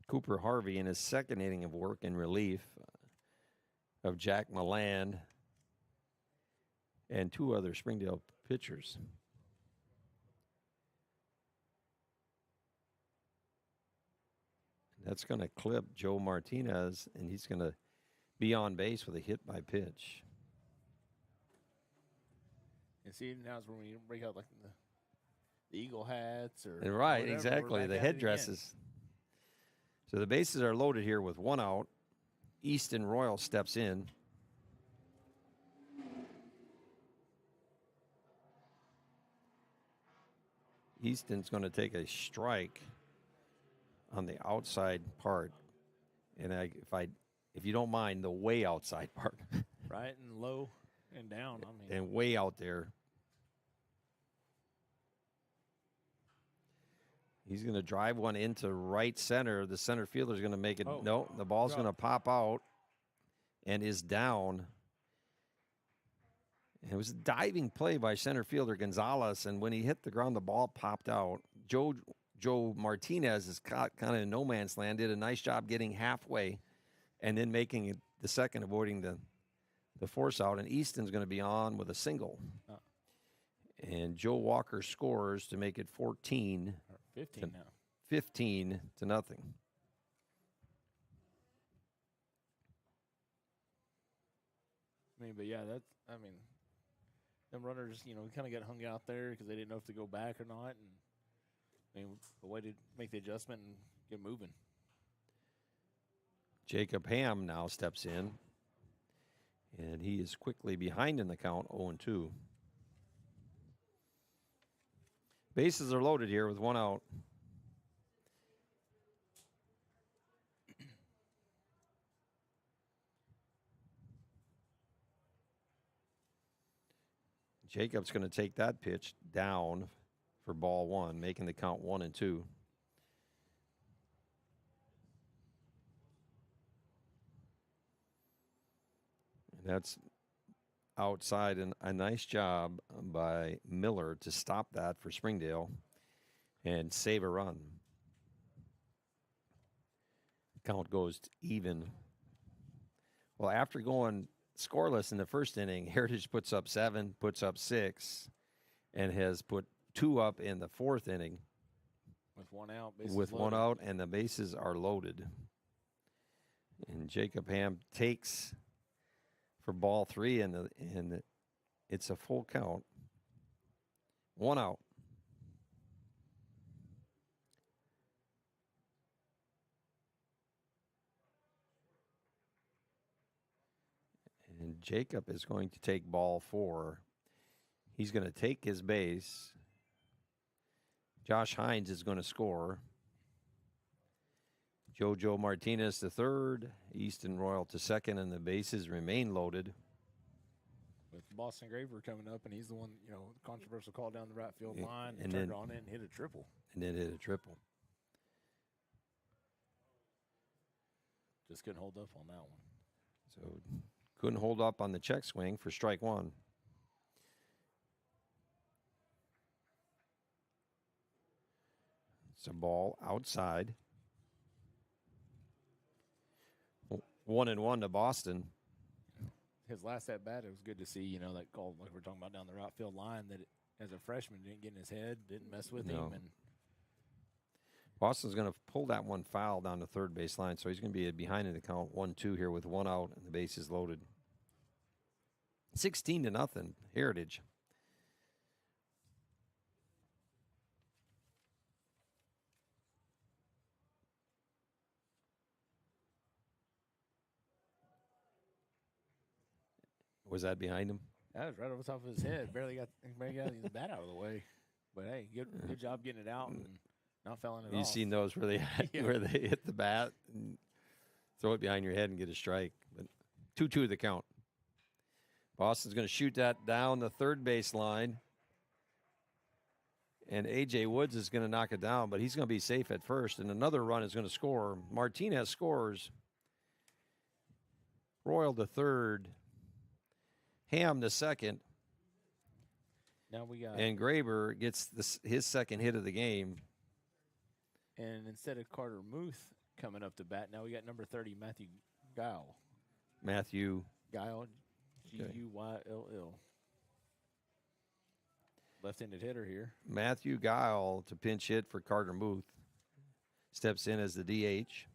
[SPEAKER 7] Cooper Harvey in his 2nd inning of work in relief of Jack Milan and 2 other Springdale pitchers. That's going to clip Joe Martinez, and he's going to be on base with a hit by pitch.
[SPEAKER 8] And see, now is when we break out like the eagle hats or
[SPEAKER 7] Right,
[SPEAKER 8] whatever, we're
[SPEAKER 7] exactly.
[SPEAKER 8] back
[SPEAKER 7] The
[SPEAKER 8] at it again.
[SPEAKER 7] headdresses. So the bases are loaded here with 1 out. Easton Royal steps in. Easton's going to take a strike on the outside part, and if you don't mind, the way outside part,
[SPEAKER 8] Right, and low and down. I mean,
[SPEAKER 7] and way out there. He's going to drive one into right center. The center fielder is going to make it.
[SPEAKER 8] Oh,
[SPEAKER 7] no, the ball's going to pop out and is down. It was a diving play by center fielder Gonzalez, and when he hit the ground, the ball popped out. Joe Martinez is caught kind of in no man's land, did a nice job getting halfway and then making it the second, avoiding the force out. And Easton's going to be on with a single. And Joe Walker scores to make it 14.
[SPEAKER 8] 15 now.
[SPEAKER 7] 15 to nothing.
[SPEAKER 8] I mean, but yeah, them runners, kind of got hung out there because they didn't know if to go back or not. And I mean, the way to make the adjustment and get moving.
[SPEAKER 7] Jacob Ham now steps in, and he is quickly behind in the count, 0-2. Bases are loaded here with 1 out. Jacob's going to take that pitch down for ball 1, making the count 1-2. And that's outside, and a nice job by Miller to stop that for Springdale and save a run. Count goes even. Well, after going scoreless in the first inning, Heritage puts up 7, puts up 6, and has put 2 up in the 4th inning.
[SPEAKER 8] With 1 out.
[SPEAKER 7] With
[SPEAKER 8] loaded.
[SPEAKER 7] 1 out, and the bases are loaded. And Jacob Ham takes for ball 3, and it's a full count. 1 out. And Jacob is going to take ball 4. He's going to take his base. Josh Hines is going to score. Jojo Martinez to third. Easton Royal to second, and the bases remain loaded.
[SPEAKER 8] With Boston Graver coming up, and he's the one, controversial call down the right field line,
[SPEAKER 7] and
[SPEAKER 8] turned
[SPEAKER 7] then-
[SPEAKER 8] on it and hit a triple.
[SPEAKER 7] And then hit a triple.
[SPEAKER 8] Just couldn't hold up on that one.
[SPEAKER 7] So couldn't hold up on the check swing for strike 1. It's a ball outside. 1-1 to Boston.
[SPEAKER 8] His last at bat, it was good to see, that call, like we're talking about down the right field line, that as a freshman didn't get in his head, didn't mess with
[SPEAKER 7] No.
[SPEAKER 8] him. And
[SPEAKER 7] Boston's going to pull that one foul down the third base line, so he's going to be behind in the count 1-2 here with 1 out and the bases loaded. 16-0, Heritage. Was that behind him?
[SPEAKER 8] that was right over top of his head. Barely got his bat out of the way. But hey, good job getting it out and not fouling it off.
[SPEAKER 7] You've seen those where they
[SPEAKER 8] Yeah.
[SPEAKER 7] where they hit the bat and throw it behind your head and get a strike. But 2-2 the count. Boston's going to shoot that down the third base line. And A.J. Woods is going to knock it down, but he's going to be safe at first. And another run is going to score. Martinez scores. Royal to third. Ham to second.
[SPEAKER 8] Now we got,
[SPEAKER 7] And Graber gets his second hit of the game.
[SPEAKER 8] and instead of Carter Muth coming up to bat, now we got number 30, Matthew Guile.
[SPEAKER 7] Matthew.
[SPEAKER 8] Guile, Guyll. Left-handed hitter here.
[SPEAKER 7] Matthew Guile to pinch hit for Carter Muth. Steps in as the DH.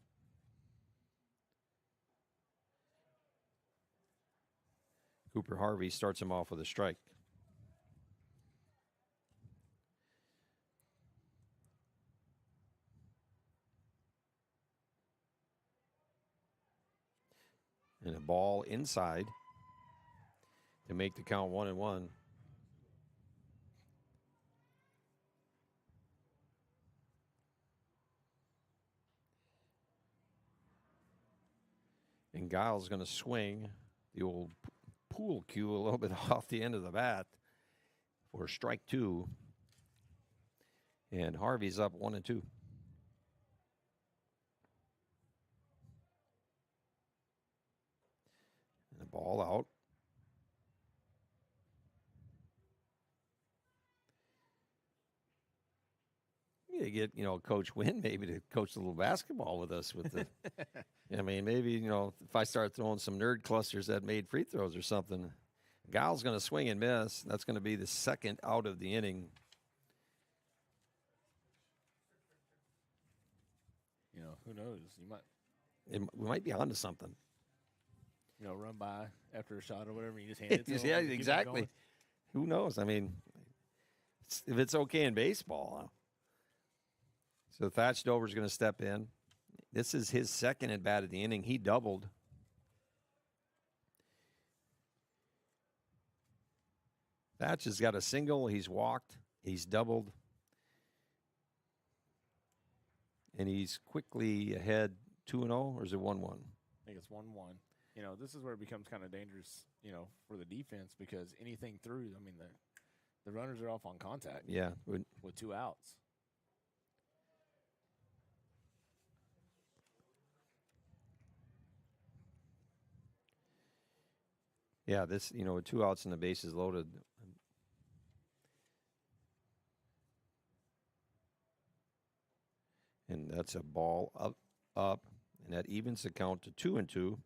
[SPEAKER 7] Cooper Harvey starts him off with a strike. And a ball inside to make the count 1-1. And Giles going to swing the old pool cue a little bit off the end of the bat for strike 2. And Harvey's up 1-2. And the ball out. You get, Coach Wynn maybe to coach a little basketball with us with the I mean, maybe, if I start throwing some nerd clusters that made free throws or something. Giles going to swing and miss. That's going to be the second out of the inning.
[SPEAKER 8] Who knows?
[SPEAKER 7] We might be onto something.
[SPEAKER 8] Run by after a shot or whatever. You just hand it to
[SPEAKER 7] Yeah,
[SPEAKER 8] him,
[SPEAKER 7] exactly. Who knows? I mean, if it's okay in baseball. So Thatch Dover's going to step in. This is his second at bat of the inning. He doubled. Thatch has got a single. He's walked. He's doubled. And he's quickly ahead 2-0, or is it 1-1?
[SPEAKER 8] I think it's 1-1. This is where it becomes kind of dangerous, for the defense because anything through, I mean, the runners are off on contact.
[SPEAKER 7] Yeah.
[SPEAKER 8] With 2 outs.
[SPEAKER 7] Yeah, this, with 2 outs and the bases loaded. And that's a ball up, and that evens the count to 2-2.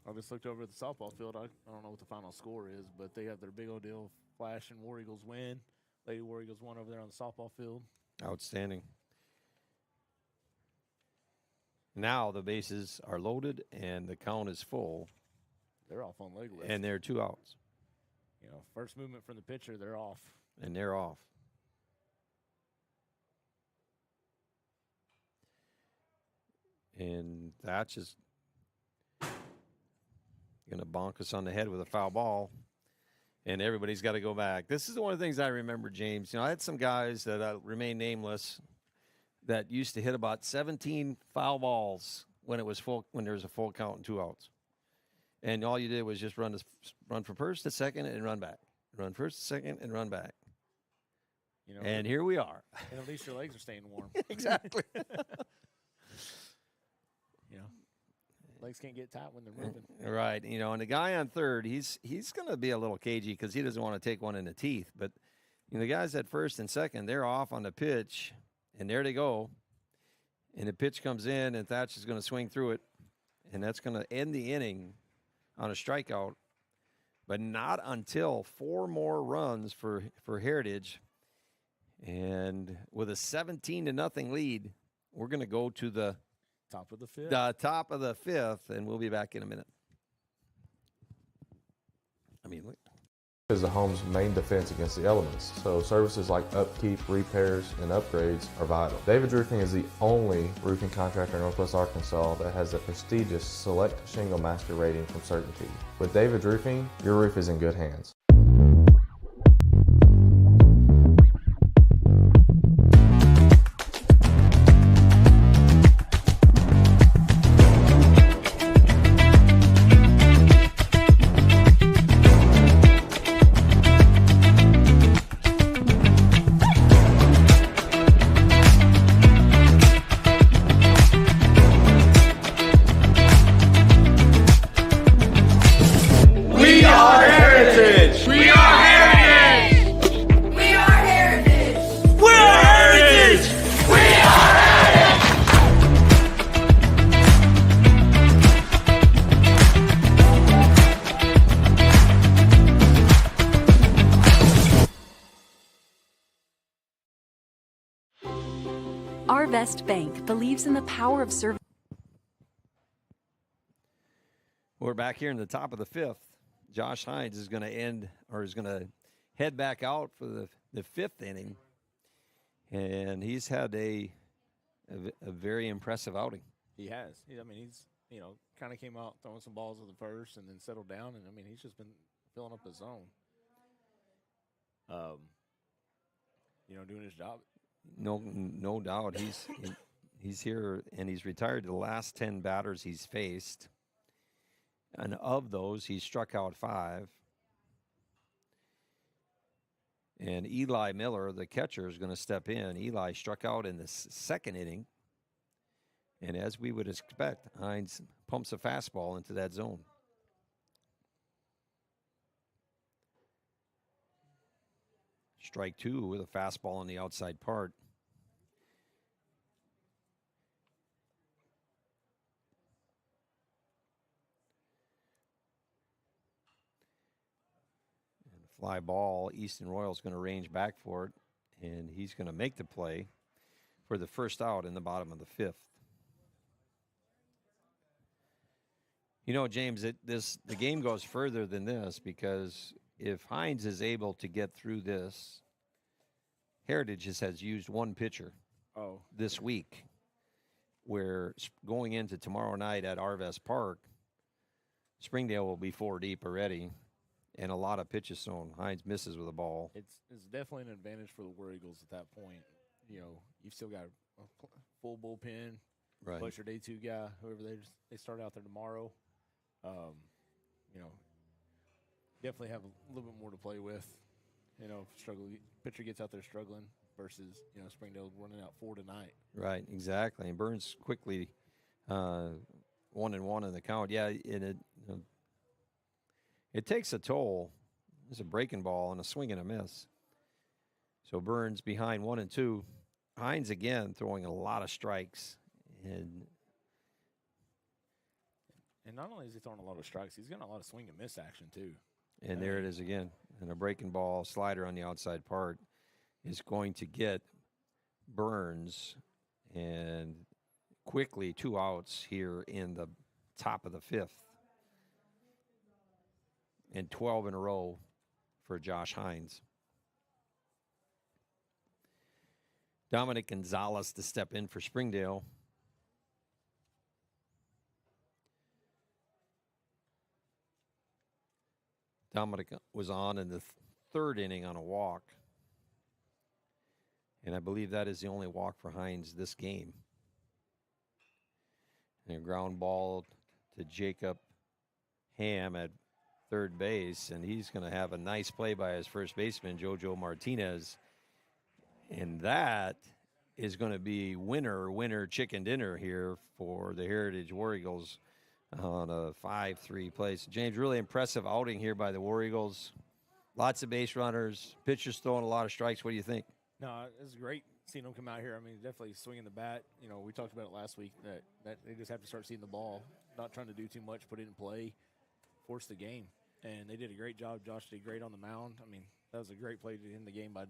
[SPEAKER 8] I just looked over at the softball field. I don't know what the final score is, but they have their big old deal flash and War Eagles win. Lady War Eagles won over there on the softball field.
[SPEAKER 7] Outstanding. Now the bases are loaded and the count is full.
[SPEAKER 8] They're off on leg lift.
[SPEAKER 7] And they're 2 outs.
[SPEAKER 8] First movement from the pitcher, they're off.
[SPEAKER 7] And they're off. And Thatch is going to bonk us on the head with a foul ball. And everybody's got to go back. This is one of the things I remember, James. I had some guys that remain nameless that used to hit about 17 foul balls when there was a full count and 2 outs. And all you did was just run from first to second and run back. Run first to second and run back. And here we are.
[SPEAKER 8] And at least your legs are staying warm.
[SPEAKER 7] Exactly.
[SPEAKER 8] Legs can't get tight when they're moving.
[SPEAKER 7] Right. And the guy on third, he's going to be a little cagey because he doesn't want to take one in the teeth. But the guys at first and second, they're off on the pitch, and there they go. And the pitch comes in, and Thatch is going to swing through it, and that's going to end the inning on a strikeout. But not until 4 more runs for Heritage. And with a 17-0 lead, we're going to go to the
[SPEAKER 8] top of the 5th.
[SPEAKER 7] The top of the 5th, and we'll be back in a minute. Look.
[SPEAKER 5] Is the home's main defense against the elements, so services like upkeep, repairs, and upgrades are vital. David's Roofing is the only roofing contractor in Northwest Arkansas that has the prestigious Select Shingle Master rating from Certainty. With David's Roofing, your roof is in good hands.
[SPEAKER 6] Our Best Bank believes in the power of serving.
[SPEAKER 7] We're back here in the top of the 5th. Josh Hines is going to head back out for the 5th inning. And he's had a very impressive outing.
[SPEAKER 8] He has. He's kind of came out throwing some balls with the first and then settled down. And, I mean, he's just been filling up the zone. Doing his job.
[SPEAKER 7] No doubt. He's here, and he's retired the last 10 batters he's faced. And of those, he struck out 5. And Eli Miller, the catcher, is going to step in. Eli struck out in the second inning. And as we would expect, Hines pumps a fastball into that zone. Strike 2 with a fastball on the outside part. And a fly ball. Easton Royal's going to range back for it, and he's going to make the play for the first out in the bottom of the 5th. James, the game goes further than this, because if Hines is able to get through this, Heritage has used one pitcher this week, where going into tomorrow night at Arvest Park, Springdale will be 4 deep already, and a lot of pitches thrown. Hines misses with a ball.
[SPEAKER 8] It's definitely an advantage for the War Eagles at that point. You've still got a full bullpen,
[SPEAKER 7] right?
[SPEAKER 8] Plus your day 2 guy, whoever they start out there tomorrow. Definitely have a little bit more to play with. Pitcher gets out there struggling versus Springdale running out 4 tonight.
[SPEAKER 7] Right, exactly. And Burns quickly 1-1 in the count. Yeah, it takes a toll. There's a breaking ball and a swing and a miss. So Burns behind 1-2. Hines again throwing a lot of strikes, and
[SPEAKER 8] not only is he throwing a lot of strikes, he's getting a lot of swing and miss action too.
[SPEAKER 7] And there it is again. And a breaking ball slider on the outside part is going to get Burns, and quickly 2 outs here in the top of the 5th. And 12 in a row for Josh Hines. Dominic Gonzalez to step in for Springdale. Dominic was on in the 3rd inning on a walk. And I believe that is the only walk for Hines this game. And a ground ball to Jacob Ham at 3rd base. And he's going to have a nice play by his first baseman, Jojo Martinez. And that is going to be winner chicken dinner here for the Heritage War Eagles on a 5-3 place. James, really impressive outing here by the War Eagles. Lots of base runners, pitchers throwing a lot of strikes. What do you think?
[SPEAKER 8] No, it's great seeing them come out here. I mean, definitely swinging the bat. We talked about it last week that they just have to start seeing the ball, not trying to do too much, put it in play, force the game. And they did a great job. Josh did great on the mound. I mean, that was a great play to end the game by,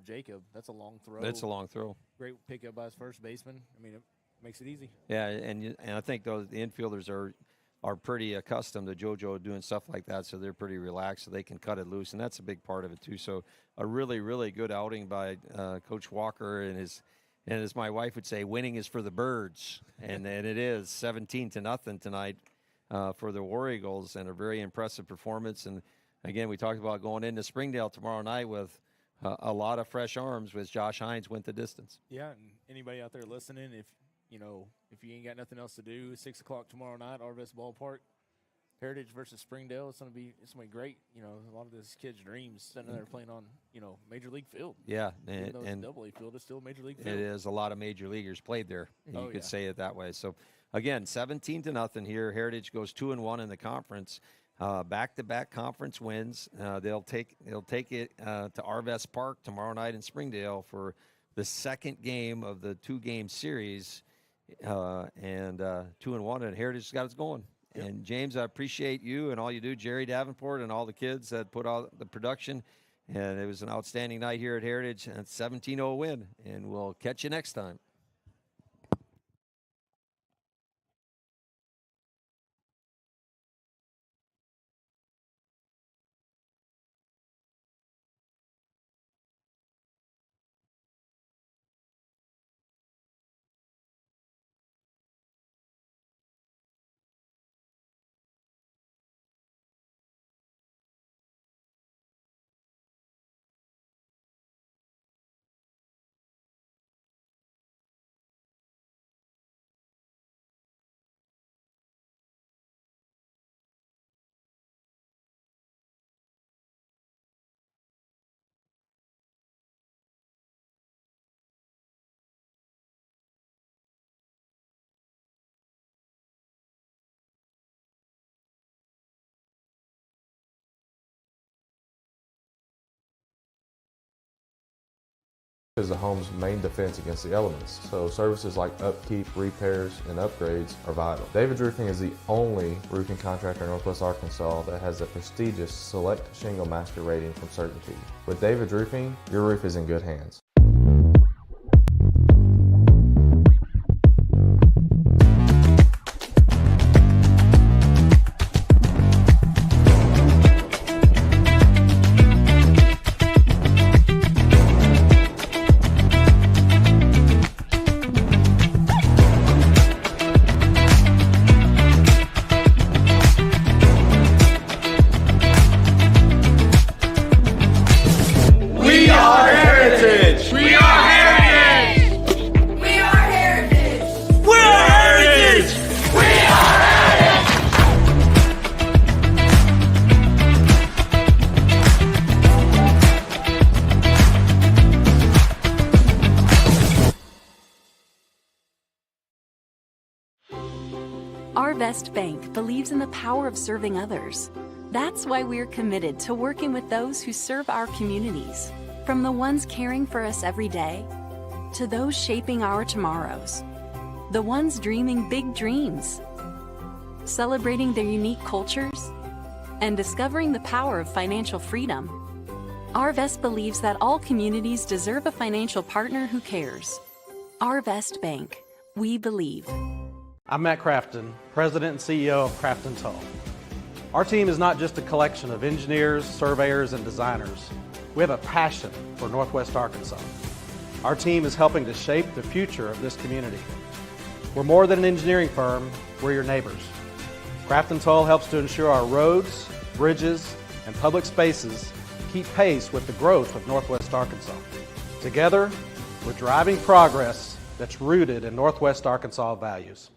[SPEAKER 8] Jacob. That's a long throw.
[SPEAKER 7] That's a long throw.
[SPEAKER 8] Great pickup by his first baseman. I mean, it makes it easy.
[SPEAKER 7] Yeah, and I think the infielders are pretty accustomed to JoJo doing stuff like that, so they're pretty relaxed, so they can cut it loose, and that's a big part of it too. So a really, really good outing by Coach Walker, and as my wife would say, winning is for the birds, and it is 17-0 tonight for the War Eagles, and a very impressive performance. And again, we talked about going into Springdale tomorrow night with a lot of fresh arms, with Josh Hines went the distance.
[SPEAKER 8] Yeah, and anybody out there listening, if you ain't got nothing else to do, 6 o'clock tomorrow night, Arvest Ballpark, Heritage versus Springdale. It's gonna be great. A lot of this kids' dreams sitting there playing on Major League field.
[SPEAKER 7] Yeah,
[SPEAKER 8] and Double-A field is still Major League field.
[SPEAKER 7] It is. A lot of major leaguers played there. You could say it that way. So again, 17-0 here. Heritage goes 2-1 in the conference. Back-to-back conference wins. They'll take it to Arvest Park tomorrow night in Springdale for the second game of the 2-game series. And 2-1, and Heritage got us going. Yep. And James, I appreciate you and all you do, Jerry Davenport and all the kids that put out the production. And it was an outstanding night here at Heritage, and 17-0 win. And we'll catch you next time.
[SPEAKER 5] is the home's main defense against the elements, so services like upkeep, repairs, and upgrades are vital. David's Roofing is the only roofing contractor in Northwest Arkansas that has the prestigious Select Shingle Master rating from Certainty. With David's Roofing, your roof is in good hands.
[SPEAKER 6] Our Vest Bank believes in the power of serving others. That's why we're committed to working with those who serve our communities, from the ones caring for us every day to those shaping our tomorrows, the ones dreaming big dreams, celebrating their unique cultures, and discovering the power of financial freedom. Our Vest believes that all communities deserve a financial partner who cares. Our Vest Bank, we believe.
[SPEAKER 1] I'm Matt Crafton, President and CEO of Crafton's Hall. Our team is not just a collection of engineers, surveyors, and designers. We have a passion for Northwest Arkansas. Our team is helping to shape the future of this community. We're more than an engineering firm, we're your neighbors. Crafton's Hall helps to ensure our roads, bridges, and public spaces keep pace with the growth of Northwest Arkansas. Together, we're driving progress that's rooted in Northwest Arkansas values.